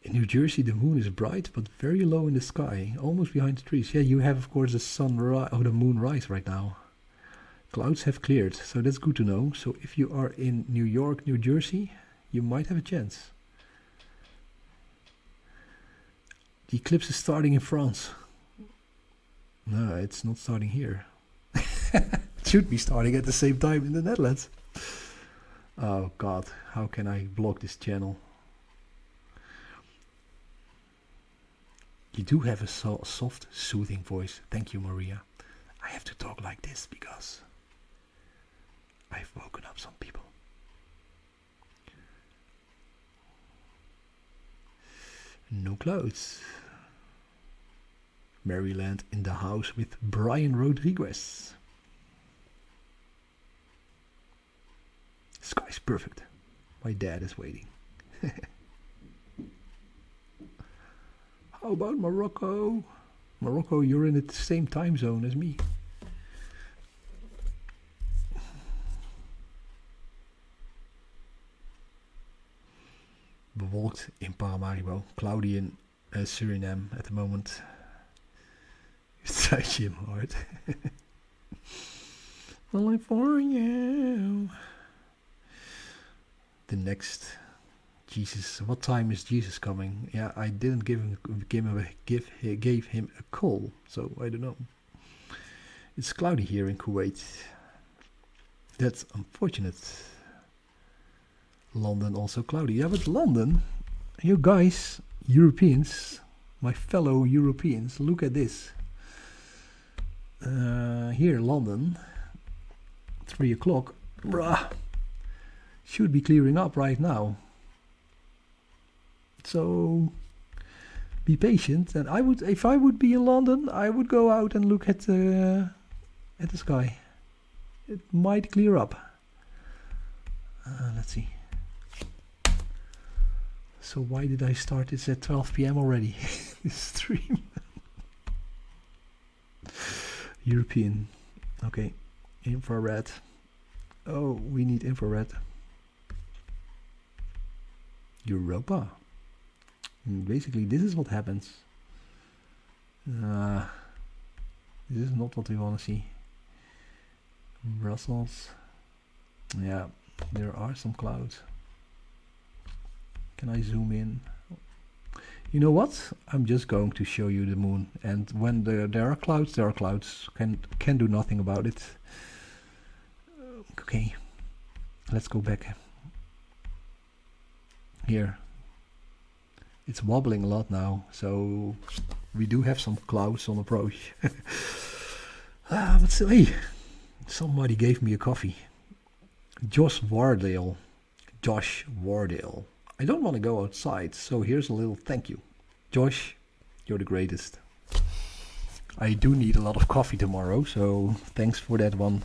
In New Jersey, the moon is bright but very low in the sky, almost behind the trees. Yeah, you have, of course, the sunrise or the moonrise right now. Clouds have cleared, so that's good to know. So if you are in New York, New Jersey, you might have a chance. The eclipse is starting in France. No, it's not starting here. It should be starting at the same time in the Netherlands. Oh God, how can I block this channel? You do have a soft, soothing voice. Thank you, Maria. I have to talk like this because I've woken up some people. No clouds. Maryland in the house with Brian Rodriguez. Sky's perfect. My dad is waiting. How about Morocco? Morocco, you're in the same time zone as me. Bewolkt in Paramaribo. Cloudy in Suriname at the moment. Inside Jim Hart. Only for you. The next Jesus. What time is Jesus coming? Yeah, I didn't gave him a call, so I don't know. It's cloudy here in Kuwait. That's unfortunate. London also cloudy. Yeah, but London, you guys, Europeans, my fellow Europeans, look at this. Here, London, 3 o'clock. Bruh, should be clearing up right now. So be patient. And I would, if I would be in London, I would go out and look at the sky. It might clear up. Let's see. So why did I start this at 12 p.m. already? This stream. European. Okay. Infrared. Oh, we need infrared. Europa. Basically, this is what happens. This is not what we want to see. Brussels. Yeah, there are some clouds. Can I zoom in? You know what? I'm just going to show you the moon. And when there are clouds, there are clouds. Can do nothing about it. Okay, let's go back. Here. It's wobbling a lot now, so we do have some clouds on approach. But still, hey, somebody gave me a coffee. Josh Wardale. I don't want to go outside, so here's a little thank you. Josh, you're the greatest. I do need a lot of coffee tomorrow, so thanks for that one.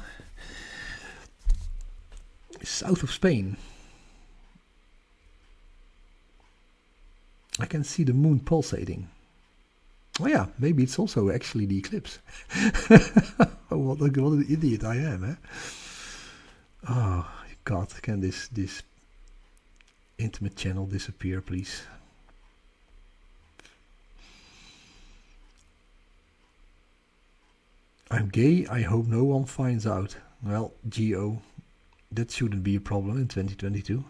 South of Spain. I can see the moon pulsating. Oh yeah, maybe it's also actually the eclipse. What an idiot I am, eh? Oh God, can this intimate channel disappear, please? I'm gay, I hope no one finds out. Well, Geo, that shouldn't be a problem in 2022.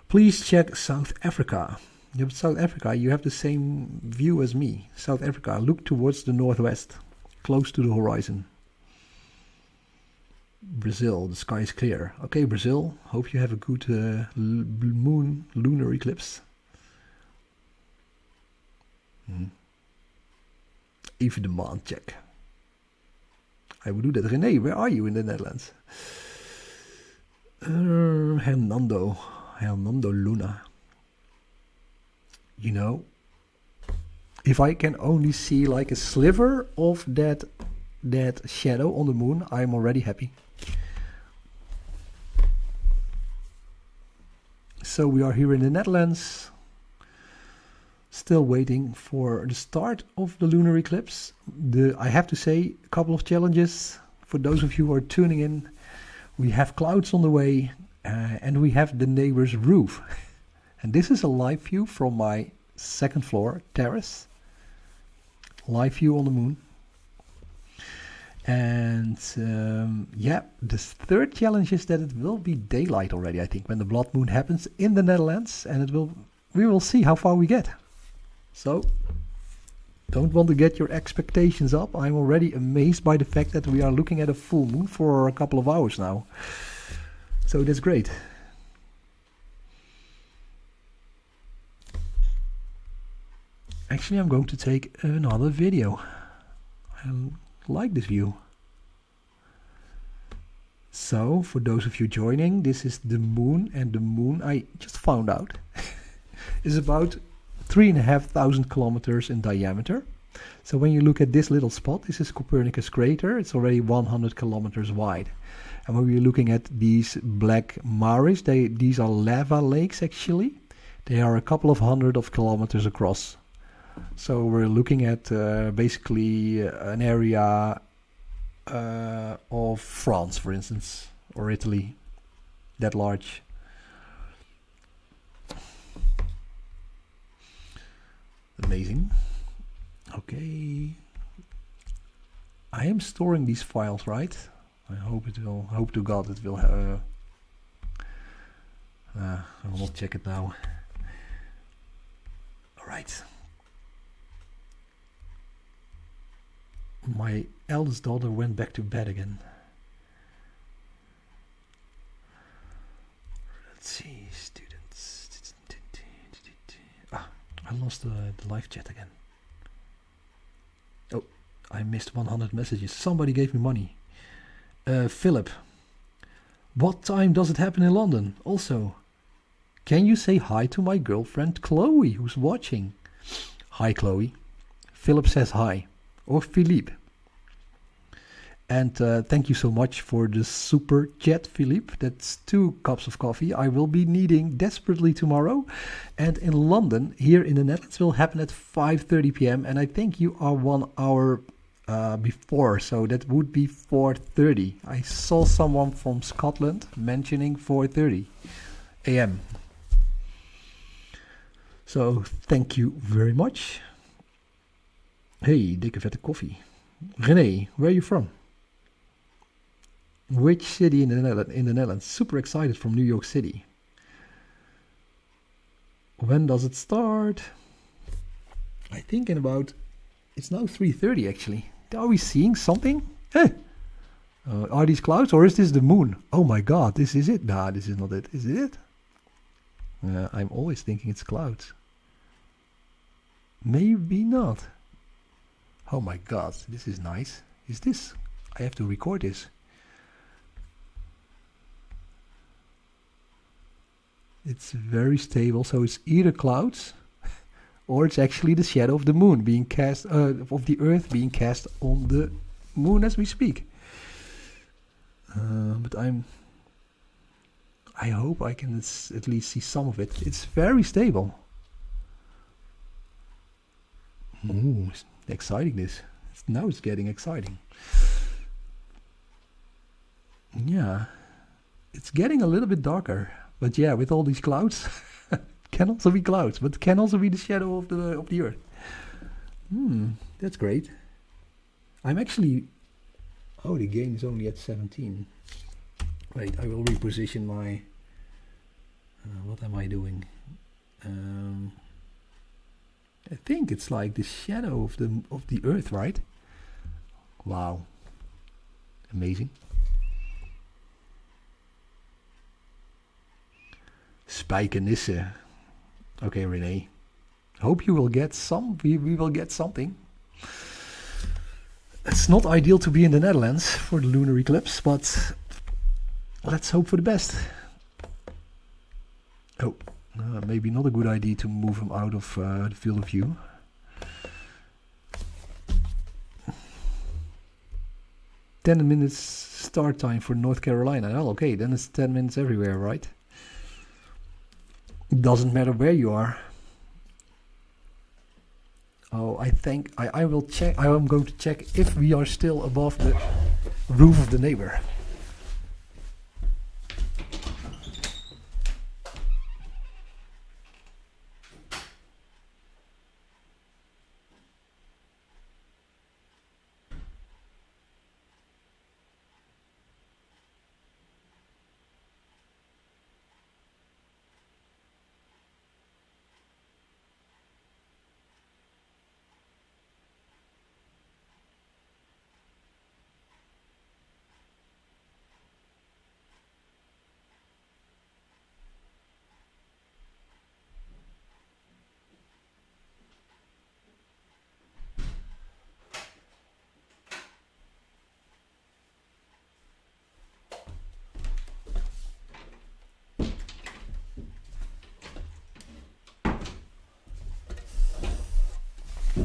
Please check South Africa. Yeah, but South Africa, you have the same view as me. South Africa, look towards the northwest, close to the horizon. Brazil, the sky is clear. Okay, Brazil, hope you have a good moon lunar eclipse. Even demand check. I will do that. René, where are you in the Netherlands? Hernando Luna. You know, if I can only see like a sliver of that shadow on the moon, I'm already happy. So we are here in the Netherlands, still waiting for the start of the lunar eclipse. I have to say, a couple of challenges for those of you who are tuning in. We have clouds on the way, and we have the neighbor's roof. And this is a live view from my second floor terrace. Live view on the moon. And yeah, the third challenge is that it will be daylight already, I think, when the blood moon happens in the Netherlands, and we will see how far we get. So, don't want to get your expectations up. I'm already amazed by the fact that we are looking at a full moon for a couple of hours now. So that's great. Actually, I'm going to take another video. I like this view. So, for those of you joining, this is the moon, and the moon, I just found out, is about 3,500 kilometers in diameter. So when you look at this little spot, this is Copernicus crater, it's already 100 kilometers wide. And when we're looking at these black mares, these are lava lakes actually. They are a couple of hundred of kilometers across. So we're looking at basically an area of France, for instance, or Italy, that large. Amazing. Okay. I am storing these files, right? I hope to God it will. I will check it now. All right. My eldest daughter went back to bed again. Let's see, students. I lost the live chat again. Oh, I missed 100 messages. Somebody gave me money. Philip, what time does it happen in London? Also, can you say hi to my girlfriend Chloe, who's watching? Hi, Chloe. Philip says hi. Or Philippe. And thank you so much for the super chat, Philippe. That's 2 cups of coffee I will be needing desperately tomorrow. And in London, here in the Netherlands, will happen at 5:30 p.m. And I think you are 1 hour before, so that would be 4:30. I saw someone from Scotland mentioning 4:30 a.m. So thank you very much. Hey, dikke vette koffie. René, where are you from? Which city in the Netherlands? Super excited from New York City. When does it start? I think in about... It's now 3:30 actually. Are we seeing something? Hey! Are these clouds or is this the moon? Oh my god, this is it? Nah, this is not it. Is it? I'm always thinking it's clouds. Maybe not. Oh my god, this is nice. Is this? I have to record this. It's very stable, so it's either clouds or it's actually the shadow of the moon being cast, of the earth being cast on the moon as we speak. But I hope I can at least see some of it. It's very stable. Ooh, it's exciting this. Now it's getting exciting. Yeah, it's getting a little bit darker. But yeah, with all these clouds, can also be clouds, but can also be the shadow of the Earth. That's great. I'm actually... Oh, the game is only at 17. Wait, I will reposition my... what am I doing? I think it's like the shadow of the Earth, right? Wow. Amazing. Spijkenisse. Okay, Renee. Hope you will get some. We will get something. It's not ideal to be in the Netherlands for the lunar eclipse, but let's hope for the best. Oh, maybe not a good idea to move him out of the field of view. Ten minutes start time for North Carolina. Oh, okay, then it's 10 minutes everywhere, right? Doesn't matter where you are. Oh, I think I will check. I am going to check if we are still above the roof of the neighbor.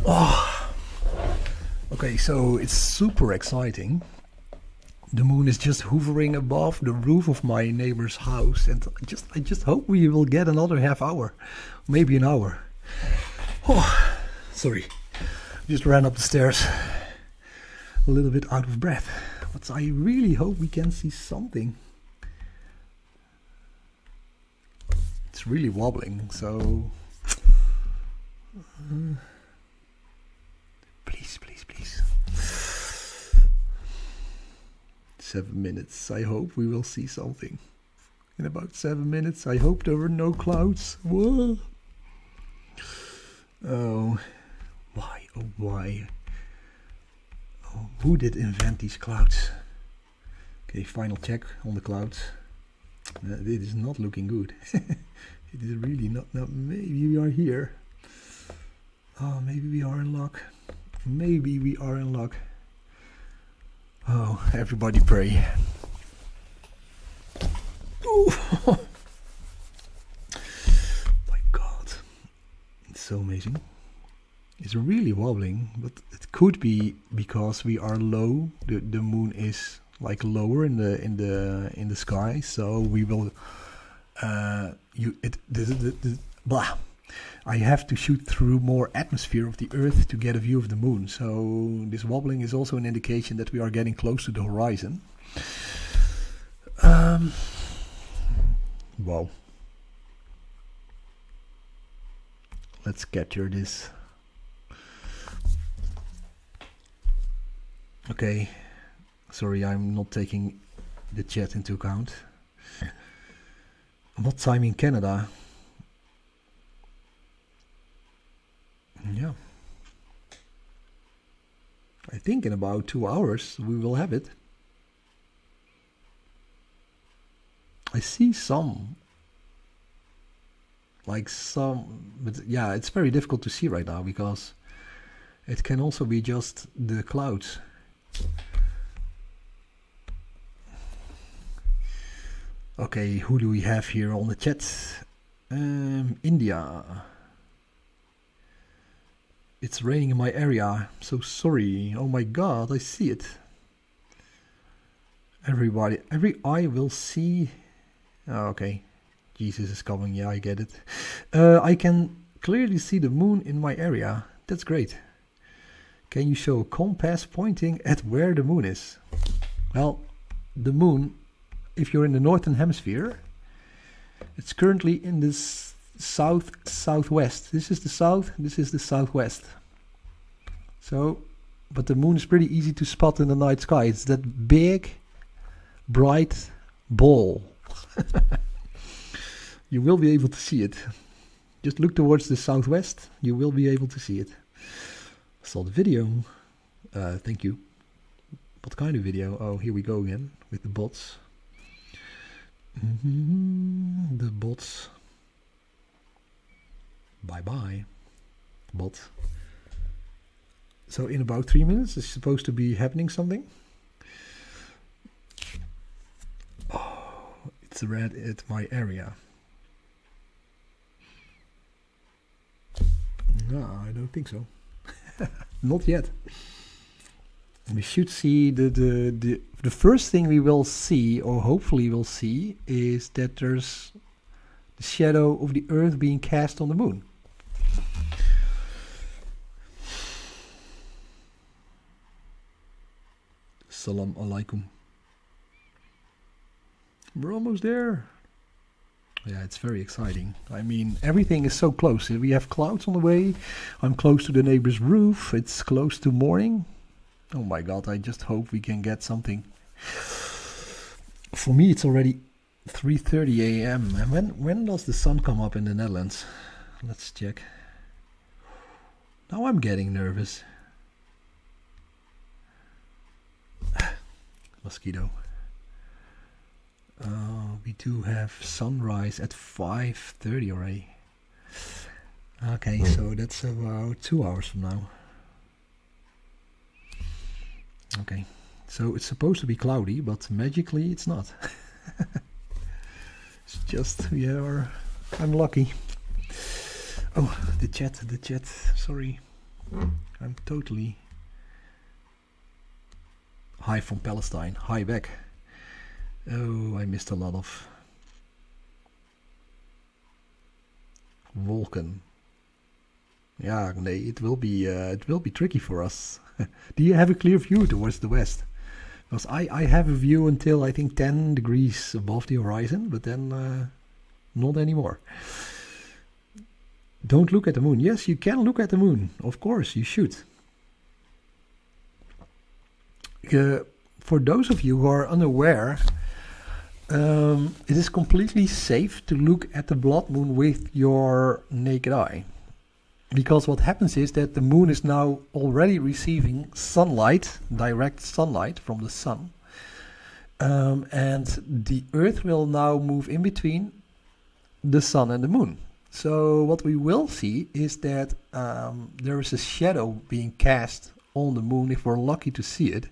Oh, okay, so it's super exciting. The moon is just hovering above the roof of my neighbor's house, and I just hope we will get another half hour, maybe an hour. Oh, sorry, just ran up the stairs, a little bit out of breath, but I really hope we can see something. It's really wobbling, so please, please, please. 7 minutes. I hope we will see something. In about 7 minutes, I hope there were no clouds. Whoa. Oh, why? Oh, why? Oh, who did invent these clouds? Okay, final check on the clouds. It is not looking good. It is really not. Maybe we are here. Oh, maybe we are in luck. Maybe we are in luck. Oh, everybody pray. Ooh. My God. It's so amazing. It's really wobbling, but it could be because we are low. The moon is like lower in the sky, so we will blah. I have to shoot through more atmosphere of the Earth to get a view of the moon. So this wobbling is also an indication that we are getting close to the horizon. Wow. Let's capture this. Okay. Sorry, I'm not taking the chat into account. What time in Canada? Yeah. I think in about 2 hours we will have it. I see some. But yeah, it's very difficult to see right now because it can also be just the clouds. Okay, who do we have here on the chat? India. It's raining in my area. I'm so sorry. Oh my God, I see it. Everybody, every eye will see. Oh, okay, Jesus is coming. Yeah, I get it. I can clearly see the moon in my area. that's great. Can you show a compass pointing at where the moon is? Well, the moon, if you're in the northern hemisphere, it's currently in the southwest. This is the south, this is the southwest. So, but the moon is pretty easy to spot in the night sky. It's that big, bright ball. You will be able to see it. Just look towards the southwest, you will be able to see it. Saw the video. Thank you. What kind of video? Oh, here we go again with the bots. The bots. Bye bye, bot. So in about 3 minutes, it's supposed to be happening something. Oh, it's red at my area. No, I don't think so. Not yet. We should see the first thing we will see, or hopefully we'll see, is that there's the shadow of the Earth being cast on the moon. Salam alaikum. We're almost there. Yeah, it's very exciting. I mean, everything is so close. We have clouds on the way. I'm close to the neighbor's roof. It's close to morning. Oh my god, I just hope we can get something. For me, it's already 3:30 a.m. And when does the sun come up in the Netherlands? Let's check. Now I'm getting nervous. Mosquito. We do have sunrise at 5:30 already. Okay, so that's about 2 hours from now. Okay, so it's supposed to be cloudy, but magically it's not. It's just I'm lucky. Oh, the chat. Sorry, I'm totally. Hi from Palestine. Hi back. Oh, I missed a lot of Vulcan. Yeah, it will be tricky for us. Do you have a clear view towards the west? Because I have a view until I think 10 degrees above the horizon, but then not anymore. Don't look at the moon. Yes, you can look at the moon. Of course, you should. For those of you who are unaware, it is completely safe to look at the blood moon with your naked eye. Because what happens is that the moon is now already receiving sunlight, direct sunlight from the sun. And the Earth will now move in between the sun and the moon. So what we will see is that there is a shadow being cast on the moon if we're lucky to see it.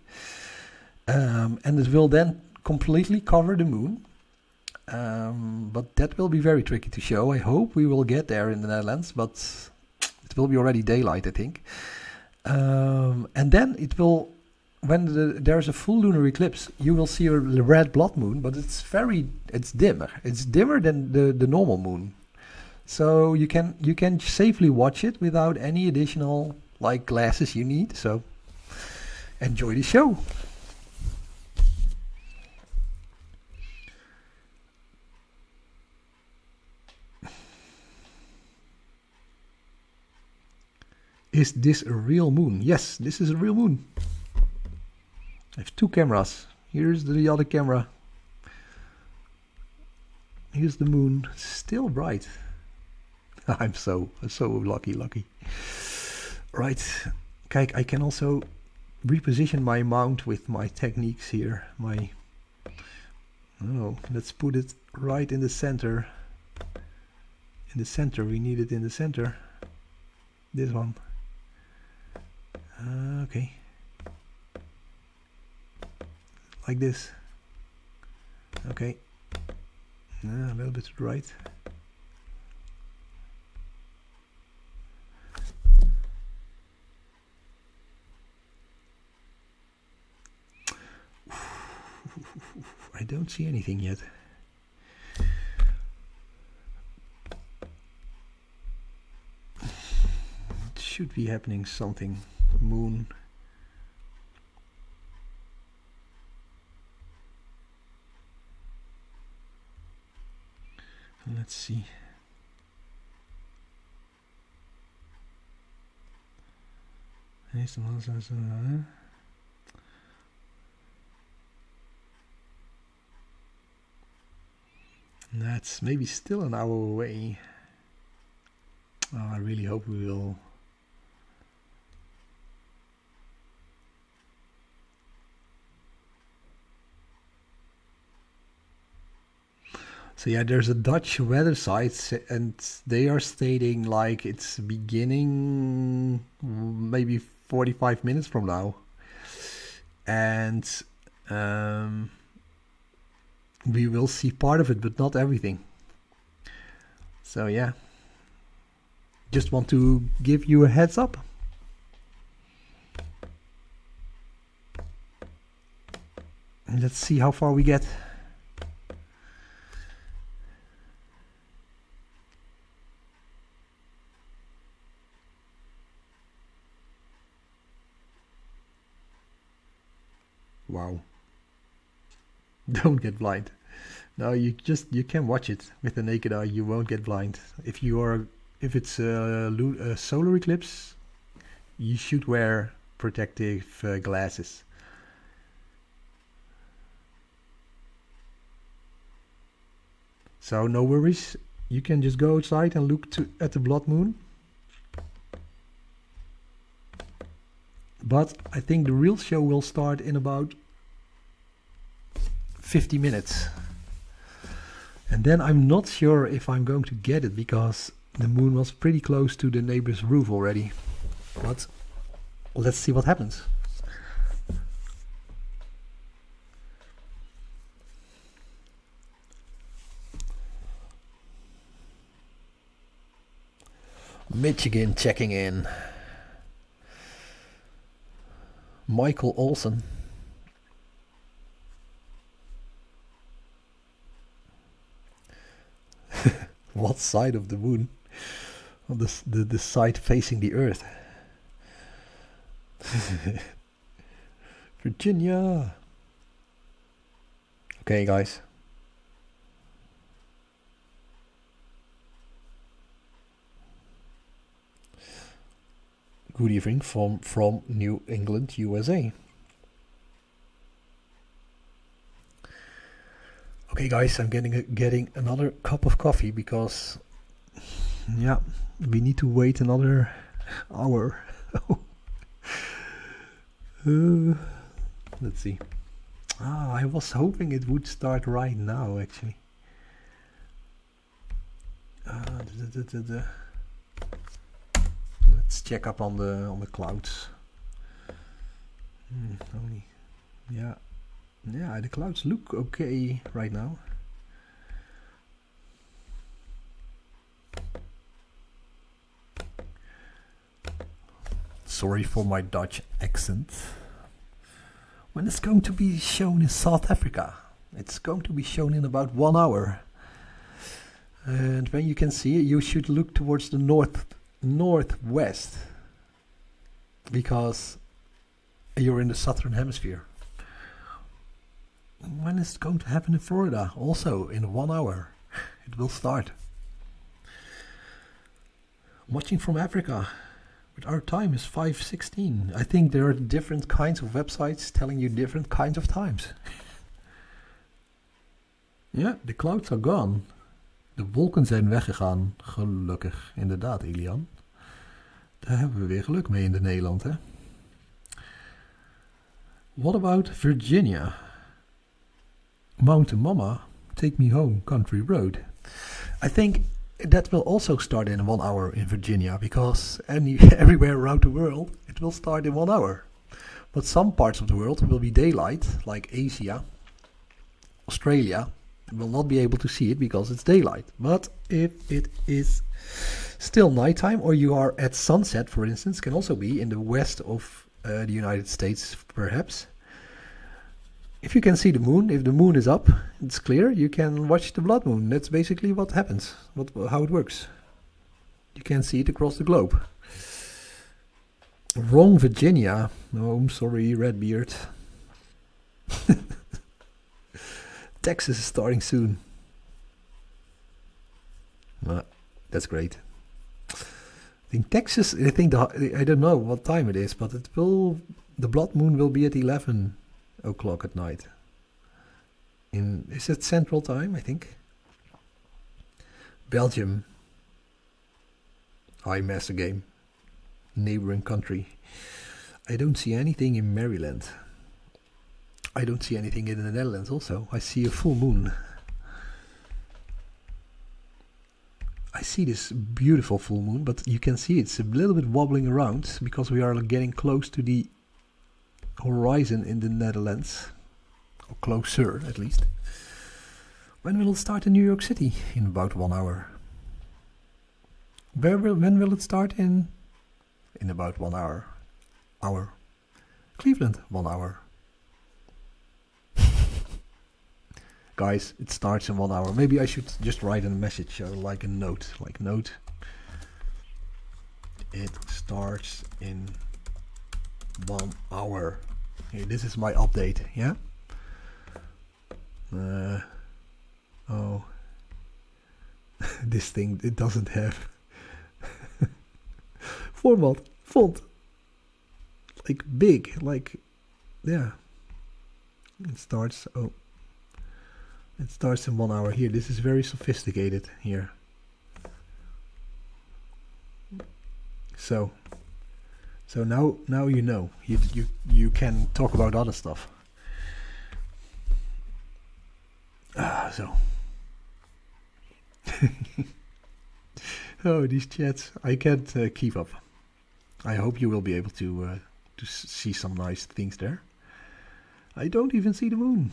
And it will then completely cover the moon. But that will be very tricky to show. I hope we will get there in the Netherlands, but it will be already daylight, I think. And then it will, when there's a full lunar eclipse, you will see a red blood moon, but it's dimmer. It's dimmer than the normal moon. So you can safely watch it without any additional glasses you need. So enjoy the show. Is this a real moon? Yes, this is a real moon. I have two cameras. Here's the other camera. Here's the moon. Still bright. I'm so lucky. Right. Kijk, I can also reposition my mount with my techniques here. Let's put it right in the center. In the center, we need it in the center. This one. Okay. Like this. Okay. A little bit to the right. I don't see anything yet. It should be happening something. Moon. Let's see. That's maybe still an hour away. Oh, I really hope we will. So yeah, there's a Dutch weather site and they are stating like it's beginning maybe 45 minutes from now. And we will see part of it, but not everything. So yeah, just want to give you a heads up. Let's see how far we get. Wow. Don't get blind. No, you can watch it with the naked eye. You won't get blind. If it's a solar eclipse, you should wear protective glasses. So no worries. You can just go outside and look at the blood moon. But I think the real show will start in about 50 minutes. And then I'm not sure if I'm going to get it because the moon was pretty close to the neighbor's roof already. But let's see what happens. Michigan checking in. Michael Olsen. What side of the moon? On the side facing the Earth. Virginia. Okay, guys. Good evening from New England, USA. Okay, guys, I'm getting another cup of coffee because, yeah, we need to wait another hour. Let's see. I was hoping it would start right now, actually. Let's check up on the clouds. Yeah, the clouds look okay right now. Sorry for my Dutch accent. When it's going to be shown in South Africa, it's going to be shown in about 1 hour. And when you can see it, you should look towards the northwest, because you're in the southern hemisphere. When is it going to happen in Florida? Also in 1 hour it will start. Watching from Africa, but our time is 5:16. I think there are different kinds of websites telling you different kinds of times. Ja, de clouds are gone. De wolken zijn weggegaan. Gelukkig, inderdaad, Ilian. Daar hebben we weer geluk mee in de Nederland, hè? What about Virginia? Mountain Mama, take me home, country road. I think that will also start in 1 hour in Virginia, because everywhere around the world it will start in 1 hour. But some parts of the world will be daylight, like Asia, Australia, will not be able to see it because it's daylight. But if it is still nighttime, or you are at sunset, for instance, can also be in the west of the United States, perhaps. If you can see the moon, if the moon is up, it's clear, you can watch the blood moon. That's basically what happens, how it works. You can see it across the globe. Wrong Virginia. Oh, I'm sorry, Redbeard. Texas is starting soon. That's great. I think Texas, I don't know what time it is, but the blood moon will be at 11 o'clock at night. Is it Central Time, I think? Belgium. Master game. Neighboring country. I don't see anything in Maryland. I don't see anything in the Netherlands also. I see a full moon. I see this beautiful full moon, but you can see it's a little bit wobbling around because we are getting close to the horizon in the Netherlands. Or closer, at least. When will it start in New York City? In about 1 hour. When will it start in about 1 hour? Cleveland, 1 hour. Guys, it starts in 1 hour. Maybe I should just write a message, like a note. It starts in 1 hour. Here, this is my update, yeah? Oh. This thing, it doesn't have font. Like big, yeah. It starts in 1 hour. Here, this is very sophisticated here. So now you know. You can talk about other stuff. Oh, these chats, I can't keep up. I hope you will be able to see some nice things there. I don't even see the moon.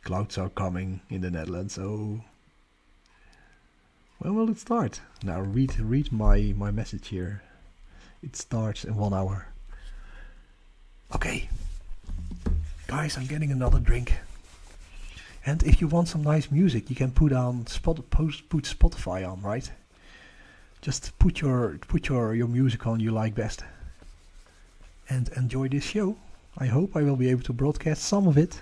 Clouds are coming in the Netherlands, so when will it start? Now read my message here. It starts in 1 hour. Okay. Guys, I'm getting another drink. And if you want some nice music, you can put Spotify on, right? Just put your music on you like best. And enjoy this show. I hope I will be able to broadcast some of it.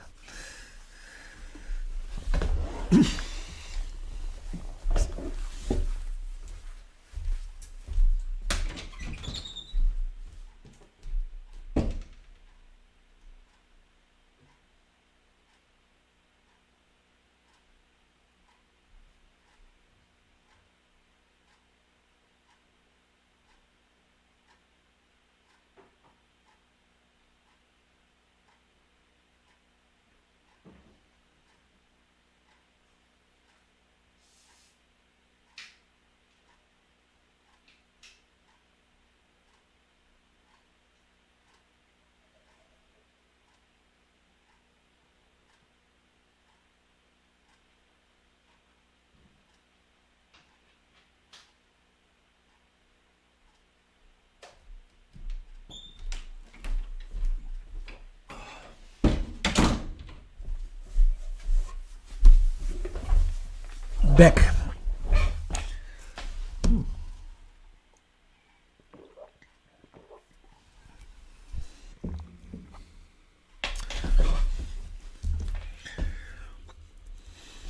Back.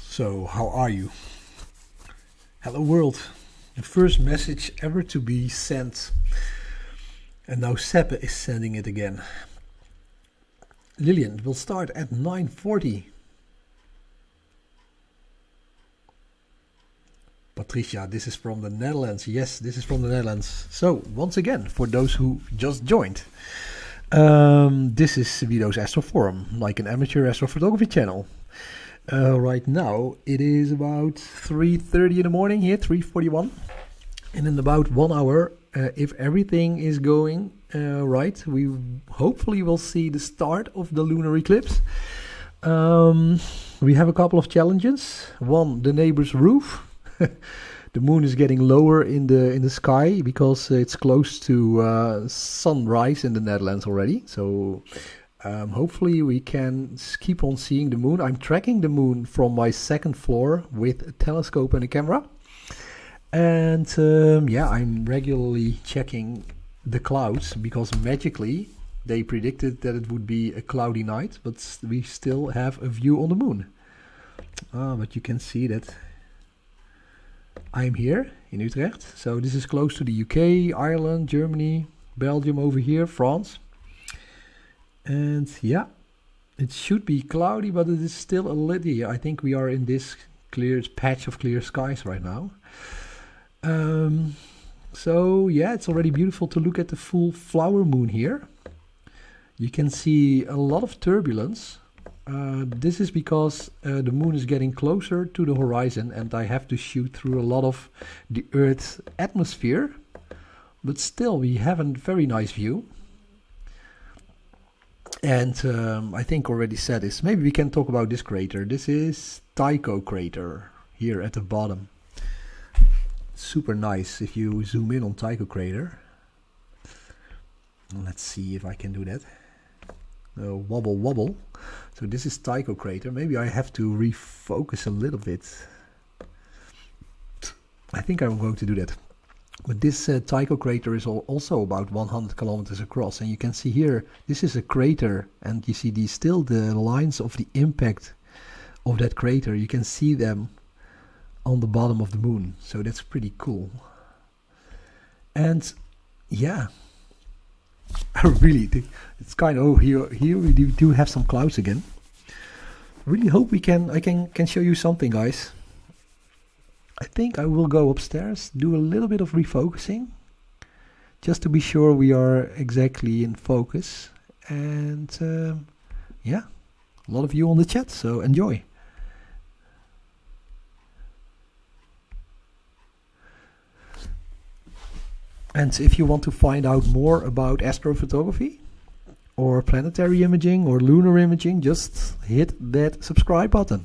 So, how are you? Hello world. The first message ever to be sent. And now Seppe is sending it again. Lillian will start at 9:40. Patricia, this is from the Netherlands. Yes, this is from the Netherlands. So, once again, for those who just joined, this is Wido's Astoforum, like an amateur astrophotography channel. Right now, it is about 3:30 in the morning here, 3:41. And in about 1 hour, if everything is going right, we hopefully will see the start of the lunar eclipse. We have a couple of challenges. One, the neighbor's roof. The moon is getting lower in the sky because it's close to sunrise in the Netherlands already. So hopefully we can keep on seeing the moon. I'm tracking the moon from my second floor with a telescope and a camera. And yeah, I'm regularly checking the clouds, because magically they predicted that it would be a cloudy night, but we still have a view on the moon. But you can see that I'm here in Utrecht. So this is close to the UK, Ireland, Germany, Belgium over here, France. And yeah, it should be cloudy, but it is still a little. I think we are in this clear patch of clear skies right now. So yeah, it's already beautiful to look at the full flower moon here. You can see a lot of turbulence. This is because the moon is getting closer to the horizon and I have to shoot through a lot of the Earth's atmosphere. But still, we have a very nice view. And I think already said this. Maybe we can talk about this crater. This is Taiko Crater here at the bottom. Super nice if you zoom in on Taiko Crater. Let's see if I can do that. Wobble wobble. So this is Taiko Crater. Maybe I have to refocus a little bit. I think I'm going to do that. But this Taiko Crater is also about 100 kilometers across, and you can see here this is a crater, and you see still the lines of the impact of that crater. You can see them on the bottom of the moon, so that's pretty cool. And yeah, I really think it's kind of here we do have some clouds again. Really hope I can show you something, guys. I think I will go upstairs, do a little bit of refocusing, just to be sure we are exactly in focus. And yeah, a lot of you on the chat, so enjoy. And if you want to find out more about astrophotography or planetary imaging or lunar imaging, just hit that subscribe button.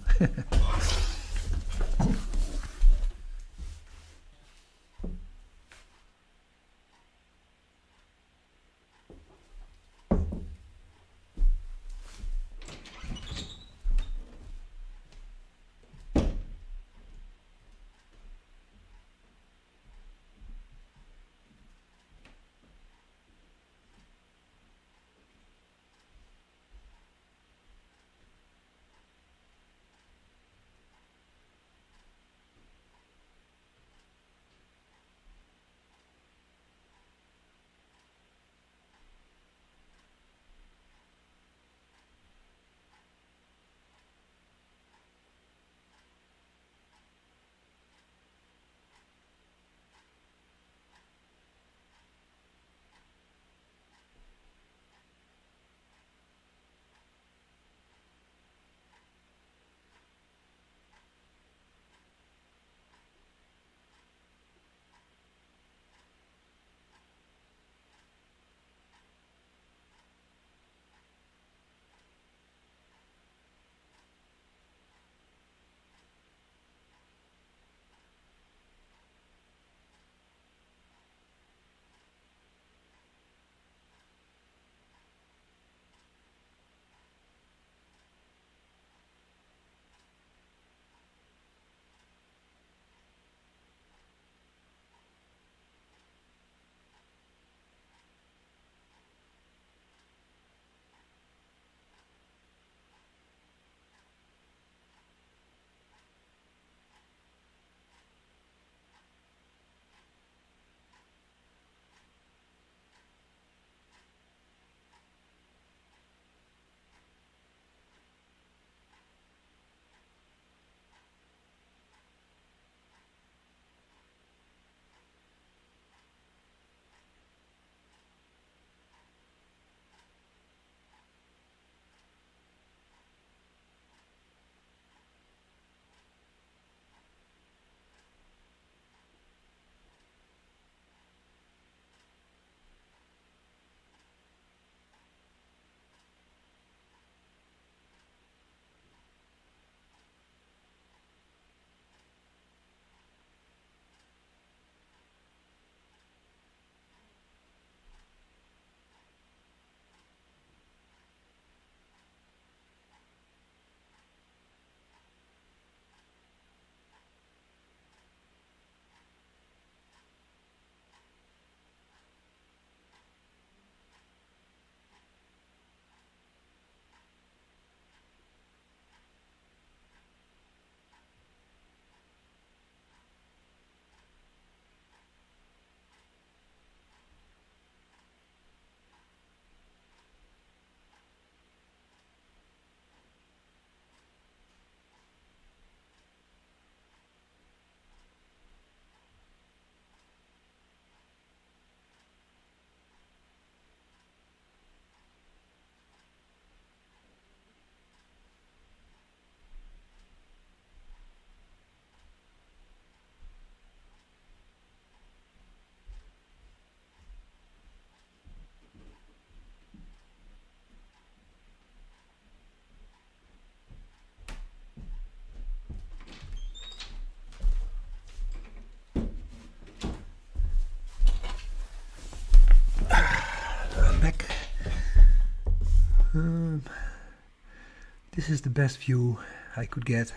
this is the best view I could get.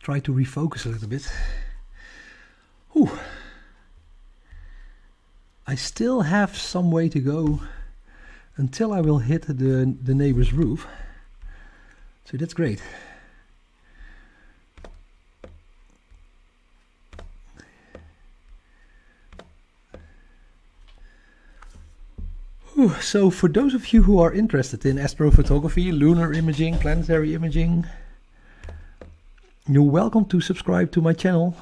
Try to refocus a little bit. Whew. I still have some way to go until I will hit the neighbor's roof. So that's great. So for those of you who are interested in astrophotography, lunar imaging, planetary imaging, you're welcome to subscribe to my channel.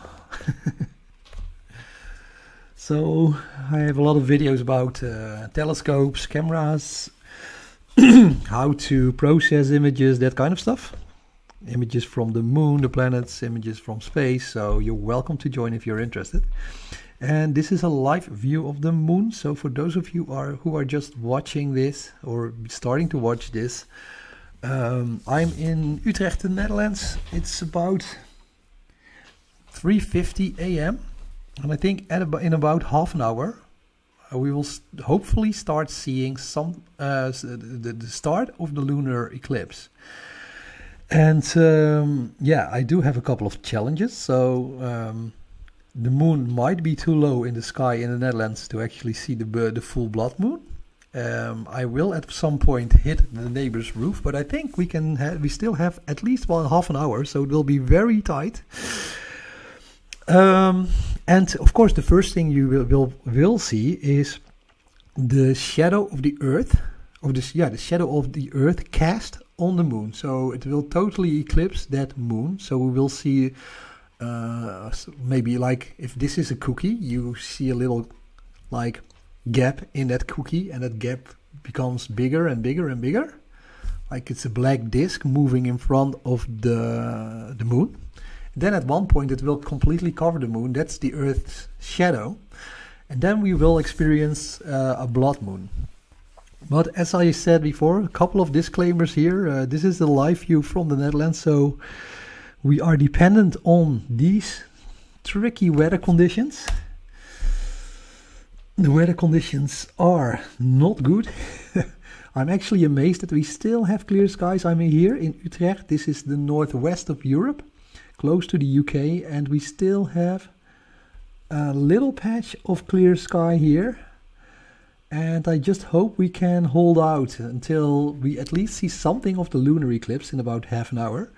So I have a lot of videos about telescopes, cameras, how to process images, that kind of stuff. Images from the moon, the planets, images from space. So you're welcome to join if you're interested. And this is a live view of the moon. So for those of you who are just watching this or starting to watch this, I'm in Utrecht, the Netherlands. It's about 3:50 a.m. and I think in about half an hour we will hopefully start seeing the start of the lunar eclipse. And yeah, I do have a couple of challenges. So the moon might be too low in the sky in the Netherlands to actually see the full blood moon. I will at some point hit the neighbor's roof, but I think we still have at least half an hour, so it will be very tight. And of course, the first thing you will see is the shadow of the Earth, the shadow of the Earth cast on the moon. So it will totally eclipse that moon. So we will see. Maybe like if this is a cookie, you see a little like gap in that cookie, and that gap becomes bigger and bigger and bigger, like it's a black disk moving in front of the moon. Then at one point it will completely cover the moon. That's the Earth's shadow, and then we will experience a blood moon. But as I said before, a couple of disclaimers here. This is the live view from the Netherlands, so we are dependent on these tricky weather conditions. The weather conditions are not good. I'm actually amazed that we still have clear skies. I'm here in Utrecht. This is the northwest of Europe, close to the UK, and we still have a little patch of clear sky here. And I just hope we can hold out until we at least see something of the lunar eclipse in about half an hour.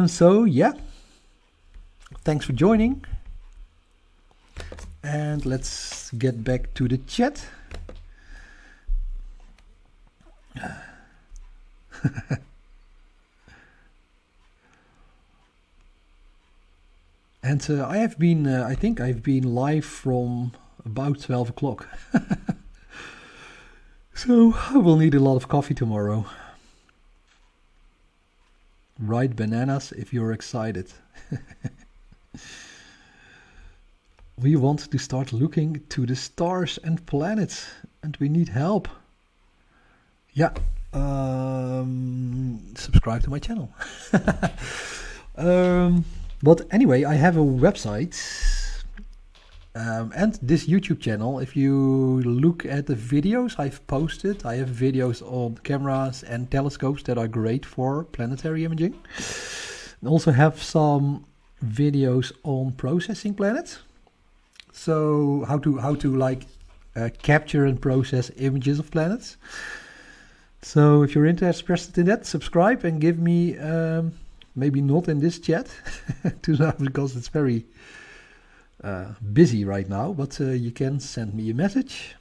So yeah, thanks for joining, and let's get back to the chat. And I think I've been live from about 12 o'clock. So I will need a lot of coffee tomorrow. Write bananas if you're excited. We want to start looking to the stars and planets, and we need help. Yeah, subscribe to my channel. But anyway, I have a website and this YouTube channel. If you look at the videos I've posted, I have videos on cameras and telescopes that are great for planetary imaging. I also have some videos on processing planets. So how to like capture and process images of planets. So if you're interested in that, subscribe and give me, maybe not in this chat, because it's very busy right now, but you can send me a message.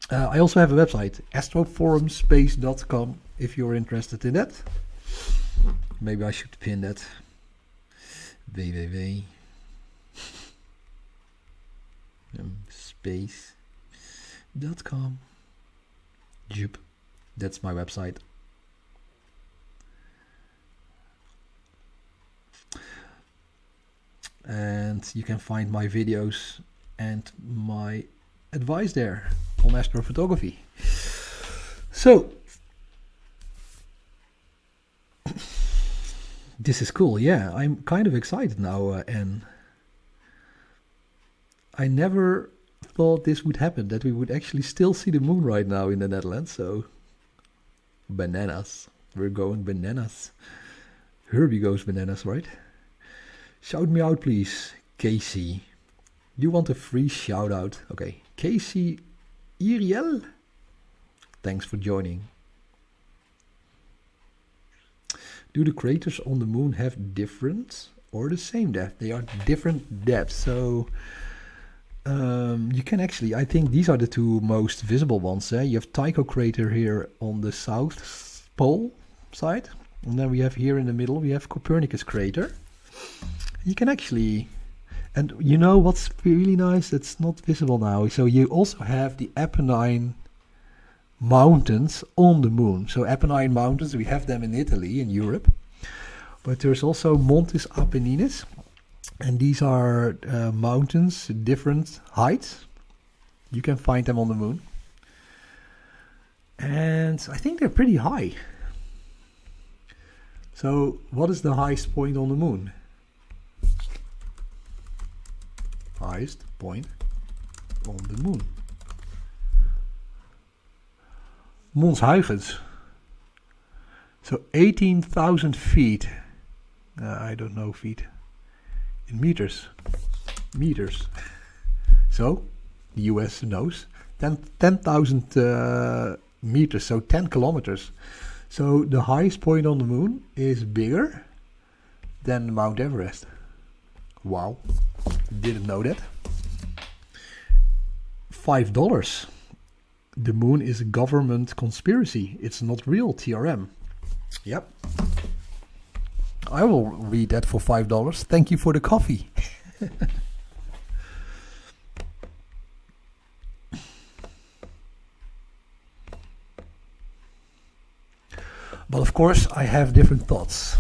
I also have a website, astroforumspace.com, if you're interested in that. Maybe I should pin that. www.space.com. Jup. That's my website. And you can find my videos and my advice there on astrophotography. So this is cool. Yeah, I'm kind of excited now, and I never thought this would happen, that we would actually still see the moon right now in the Netherlands. So Bananas. We're going bananas. Herbie goes bananas, right? Shout me out, please. Casey. You want a free shout out. Okay. Casey Iriel. Thanks for joining. Do the craters on the moon have different or the same depth? They are different depths. So you can actually, I think these are the two most visible ones. You have Taiko Crater here on the south pole side. And then we have here in the middle, we have Copernicus Crater. You can actually, and you know what's really nice? That's not visible now. So you also have the Apennine Mountains on the moon. So Apennine Mountains, we have them in Italy, in Europe. But there's also Montes Apennines. And these are mountains, different heights. You can find them on the moon. And I think they're pretty high. So what is the highest point on the moon? Highest point on the moon. Mons Huygens. So 18,000 feet. I don't know feet. In meters. Meters. So, the US knows. 10,000 meters, so 10 kilometers. So, the highest point on the moon is bigger than Mount Everest. Wow. Didn't know that. $5. The moon is a government conspiracy. It's not real, TRM. Yep. I will read that for $5. Thank you for the coffee. But of course, I have different thoughts.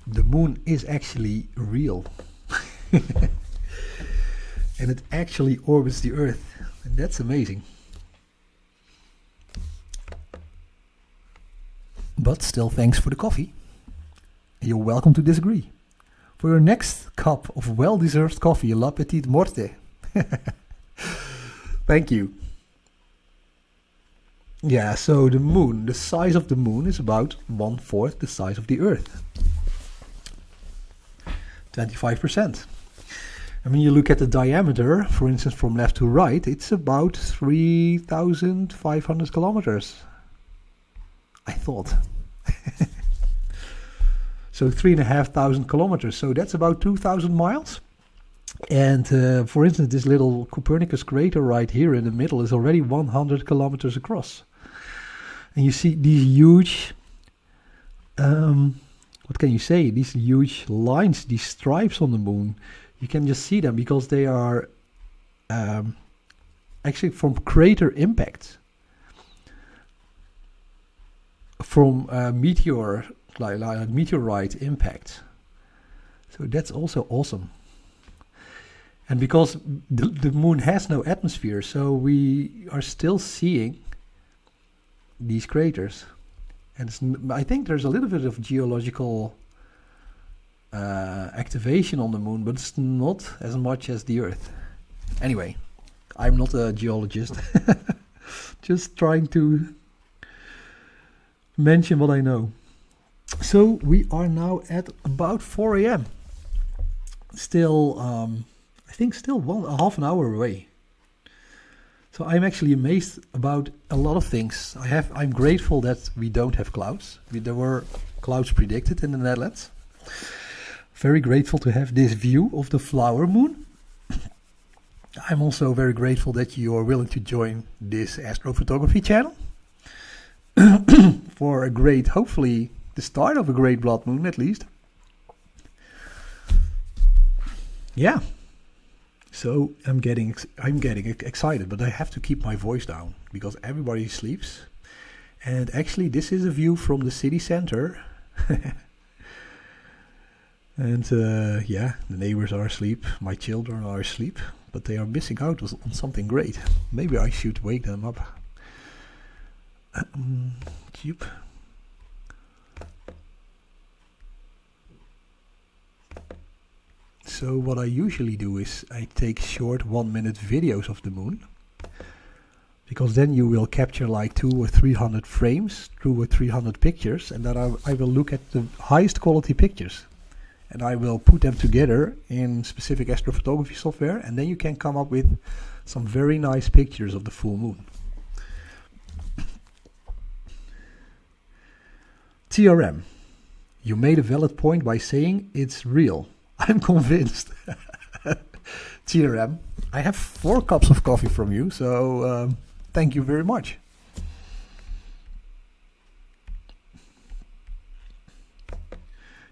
The moon is actually real. And it actually orbits the Earth. And that's amazing. But still, thanks for the coffee. You're welcome to disagree. For your next cup of well-deserved coffee, la petite morte. Thank you. Yeah, so the moon, the size of the moon is about 1/4 the size of the Earth. 25%. And when you look at the diameter, for instance, from left to right, it's about 3,500 kilometers. I thought. So 3,500 kilometers. So that's about 2,000 miles. And for instance, this little Copernicus crater right here in the middle is already 100 kilometers across. And you see these huge, what can you say? These huge lines, these stripes on the moon. You can just see them because they are actually from crater impact. From meteorite impact. So that's also awesome. And because the moon has no atmosphere, so we are still seeing these craters. And I think there's a little bit of geological activation on the moon, but it's not as much as the Earth. Anyway, I'm not a geologist. Just trying to mention what I know. So we are now at about 4 a.m. Still, I think still half an hour away. So I'm actually amazed about a lot of things. I'm grateful that we don't have clouds. There were clouds predicted in the Netherlands. Very grateful to have this view of the flower moon. I'm also very grateful that you are willing to join this astrophotography channel. For a great, hopefully the start of a great blood moon at least. Yeah. So I'm getting excited, but I have to keep my voice down because everybody sleeps. And actually this is a view from the city center. And yeah, the neighbors are asleep, my children are asleep, but they are missing out on something great. Maybe I should wake them up. Cube. So what I usually do is I take short 1-minute videos of the moon. because then you will capture like 200 or 300 frames, 200 or 300 pictures, and then I will look at the highest quality pictures. And I will put them together in specific astrophotography software, and then you can come up with some very nice pictures of the full moon. TRM. You made a valid point by saying it's real. I'm convinced. TRM. I have 4 cups of coffee from you, so thank you very much.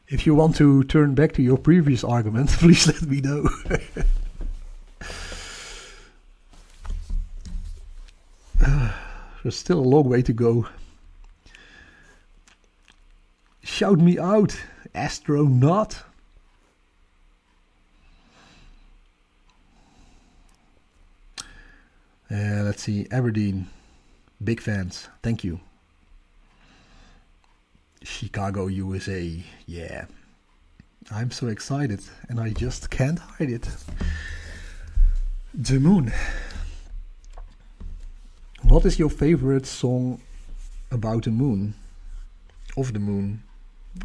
If you want to turn back to your previous argument, please let me know. There's still a long way to go. Shout me out, astronaut. Let's see, Aberdeen. Big fans, thank you. Chicago, USA. Yeah, I'm so excited and I just can't hide it. The moon. What is your favorite song about the moon? Of the moon?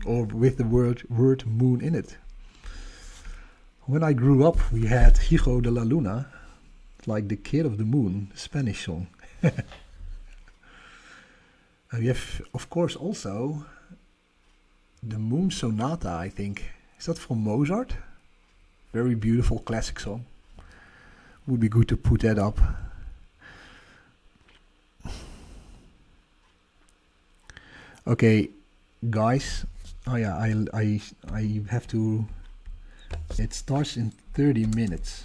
Or with the word moon in it? When I grew up, we had Hijo de la Luna, like the Kid of the Moon, Spanish song. We have, of course, also the Moon Sonata, I think. Is that from Mozart? Very beautiful classic song. Would be good to put that up. Okay, guys. Oh yeah, I have to. It starts in 30 minutes,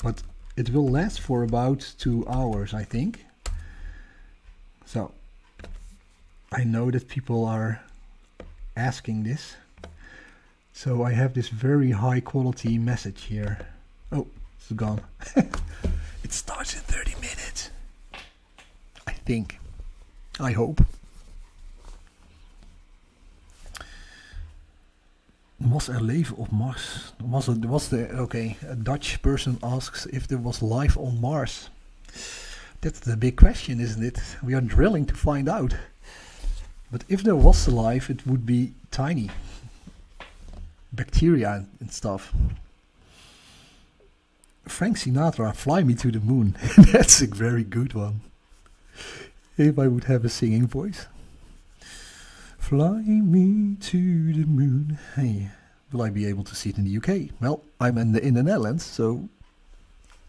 but it will last for about 2 hours, I think. So I know that people are asking this, so I have this very high quality message here. Oh, it's gone. It starts in 30 minutes, I think. I hope. Was er leven op Mars? Okay, a Dutch person asks if there was life on Mars. That's the big question, isn't it? We are drilling to find out. But if there was life, it would be tiny. Bacteria and stuff. Frank Sinatra, Fly Me to the Moon. That's a very good one. If I would have a singing voice. Fly me to the moon. Hey, will I be able to see it in the UK? Well, I'm in the Netherlands, so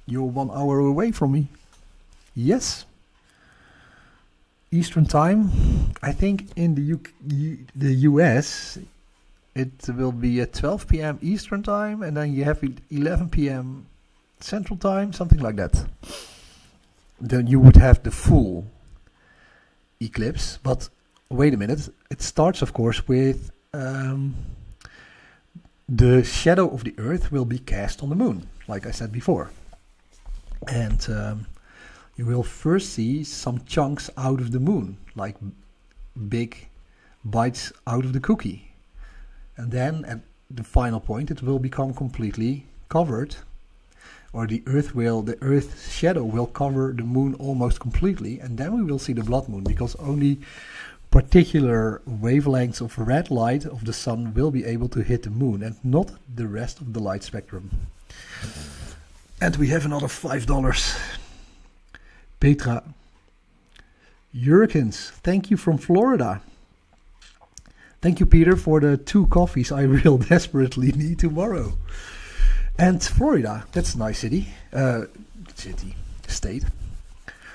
you're 1 hour away from me. Yes. Eastern time. I think in the US it will be at 12 p.m. Eastern time, and then you have 11 p.m. Central time, something like that. Then you would have the full eclipse, but wait a minute. It starts, of course, with the shadow of the Earth will be cast on the moon, like I said before. And you will first see some chunks out of the moon, like big bites out of the cookie. And then at the final point, it will become completely covered, or the Earth's shadow will cover the moon almost completely, and then we will see the blood moon, because only particular wavelengths of red light of the sun will be able to hit the moon, and not the rest of the light spectrum. And we have another $5. Petra. Jurkins, thank you from Florida. Thank you, Peter, for the 2 coffees I real desperately need tomorrow. And Florida, that's a nice city. State.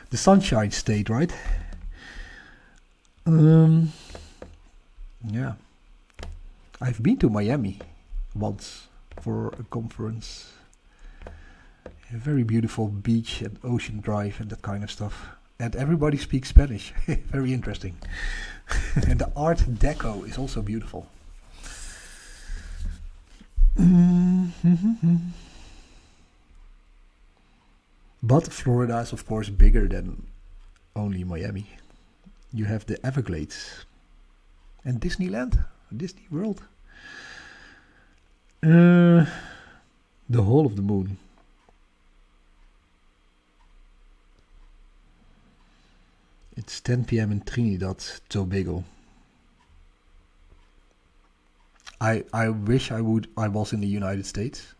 The Sunshine State, right? Yeah. I've been to Miami once for a conference. A very beautiful beach and ocean drive and that kind of stuff. And everybody speaks Spanish. Very interesting. And the Art Deco is also beautiful. But Florida is, of course, bigger than only Miami. You have the Everglades and Disneyland, Disney World. The Hall of the Moon. It's 10 p.m. in Trinidad, Tobago. I wish I was in the United States.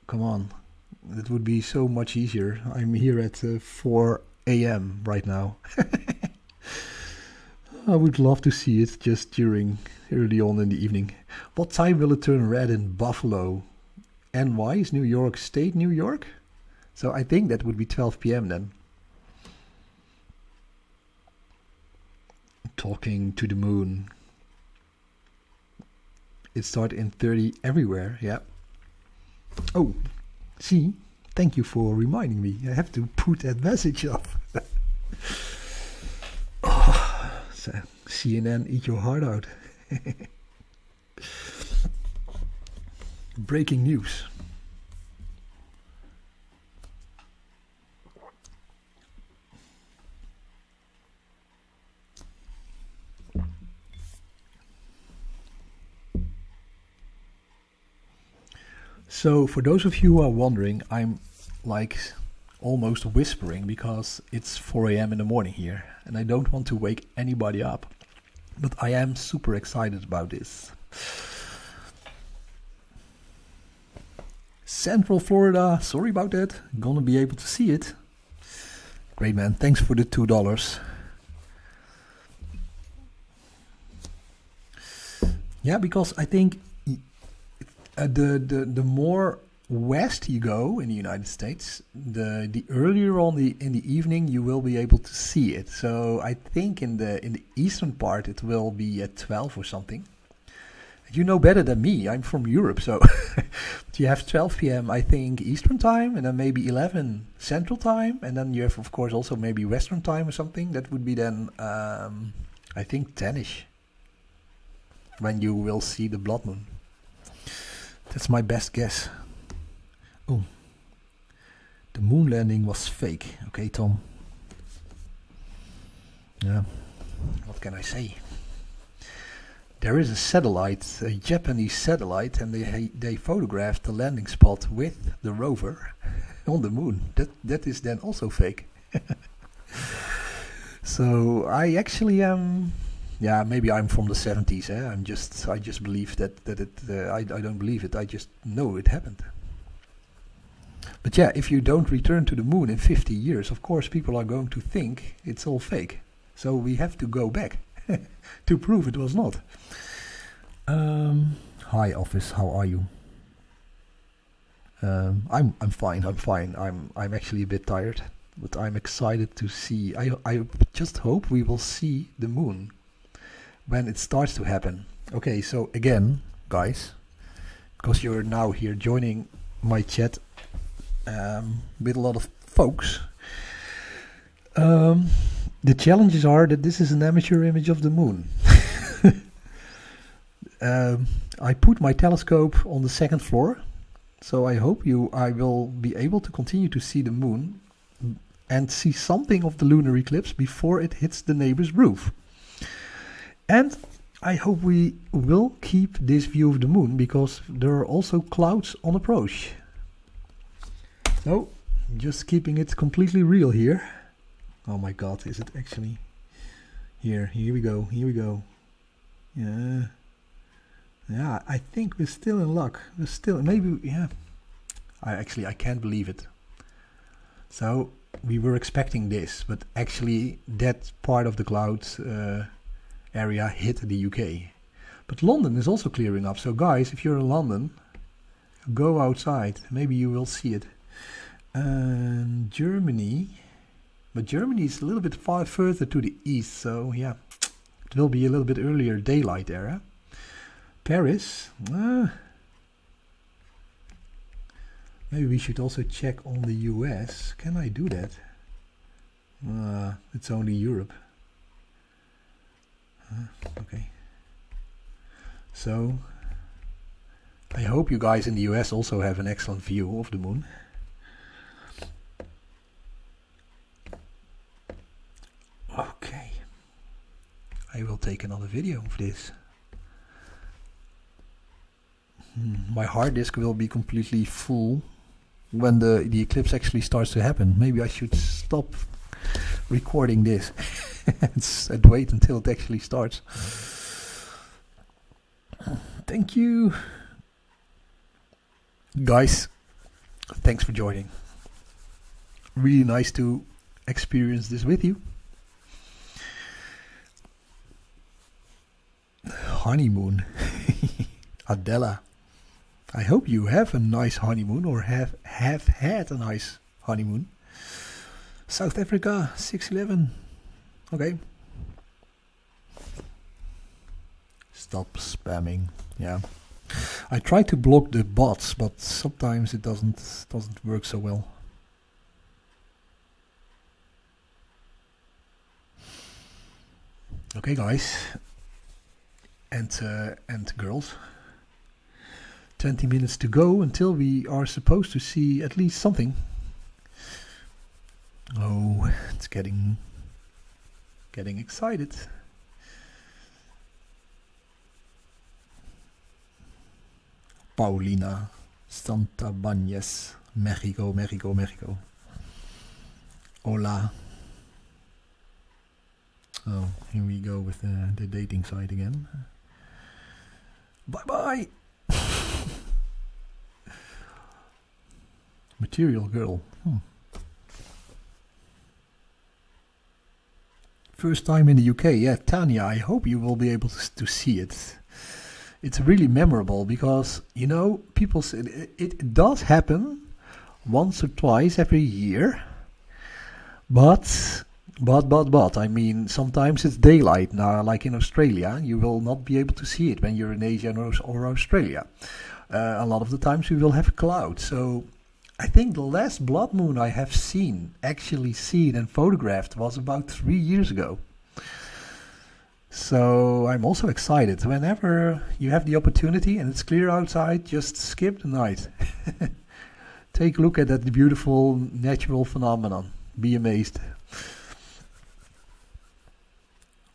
Come on. It would be so much easier. I'm here at 4 a.m. right now. I would love to see it just early on in the evening. What time will it turn red in Buffalo? NY is New York State, New York? So I think that would be 12 p.m. then. Talking to the moon. It started in 30 everywhere, yeah. Oh, see? Thank you for reminding me. I have to put that message up. Oh, so CNN, eat your heart out. Breaking news. So for those of you who are wondering, I'm like almost whispering because it's 4 a.m. in the morning here and I don't want to wake anybody up. But I am super excited about this. Central Florida, sorry about that. Gonna be able to see it. Great, man. Thanks for the $2. Yeah, because I think the more west you go in the United States, the earlier on in the evening you will be able to see it. So I think in the eastern part it will be at 12 or something. You know better than me. I'm from Europe, so you have 12 p.m. I think Eastern time, and then maybe 11 Central time, and then you have of course also maybe Western time or something. That would be then I think 10ish when you will see the blood moon. That's my best guess. Oh, the moon landing was fake. Okay, Tom. Yeah, what can I say? There is a satellite, a Japanese satellite, and they photographed the landing spot with the rover on the moon. That is then also fake. So I actually am. Yeah, maybe I'm from the 70s. I just believe that I don't believe it. I just know it happened. But yeah, if you don't return to the moon in 50 years, of course people are going to think it's all fake. So we have to go back to prove it was not. Hi office, how are you? I'm fine. I'm actually a bit tired, but I'm excited to see. I just hope we will see the moon when it starts to happen. Okay, so again, guys, because you're now here joining my chat with a lot of folks, the challenges are that this is an amateur image of the moon. I put my telescope on the second floor, so I hope I will be able to continue to see the moon and see something of the lunar eclipse before it hits the neighbor's roof. And I hope we will keep this view of the moon because there are also clouds on approach. So, just keeping it completely real here. Oh my god, is it actually? Here we go. Yeah, I think we're still in luck. We're still, maybe, yeah. I can't believe it. So, we were expecting this, but actually that part of the clouds area hit the UK. But London is also clearing up. So guys, if you're in London, go outside. Maybe you will see it. And Germany, but Germany is a little bit far further to the east. So yeah, it will be a little bit earlier daylight era. Paris, maybe we should also check on the US. Can I do that? It's only Europe. Okay. So, I hope you guys in the US also have an excellent view of the moon. Okay. I will take another video of this. My hard disk will be completely full when the eclipse actually starts to happen. Maybe I should stop recording this. I'd wait until it actually starts. Thank you. Guys, thanks for joining. Really nice to experience this with you. Honeymoon. Adela. I hope you have a nice honeymoon or have had a nice honeymoon. South Africa, 611. Okay. Stop spamming. Yeah. I try to block the bots, but sometimes it doesn't work so well. Okay, guys. And girls. 20 minutes to go until we are supposed to see at least something. Oh, it's getting excited. Paulina Santa Bañez, Mexico. Hola. Oh, here we go with the dating site again. Bye. Material girl. First time in the UK. Yeah, Tanya, I hope you will be able to see it. It's really memorable because, you know, people say it does happen once or twice every year. But, I mean, sometimes it's daylight now, like in Australia. You will not be able to see it when you're in Asia or Australia. A lot of the times we will have a cloud. So I think the last blood moon I have actually seen and photographed was about 3 years ago. So I'm also excited. Whenever you have the opportunity and it's clear outside, just skip the night. Take a look at that beautiful natural phenomenon. Be amazed.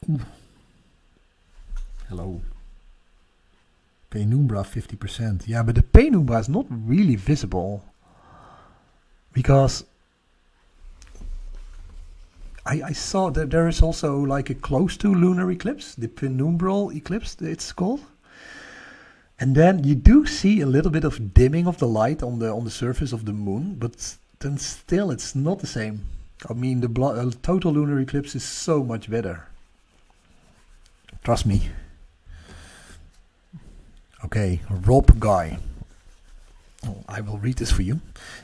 Ooh. Hello. Penumbra 50%. Yeah, but the penumbra is not really visible. Because I saw that there is also like a close to lunar eclipse, the penumbral eclipse it's called. And then you do see a little bit of dimming of the light on the surface of the moon, but then still it's not the same. I mean, the total lunar eclipse is so much better. Trust me. Okay, Rob Guy. I will read this for you.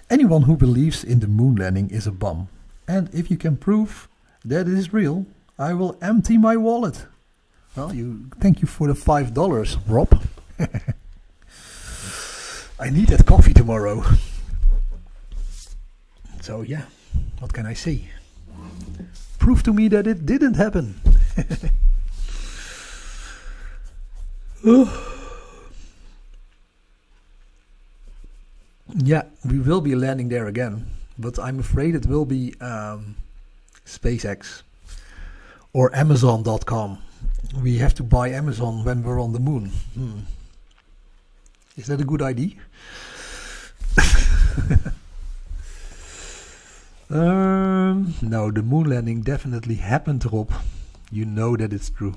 Anyone who believes in the moon landing is a bum. And if you can prove that it is real, I will empty my wallet. Well, thank you for the $5, Rob. I need that coffee tomorrow. So yeah, what can I say? Prove to me that it didn't happen. Yeah, we will be landing there again, but I'm afraid it will be SpaceX or Amazon.com. We have to buy Amazon when we're on the moon. Is that a good idea? No, the moon landing definitely happened, Rob. You know that it's true.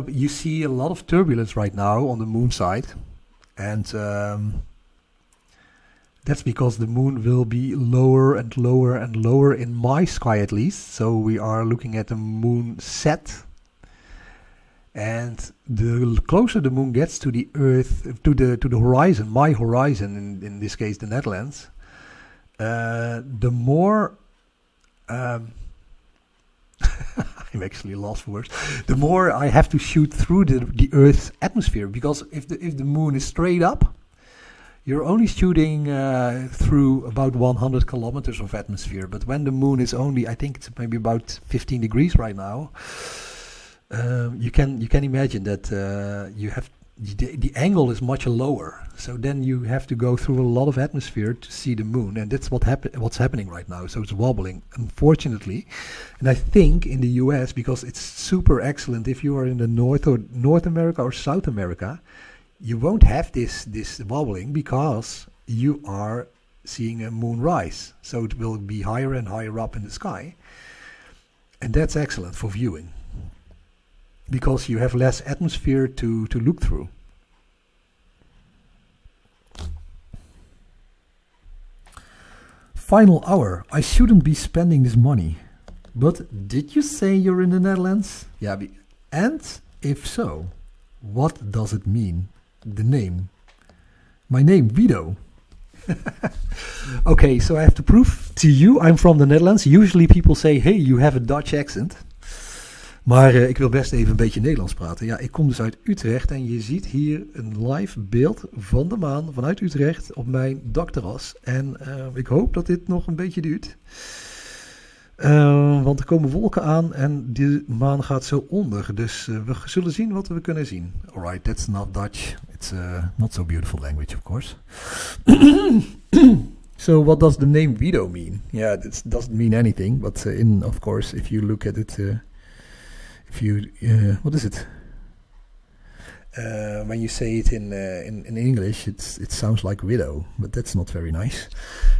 You see a lot of turbulence right now on the moon side, and that's because the moon will be lower and lower and lower in my sky, at least. So we are looking at the moon set, and the closer the moon gets to the Earth, to the horizon, my horizon, in this case the Netherlands, the more I'm actually lost for words. The more I have to shoot through the Earth's atmosphere, because if the moon is straight up, you're only shooting through about 100 kilometers of atmosphere. But when the moon is only, I think it's maybe about 15 degrees right now, you can imagine that you have the angle is much lower. So then you have to go through a lot of atmosphere to see the moon, and that's what's happening right now. So it's wobbling, unfortunately. And I think in the US, because it's super excellent, if you are in the North America or South America, you won't have this wobbling, because you are seeing a moon rise. So it will be higher and higher up in the sky. And that's excellent for viewing, because you have less atmosphere to look through. Final hour. I shouldn't be spending this money. But did you say you're in the Netherlands? Yeah, and if so, what does it mean? The name. My name, Wido. Okay, so I have to prove to you I'm from the Netherlands. Usually people say, hey, you have a Dutch accent. Maar ik wil best even een beetje Nederlands praten. Ja, ik kom dus uit Utrecht en je ziet hier een live beeld van de maan vanuit Utrecht op mijn dakterras. En ik hoop dat dit nog een beetje duurt. Want er komen wolken aan en de maan gaat zo onder. Dus we zullen zien wat we kunnen zien. Alright, that's not Dutch. It's not so beautiful language, of course. So what does the name Wido mean? Yeah, it doesn't mean anything. But of course, if you look at it, what is it? When you say it in English, it sounds like widow, but that's not very nice.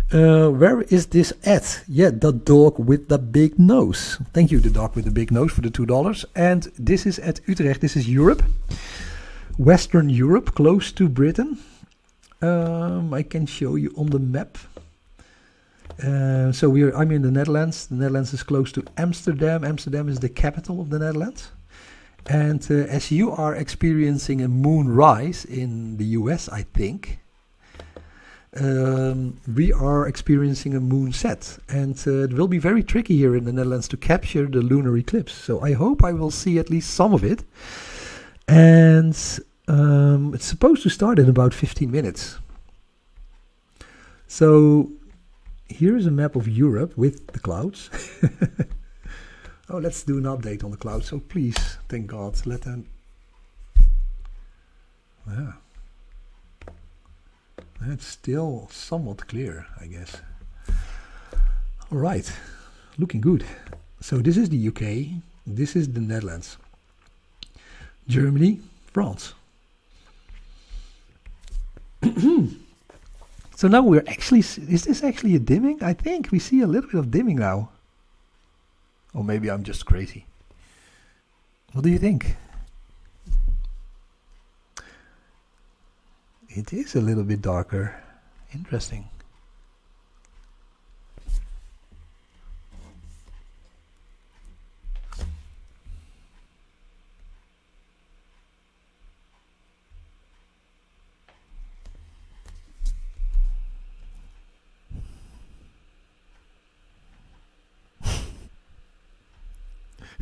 Where is this at? Yeah, the dog with the big nose. Thank you, the dog with the big nose, for the $2. And this is at Utrecht. This is Europe, Western Europe, close to Britain. I can show you on the map. So I'm in the Netherlands. The Netherlands is close to Amsterdam. Amsterdam is the capital of the Netherlands. And as you are experiencing a moon rise in the US, I think, we are experiencing a moon set. And it will be very tricky here in the Netherlands to capture the lunar eclipse. So I hope I will see at least some of it. And it's supposed to start in about 15 minutes. So here is a map of Europe with the clouds. Oh, let's do an update on the clouds. So please, thank God, let them. Yeah. It's still somewhat clear, I guess. All right, looking good. So this is the UK. This is the Netherlands. Germany, France. So now we're actually, is this actually a dimming? I think we see a little bit of dimming now. Or maybe I'm just crazy. What do you think? It is a little bit darker. Interesting.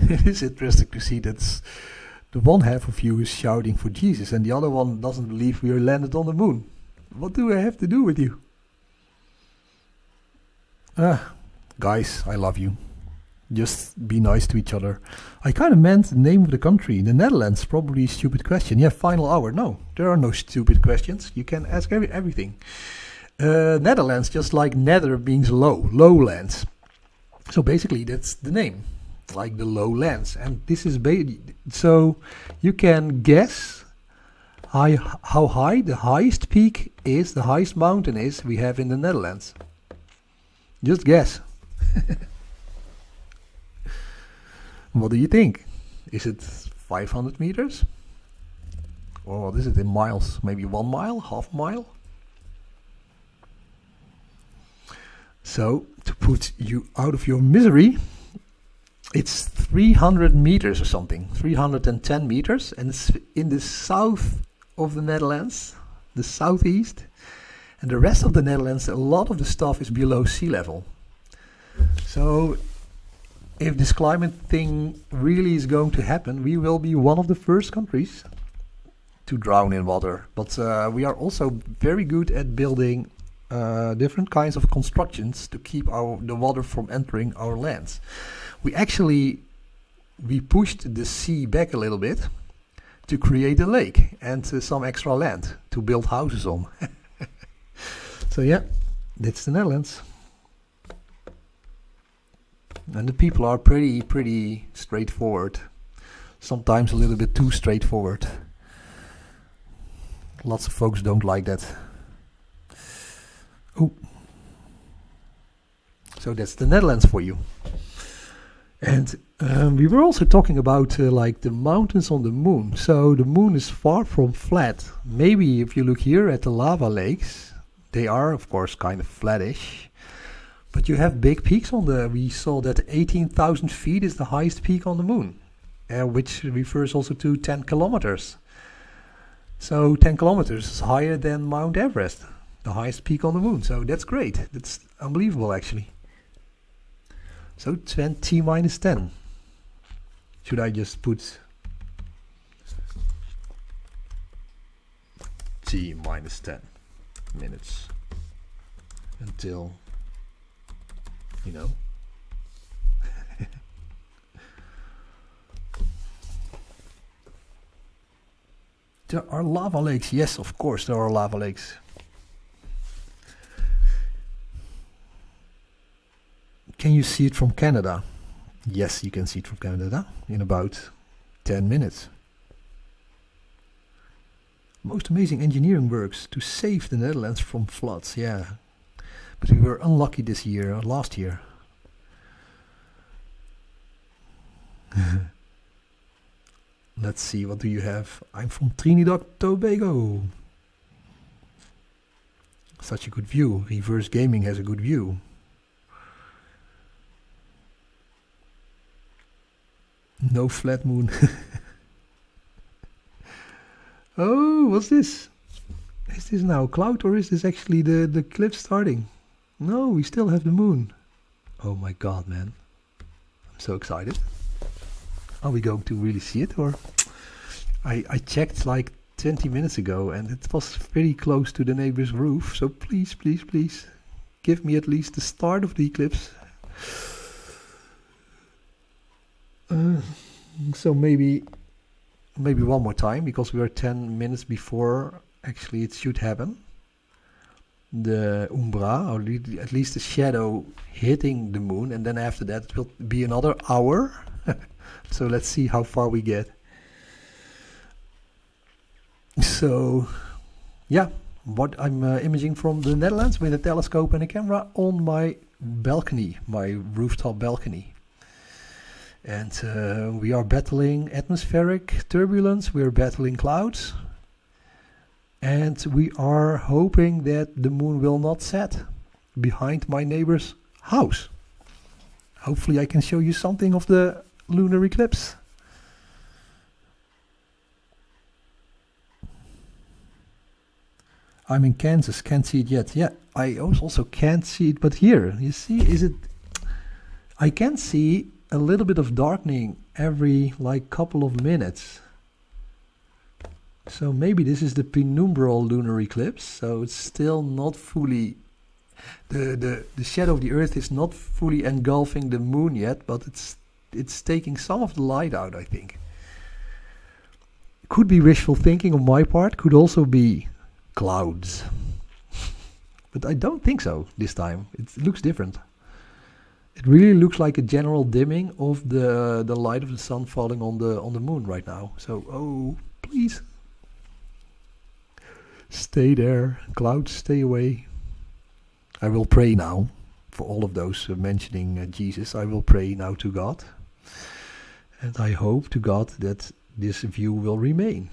It is interesting to see that the one half of you is shouting for Jesus and the other one doesn't believe we are landed on the moon. What do I have to do with you? Guys, I love you. Just be nice to each other. I kind of meant the name of the country, the Netherlands. Probably a stupid question. Yeah, final hour. No, there are no stupid questions. You can ask everything. Netherlands, just like nether means low, lowlands. So basically that's the name. Like the lowlands, and this is so you can guess how high the highest peak is, the highest mountain is we have in the Netherlands. Just guess. What do you think? Is it 500 meters? Or what is it in miles? Maybe 1 mile, half mile? So to put you out of your misery, it's 300 meters or something, 310 meters, and it's in the south of the Netherlands, the southeast, and the rest of the Netherlands, a lot of the stuff is below sea level. So if this climate thing really is going to happen, we will be one of the first countries to drown in water. But we are also very good at building different kinds of constructions to keep the water from entering our lands. We pushed the sea back a little bit to create a lake and some extra land to build houses on. So yeah, that's the Netherlands. And the people are pretty straightforward. Sometimes a little bit too straightforward. Lots of folks don't like that. Oh, so that's the Netherlands for you. And we were also talking about like the mountains on the moon. So the moon is far from flat. Maybe if you look here at the lava lakes, they are of course kind of flattish. But you have big peaks on the, we saw that 18,000 feet is the highest peak on the moon. Which refers also to 10 kilometers. So 10 kilometers is higher than Mount Everest, the highest peak on the moon. So that's great. That's unbelievable actually. So 20 minus 10. Should I just put T minus 10 minutes until, you know. There are lava lakes. Yes, of course there are lava lakes. Can you see it from Canada? Yes, you can see it from Canada in about 10 minutes. Most amazing engineering works to save the Netherlands from floods. Yeah, but we were unlucky this year, or last year. Let's see, what do you have? I'm from Trinidad Tobago. Such a good view. Reverse gaming has a good view. No flat moon. Oh, what's this? Is this now a cloud or is this actually the eclipse starting? No, we still have the moon. Oh my god, man. I'm so excited. Are we going to really see it? Or I checked like 20 minutes ago and it was very close to the neighbor's roof. So please, please, please give me at least the start of the eclipse. So maybe one more time, because we are 10 minutes before actually it should happen. The umbra, or at least the shadow hitting the moon, and then after that it will be another hour. So let's see how far we get. So yeah, what I'm imaging from the Netherlands with a telescope and a camera on my balcony, my rooftop balcony. And we are battling atmospheric turbulence, we are battling clouds, and we are hoping that the moon will not set behind my neighbor's house. Hopefully I can show you something of the lunar eclipse. I'm in Kansas, can't see it yet. Yeah, I also can't see it, but here, you see, I can see a little bit of darkening every like couple of minutes. So maybe this is the penumbral lunar eclipse. So it's still not fully, the shadow of the earth is not fully engulfing the moon yet, but it's taking some of the light out, I think. Could be wishful thinking on my part, could also be clouds. But I don't think so this time. It looks different. It really looks like a general dimming of the light of the sun falling on the moon right now. So, oh, please stay there. Clouds, stay away. I will pray now for all of those mentioning Jesus. I will pray now to God. And I hope to God that this view will remain.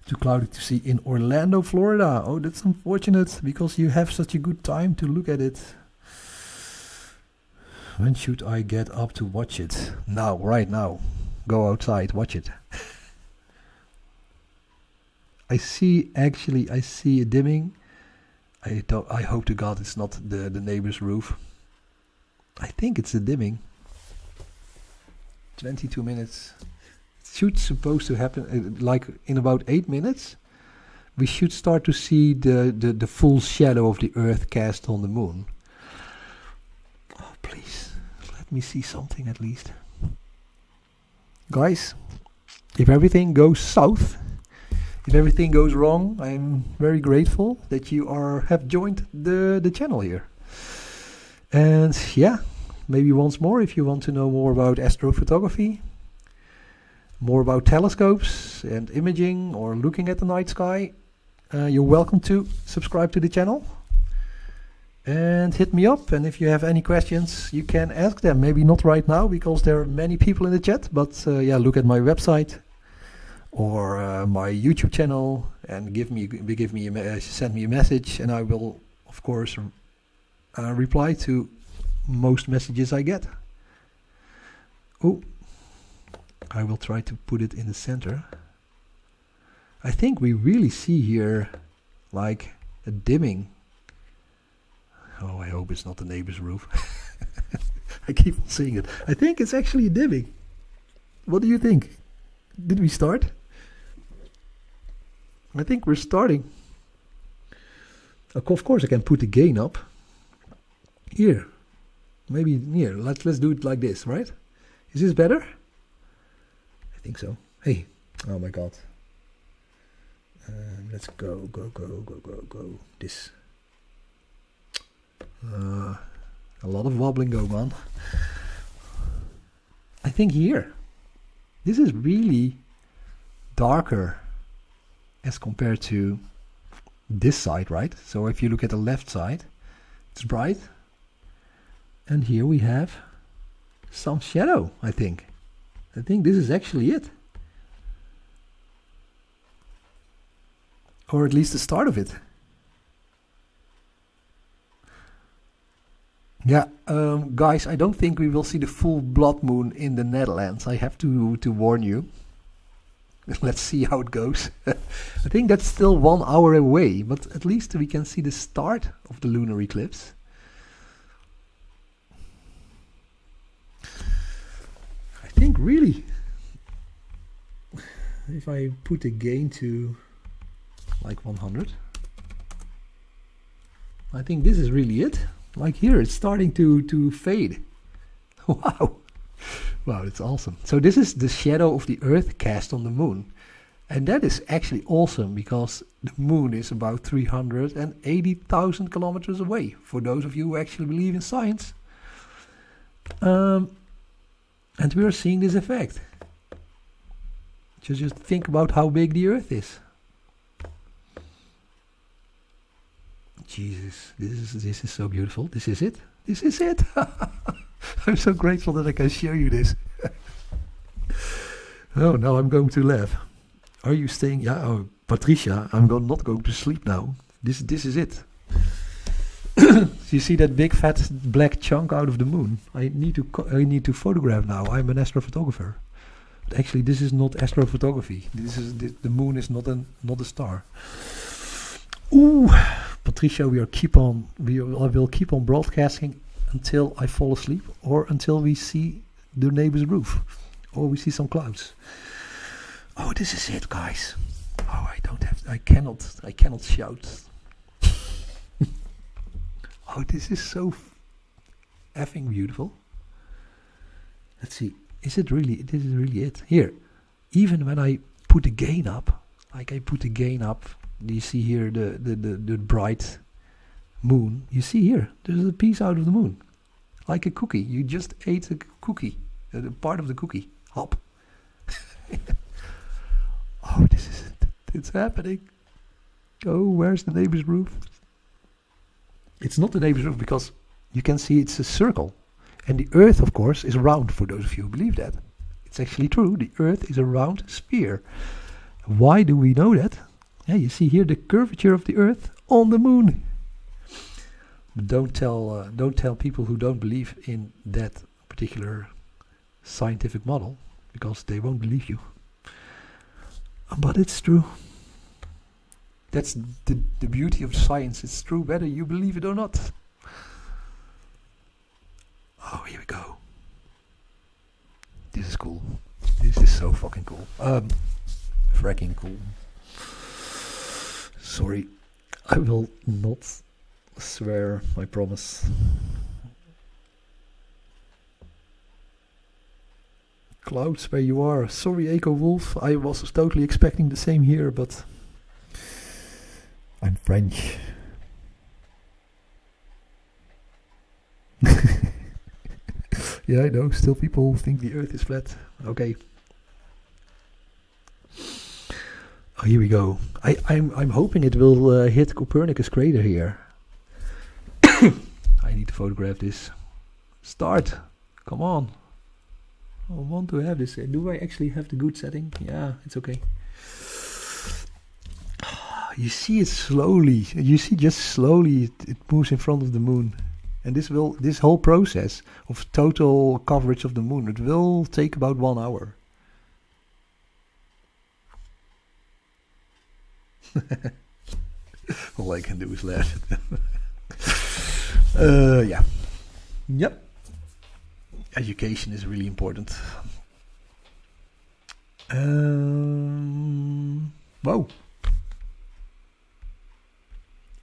Too cloudy to see in Orlando, Florida. Oh, that's unfortunate, because you have such a good time to look at it. When should I get up to watch it? Now, right now. Go outside, watch it. I see a dimming. I hope to God it's not the neighbor's roof. I think it's a dimming. 22 minutes. Should supposed to happen like in about 8 minutes. We should start to see the full shadow of the earth cast on the moon. Oh, please, let me see something at least. Guys, if everything goes south, if everything goes wrong, I'm very grateful that you have joined the channel here. And yeah, maybe once more, if you want to know more about astrophotography, more about telescopes and imaging or looking at the night sky, you're welcome to subscribe to the channel and hit me up. And if you have any questions, you can ask them. Maybe not right now because there are many people in the chat, but yeah, look at my website or my YouTube channel and send me a message, and I will of course reply to most messages I get. Oh, I will try to put it in the center. I think we really see here like a dimming. Oh, I hope it's not the neighbor's roof. I keep on saying it. I think it's actually dimming. What do you think? Did we start? I think we're starting. Of course I can put the gain up. Here. Maybe here. Let's do it like this, right? Is this better? I think so. Hey. Oh my god. Let's go. This. A lot of wobbling going on. I think here. This is really darker as compared to this side, right? So if you look at the left side, it's bright. And here we have some shadow, I think. I think this is actually it. Or at least the start of it. Yeah, guys, I don't think we will see the full blood moon in the Netherlands. I have to warn you. Let's see how it goes. I think that's still 1 hour away, but at least we can see the start of the lunar eclipse. I think really, if I put the gain to like 100, I think this is really it. Like here, it's starting to fade. Wow. Wow, it's awesome. So this is the shadow of the Earth cast on the moon. And that is actually awesome because the moon is about 380,000 kilometers away. For those of you who actually believe in science. And we are seeing this effect. Just think about how big the Earth is. Jesus, this is so beautiful. This is it. This is it. I'm so grateful that I can show you this. Oh, now I'm going to laugh. Are you staying? Yeah, oh, Patricia, I'm not going to sleep now. This is it. You see that big fat black chunk out of the moon? I need to photograph now. I'm an astrophotographer. But actually, this is not astrophotography. The moon is not a star. Ooh, Patricia, I will keep on broadcasting until I fall asleep or until we see the neighbor's roof or we see some clouds. Oh, this is it, guys. Oh, I cannot shout. Oh, this is so effing beautiful. Let's see. This is really it. Here, even when I put the gain up, do you see here the bright moon? You see here, there's a piece out of the moon. Like a cookie. You just ate a cookie. Part of the cookie. Hop. Oh, this is it. It's happening. Oh, where's the neighbor's roof? It's not the neighbor's roof because you can see it's a circle. And the Earth, of course, is round, for those of you who believe that. It's actually true. The Earth is a round sphere. Why do we know that? Yeah, you see here the curvature of the Earth on the moon. But don't tell people who don't believe in that particular scientific model, because they won't believe you. But it's true. That's the beauty of science. It's true whether you believe it or not. Oh, here we go. This is cool. This is so fucking cool. Fracking cool. Sorry, I will not swear, I promise. Clouds where you are. Sorry, Echo Wolf. I was totally expecting the same here, but I'm French. Yeah, I know. Still people think the Earth is flat. Okay. Oh, here we go. I'm hoping it will hit Copernicus crater here. I need to photograph this. Start. Come on. I want to have this. Do I actually have the good setting? Yeah, it's okay. You see it slowly. You see just slowly it moves in front of the moon. And this whole process of total coverage of the moon, it will take about 1 hour. All I can do is laugh at them. Yeah. Yep. Education is really important. Whoa.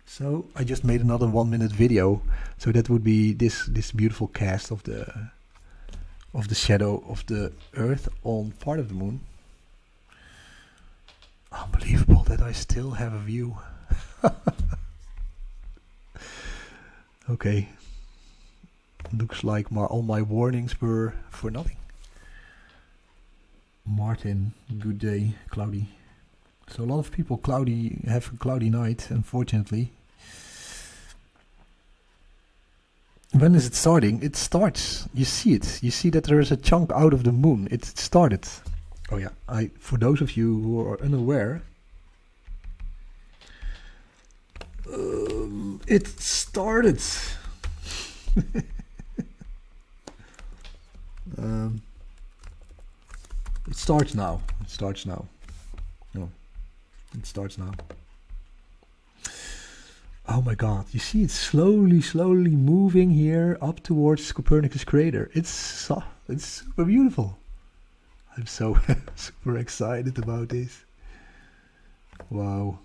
So I just made another 1-minute video. So that would be this beautiful cast of the shadow of the Earth on part of the moon. Unbelievable that I still have a view. Okay. Looks like all my warnings were for nothing. Martin, good day, cloudy. So a lot of people have a cloudy night, unfortunately. When is it starting? It starts. You see it. You see that there is a chunk out of the moon. It started. Oh yeah, for those of you who are unaware, it started. It starts now. It starts now. No, it starts now. Oh my God! You see it slowly moving here up towards Copernicus crater. It's super beautiful. I'm so super excited about this. Wow.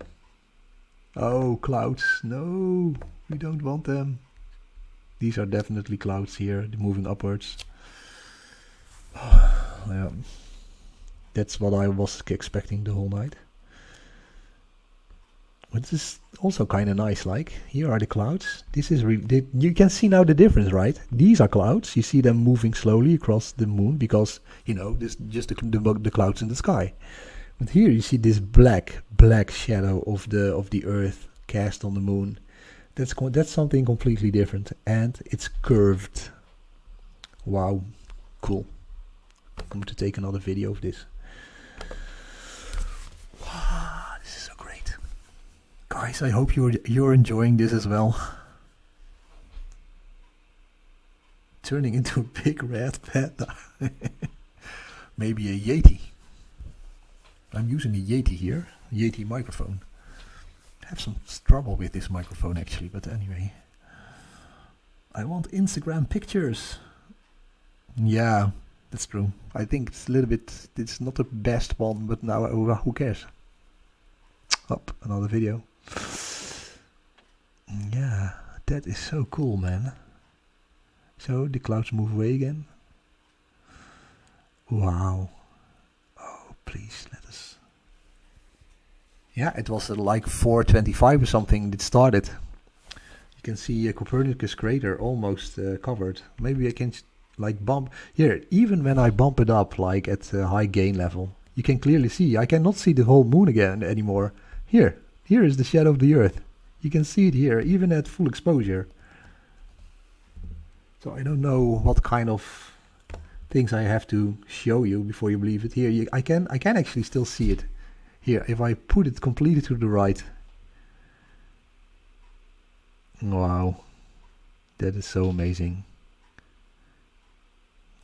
Oh, clouds. No, we don't want them. These are definitely clouds here, moving upwards. Yeah. That's what I was expecting the whole night. But this is also kind of nice, like, here are the clouds. This is really, you can see now the difference, right? These are clouds. You see them moving slowly across the moon because, you know, this just the clouds in the sky. But here you see this black shadow of the Earth cast on the moon. That's something completely different, and it's curved. Wow, cool. I'm going to take another video of this. Wow, this is so great. Guys, I hope you're enjoying this as well. Turning into a big red panda. Maybe a Yeti. I'm using a Yeti here, Yeti microphone. I have some trouble with this microphone actually, but anyway. I want Instagram pictures. Yeah, that's true. I think it's a little bit, it's not the best one, but now who cares? Up, another video. Yeah, that is so cool, man. So the clouds move away again. Wow. Oh, please let us. Yeah, it was like 4:25 or something that started. You can see Copernicus crater almost covered. Maybe I can like bump here. Even when I bump it up like at high gain level, you can clearly see. I cannot see the whole moon again anymore. Here is the shadow of the Earth. You can see it here, even at full exposure. So I don't know what kind of things I have to show you before you believe it. Here, I can actually still see it. Here, if I put it completely to the right. Wow, that is so amazing.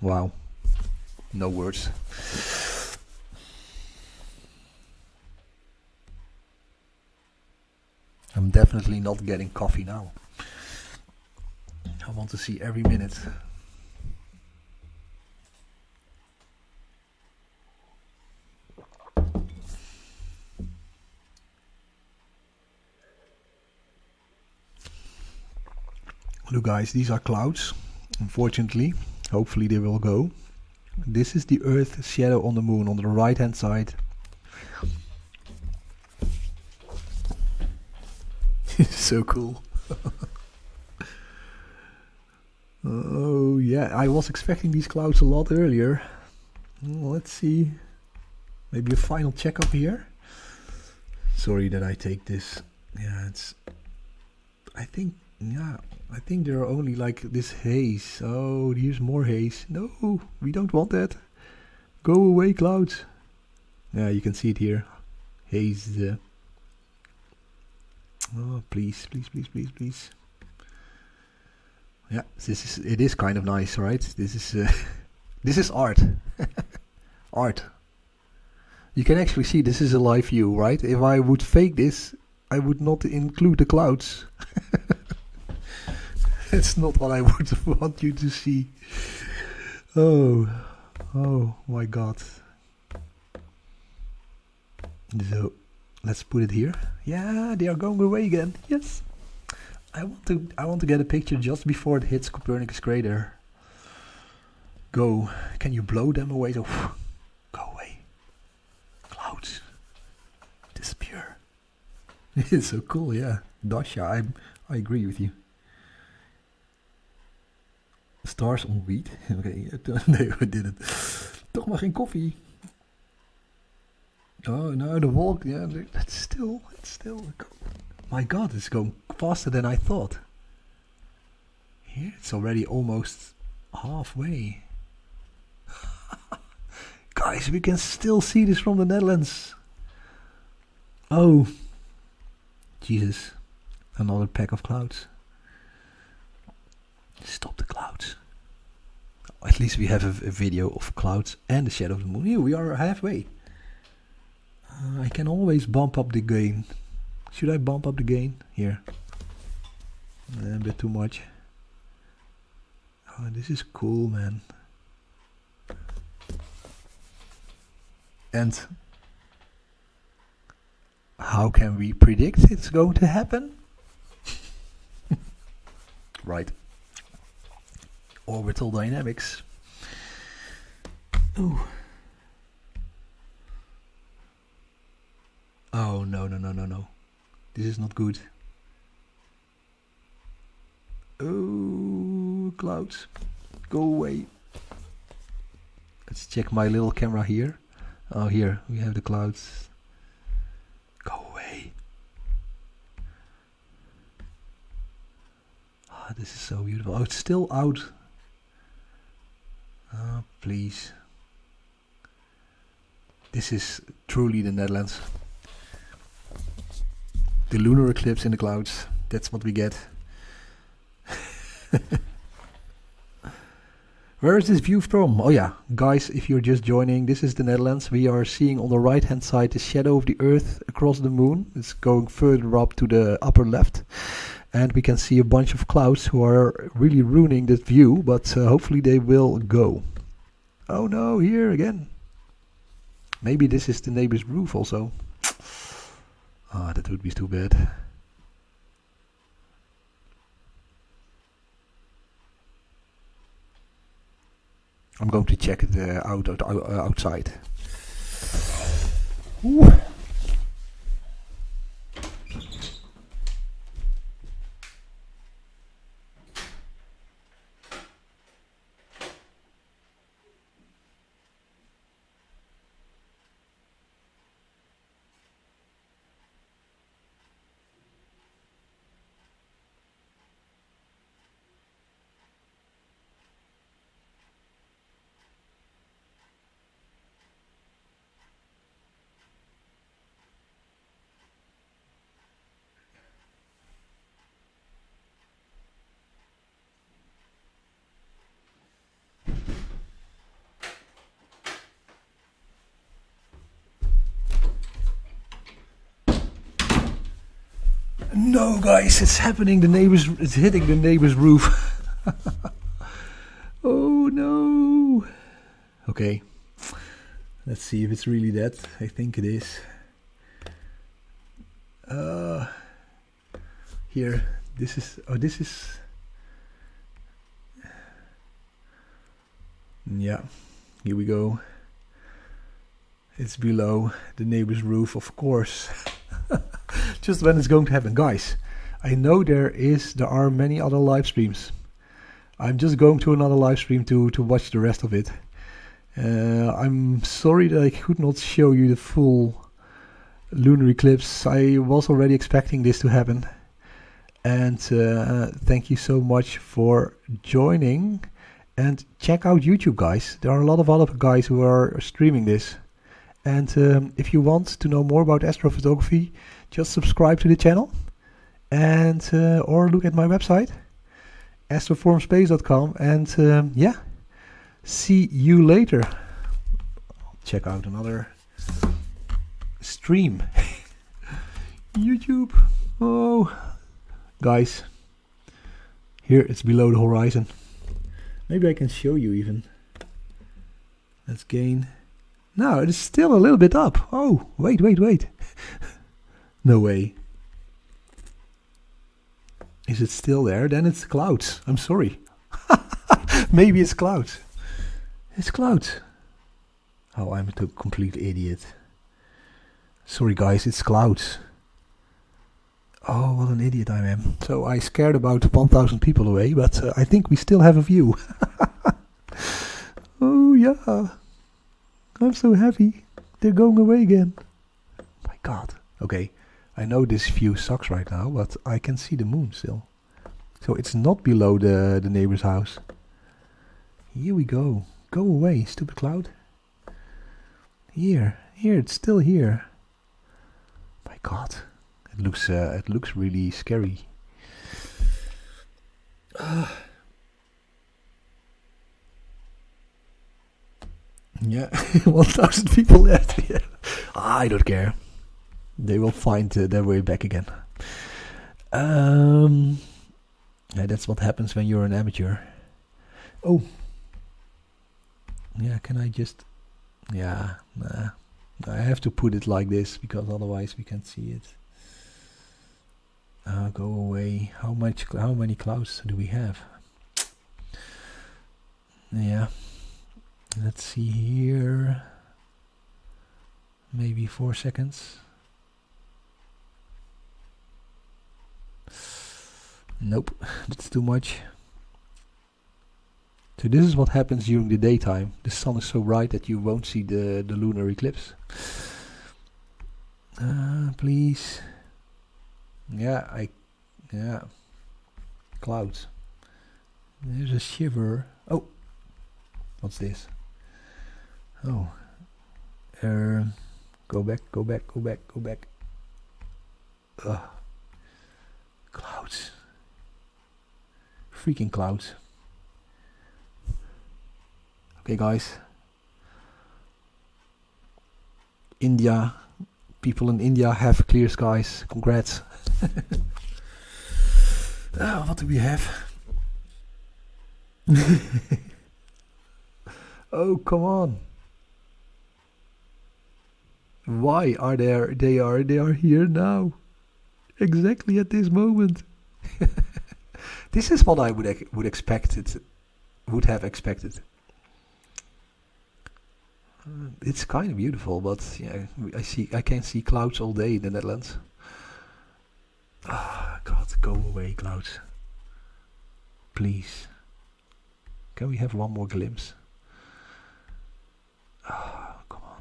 Wow, no words. I'm definitely not getting coffee now. I want to see every minute. Look guys, these are clouds. Unfortunately, hopefully they will go. This is the Earth shadow on the moon on the right hand side. So cool. Oh yeah, I was expecting these clouds a lot earlier. Let's see. Maybe a final checkup here. Sorry that I take this. Yeah, it's... I think there are only like this haze. Oh, here's more haze. No, we don't want that. Go away, clouds. Yeah, you can see it here. Haze. Oh, please, please, please, please, please. Yeah, it is kind of nice, right? This is art. Art. You can actually see this is a live view, right? If I would fake this, I would not include the clouds. It's not what I would want you to see. Oh my god. So let's put it here. Yeah, they are going away again. Yes. I want to get a picture just before it hits Copernicus crater. Go. Can you blow them away? So go away. Clouds. Disappear. It's so cool, yeah. Dasha, I agree with you. Stars on wheat. Oké, nee, we did it. Toch maar geen koffie. Oh, no, the walk. Yeah, it's still. My god, it's going faster than I thought. Here, it's already almost halfway. Guys, we can still see this from the Netherlands. Oh, Jesus. Another pack of clouds. Stop the clouds. At least we have a video of clouds and the shadow of the moon. Here we are halfway. I can always bump up the gain. Should I bump up the gain? Here. A bit too much. Oh, this is cool, man. And how can we predict it's going to happen? Right. Orbital dynamics. Ooh. Oh, no. This is not good. Oh, clouds. Go away. Let's check my little camera here. Oh, here we have the clouds. Go away. Ah, this is so beautiful. Oh, it's still out. Oh, please. This is truly the Netherlands. The lunar eclipse in the clouds. That's what we get. Where is this view from? Oh yeah, guys, if you're just joining, this is the Netherlands. We are seeing on the right hand side the shadow of the Earth across the moon. It's going further up to the upper left. And we can see a bunch of clouds who are really ruining that view, but hopefully they will go. Oh no, here again. Maybe this is the neighbor's roof also. Ah, that would be too bad. I'm going to check it outside. Ooh. No, guys, it's happening. It's hitting the neighbor's roof. Oh no. Okay. Let's see if it's really that. I think it is. Here. This is. Yeah. Here we go. It's below the neighbor's roof, of course. Just when it's going to happen. Guys, I know there are many other live streams. I'm just going to another live stream to watch the rest of it. I'm sorry that I could not show you the full lunar eclipse. I was already expecting this to happen. And thank you so much for joining. And check out YouTube, guys. There are a lot of other guys who are streaming this. And if you want to know more about astrophotography, just subscribe to the channel. And or look at my website, astroforumspace.com. And yeah, see you later. Check out another stream. YouTube. Oh, guys, here it's below the horizon. Maybe I can show you even. Let's gain. No, it is still a little bit up. Oh, wait. No way. Is it still there? Then it's clouds. I'm sorry. Maybe it's clouds. It's clouds. Oh, I'm a complete idiot. Sorry guys, it's clouds. Oh, what an idiot I am. So I scared about 1,000 people away, but I think we still have a view. Oh yeah. I'm so happy. They're going away again. My god. Okay, I know this view sucks right now, but I can see the moon still. So it's not below the neighbor's house. Here we go. Go away, stupid cloud. Here, it's still here. My god. It looks really scary. Yeah, 1,000 people left. Yeah. I don't care. They will find their way back again. Yeah, that's what happens when you're an amateur. Oh. Yeah, can I just... Yeah, nah. I have to put it like this because otherwise we can't see it. Go away. How many clouds do we have? Yeah. Let's see here. Maybe 4 seconds. Nope, that's too much. So this is what happens during the daytime. The sun is so bright that you won't see the lunar eclipse. Please. Yeah, clouds. There's a shiver. Oh, what's this? Oh, go back. Ugh. Clouds. Freaking clouds. Okay, guys. India. People in India have clear skies. Congrats. What do we have? Oh, come on. Why are they are here now? Exactly at this moment. This is what I would have expected. It's kind of beautiful, but yeah, I can see clouds all day in the Netherlands. Ah, God, go away, clouds. Please. Can we have one more glimpse? Ah, come on.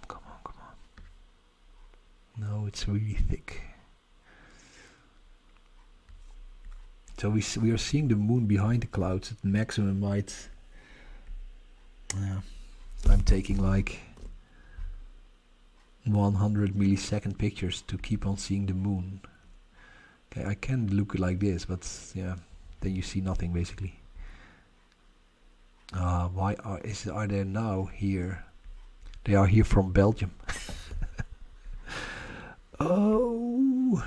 No, it's really thick. So we are seeing the moon behind the clouds at maximum height. Yeah, I'm taking like 100 millisecond pictures to keep on seeing the moon. Okay, I can look like this, but yeah, then you see nothing basically. Why are they now here? They are here from Belgium. Oh,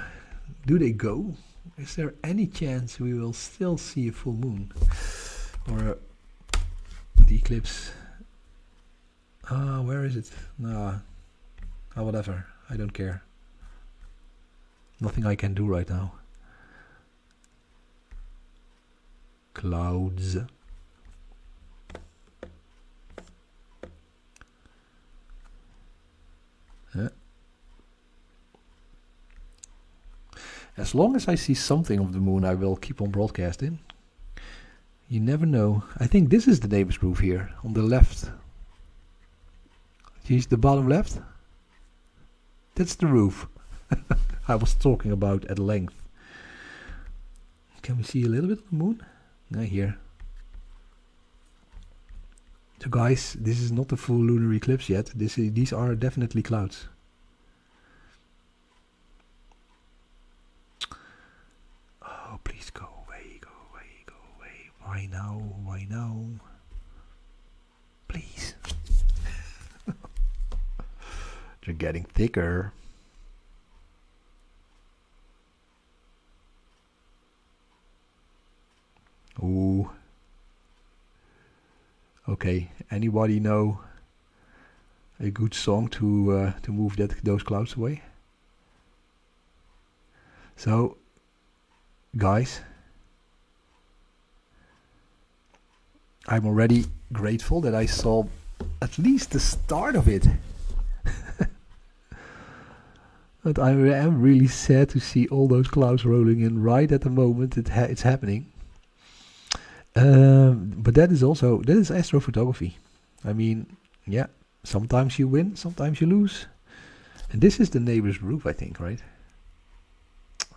do they go? Is there any chance we will still see a full moon or the eclipse? Where is it? Nah. Whatever. I don't care. Nothing I can do right now. Clouds. As long as I see something of the moon, I will keep on broadcasting. You never know. I think this is the neighbor's roof here, on the left. Here's the bottom left. That's the roof. I was talking about at length. Can we see a little bit of the moon? Not here. So guys, this is not the full lunar eclipse yet. These are definitely clouds. Oh, please go away, go away, go away. Why now? Why now? Please. They're getting thicker. Ooh. Okay, anybody know a good song to move those clouds away? So, guys, I'm already grateful that I saw at least the start of it. But I am really sad to see all those clouds rolling in right at the moment it's happening. But that is astrophotography. I mean, yeah, sometimes you win, sometimes you lose. And this is the neighbor's roof, I think, right?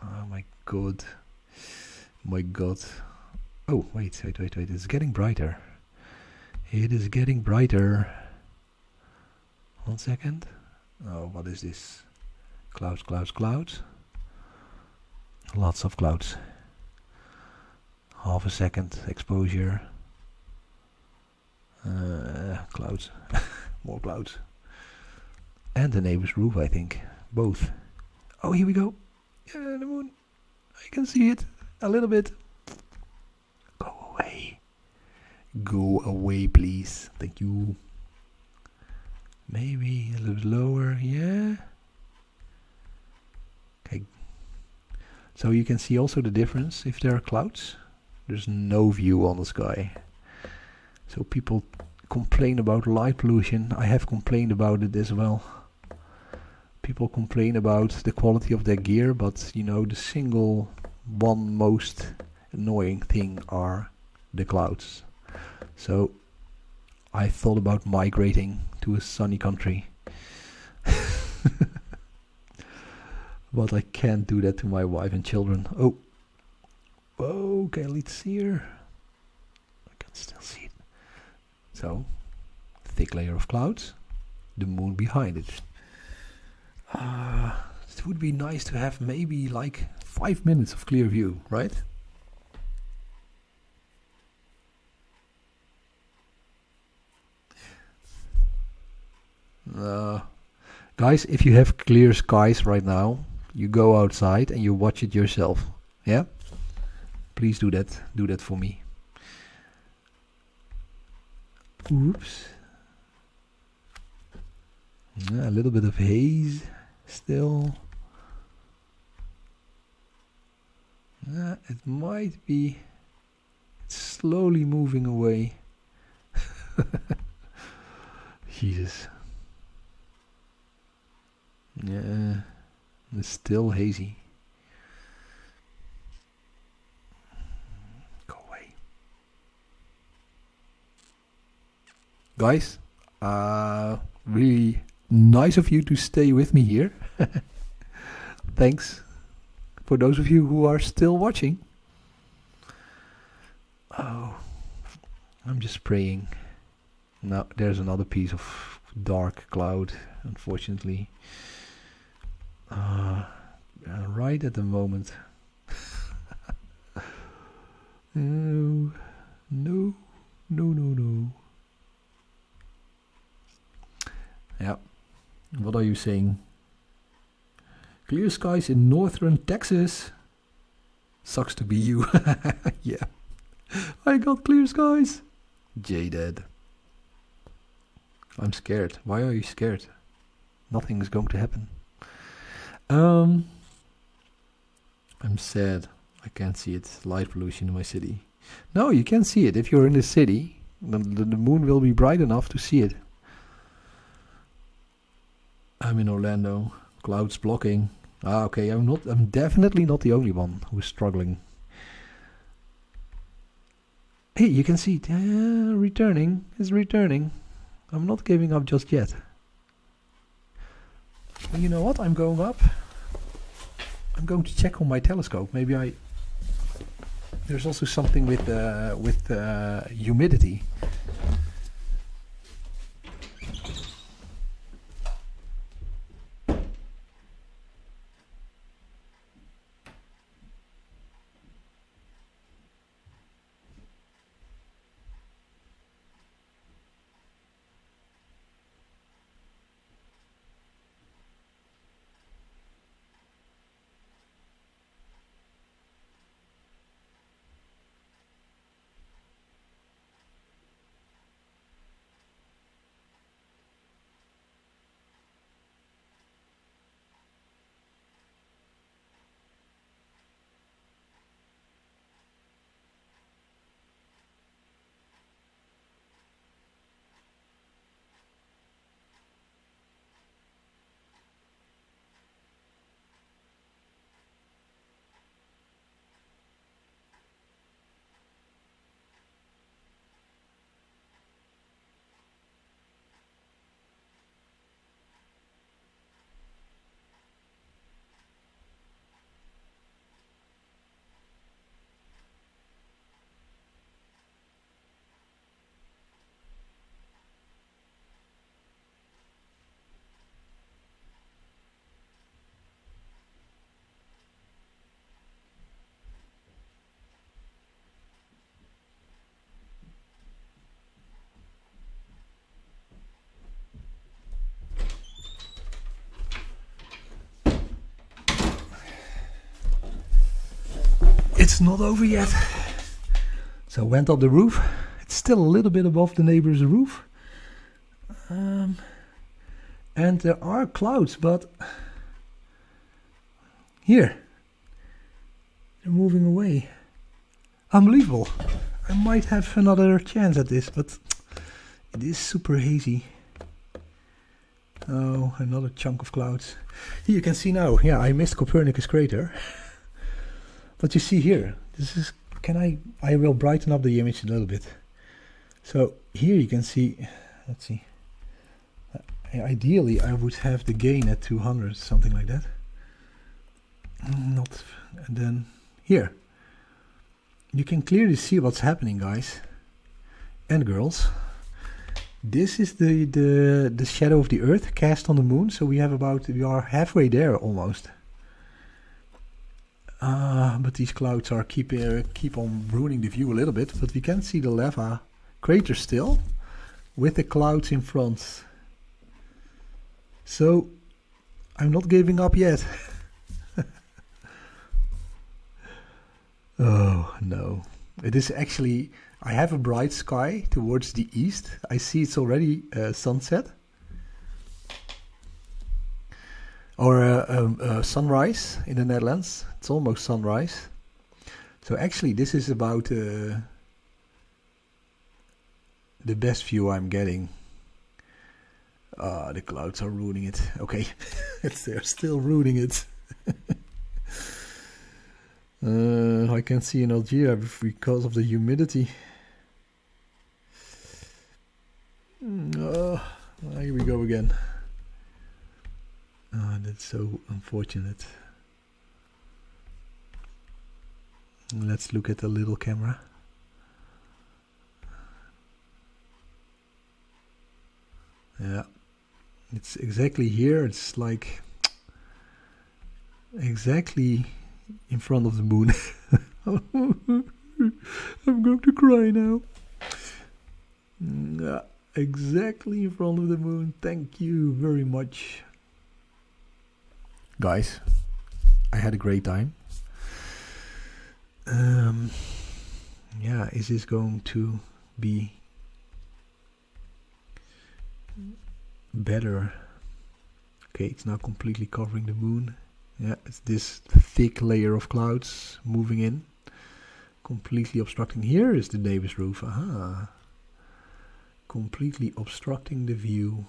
Oh my god. My god. Oh, wait. It's getting brighter. It is getting brighter. 1 second. Oh, what is this? Clouds. Lots of clouds. Half a second exposure. Clouds. More clouds. And the neighbor's roof, I think. Both. Oh, here we go. Yeah, the moon. I can see it. A little bit. Go away. Go away, please. Thank you. Maybe a little bit lower. Yeah. Okay. So you can see also the difference if there are clouds. There's no view on the sky. So people complain about light pollution. I have complained about it as well. People complain about the quality of their gear, but you know, the single one most annoying thing are the clouds. So I thought about migrating to a sunny country. But I can't do that to my wife and children. Oh. Okay, let's see here. I can still see it. So, thick layer of clouds, the moon behind it. It would be nice to have maybe like 5 minutes of clear view, right? Guys, if you have clear skies right now, you go outside and you watch it yourself. Yeah? Please do that. Do that for me. Oops. A little bit of haze still. It might be slowly moving away. Jesus. Yeah, it's still hazy. Go away. Guys, really nice of you to stay with me here. Thanks for those of you who are still watching. Oh, I'm just praying. Now there's another piece of dark cloud, unfortunately. Right at the moment. No. Yeah. What are you saying? Clear skies in northern Texas. Sucks to be you. Yeah. I got clear skies. Jaded. I'm scared. Why are you scared? Nothing is going to happen. I'm sad. I can't see it. Light pollution in my city. No, you can see it. If you're in the city, the moon will be bright enough to see it. I'm in Orlando. Clouds blocking. Okay. I'm definitely not the only one who's struggling. Hey, you can see it. Returning. It's returning. I'm not giving up just yet. You know what? I'm going up. I'm going to check on my telescope. Maybe there's also something with humidity. It's not over yet. So I went up the roof. It's still a little bit above the neighbor's roof. And there are clouds, but here, they're moving away. Unbelievable. I might have another chance at this, but it is super hazy. Oh, another chunk of clouds. Here you can see now, yeah, I missed Copernicus crater. But you see here, this is, I will brighten up the image a little bit. So here you can see, let's see. Ideally I would have the gain at 200, something like that. And then here. You can clearly see what's happening, guys and girls. This is the shadow of the Earth cast on the moon. So we are halfway there almost. But these clouds are keep on ruining the view a little bit. But we can see the lava crater still, with the clouds in front. So I'm not giving up yet. Oh no, it is actually, I have a bright sky towards the east. I see it's already sunset. Or sunrise in the Netherlands. It's almost sunrise. So actually this is about the best view I'm getting. The clouds are ruining it. Okay, they're still ruining it. I can see in Algeria because of the humidity. Here we go again. That's so unfortunate. Let's look at the little camera. Yeah, it's exactly here. It's like exactly in front of the moon. I'm going to cry now. Yeah, exactly in front of the moon. Thank you very much. Guys, I had a great time. Yeah, is this going to be better? Okay, it's now completely covering the moon. Yeah, it's this thick layer of clouds moving in, completely obstructing. Here is the neighbor's roof. Aha. Completely obstructing the view.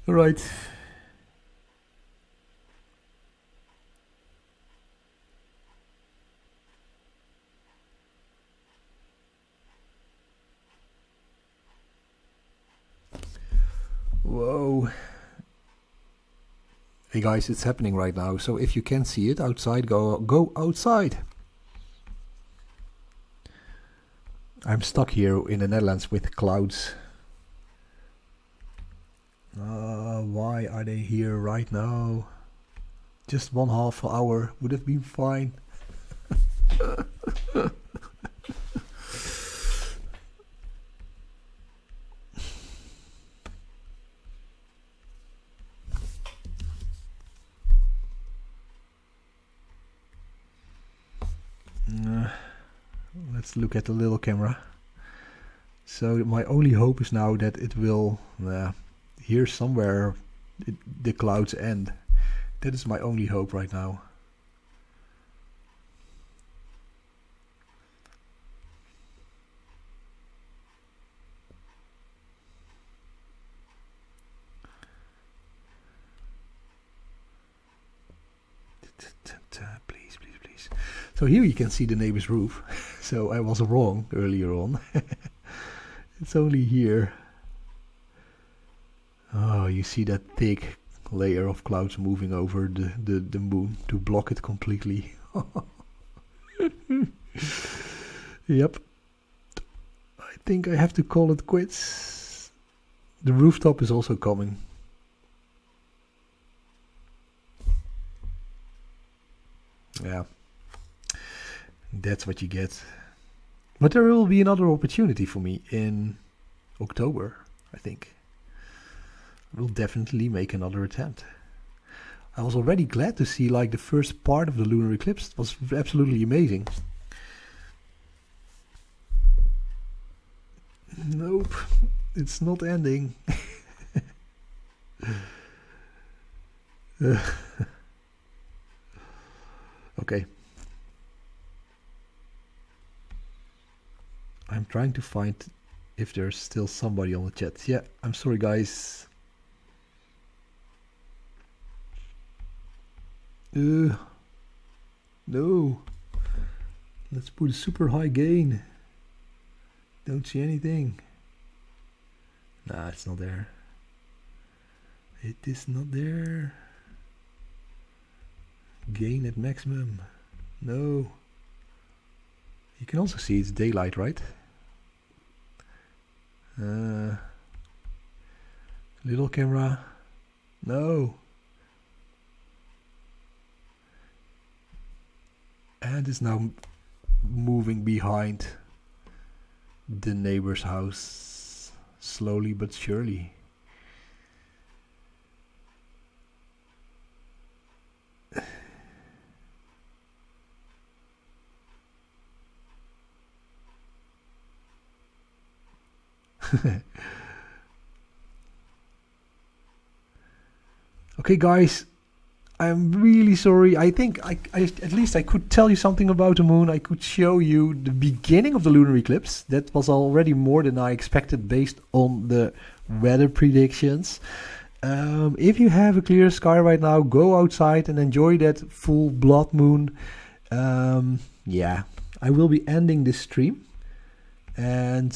Right. Whoa. Hey guys, it's happening right now. So if you can see it outside, go outside. I'm stuck here in the Netherlands with clouds. Why are they here right now? Just 1/2 hour would have been fine. Let's look at the little camera. So my only hope is now that it will, here somewhere the clouds end. That is my only hope right now. Please, please, please. So here you can see the neighbor's roof. So I was wrong earlier on. It's only here. Oh, you see that thick layer of clouds moving over the moon to block it completely. Yep. I think I have to call it quits. The rooftop is also coming. Yeah. That's what you get. But there will be another opportunity for me in October, I think. I will definitely make another attempt. I was already glad to see like the first part of the lunar eclipse. It was absolutely amazing. Nope, it's not ending. Okay. I'm trying to find if there's still somebody on the chat. Yeah, I'm sorry guys. No. Let's put a super high gain. Don't see anything. Nah, it's not there. It is not there. Gain at maximum. No. You can also see it's daylight, right? Little camera. No. And it's now moving behind the neighbor's house, slowly but surely. Okay guys, I'm really sorry. I think I at least I could tell you something about the moon. I could show you the beginning of the lunar eclipse. That was already more than I expected based on the weather predictions. If you have a clear sky right now, go outside and enjoy that full blood moon. Yeah, I will be ending this stream. And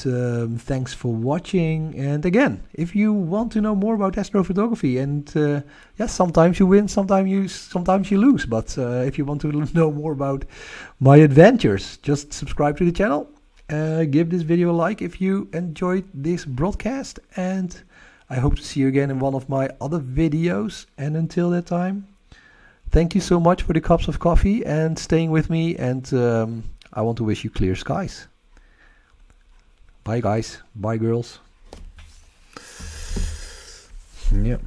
thanks for watching. And again, if you want to know more about astrophotography, and yes, sometimes you win, sometimes you lose. But if you want to know more about my adventures, just subscribe to the channel. Give this video a like if you enjoyed this broadcast, and I hope to see you again in one of my other videos. And until that time, thank you so much for the cups of coffee and staying with me. And I want to wish you clear skies. Bye guys, bye girls. Yep.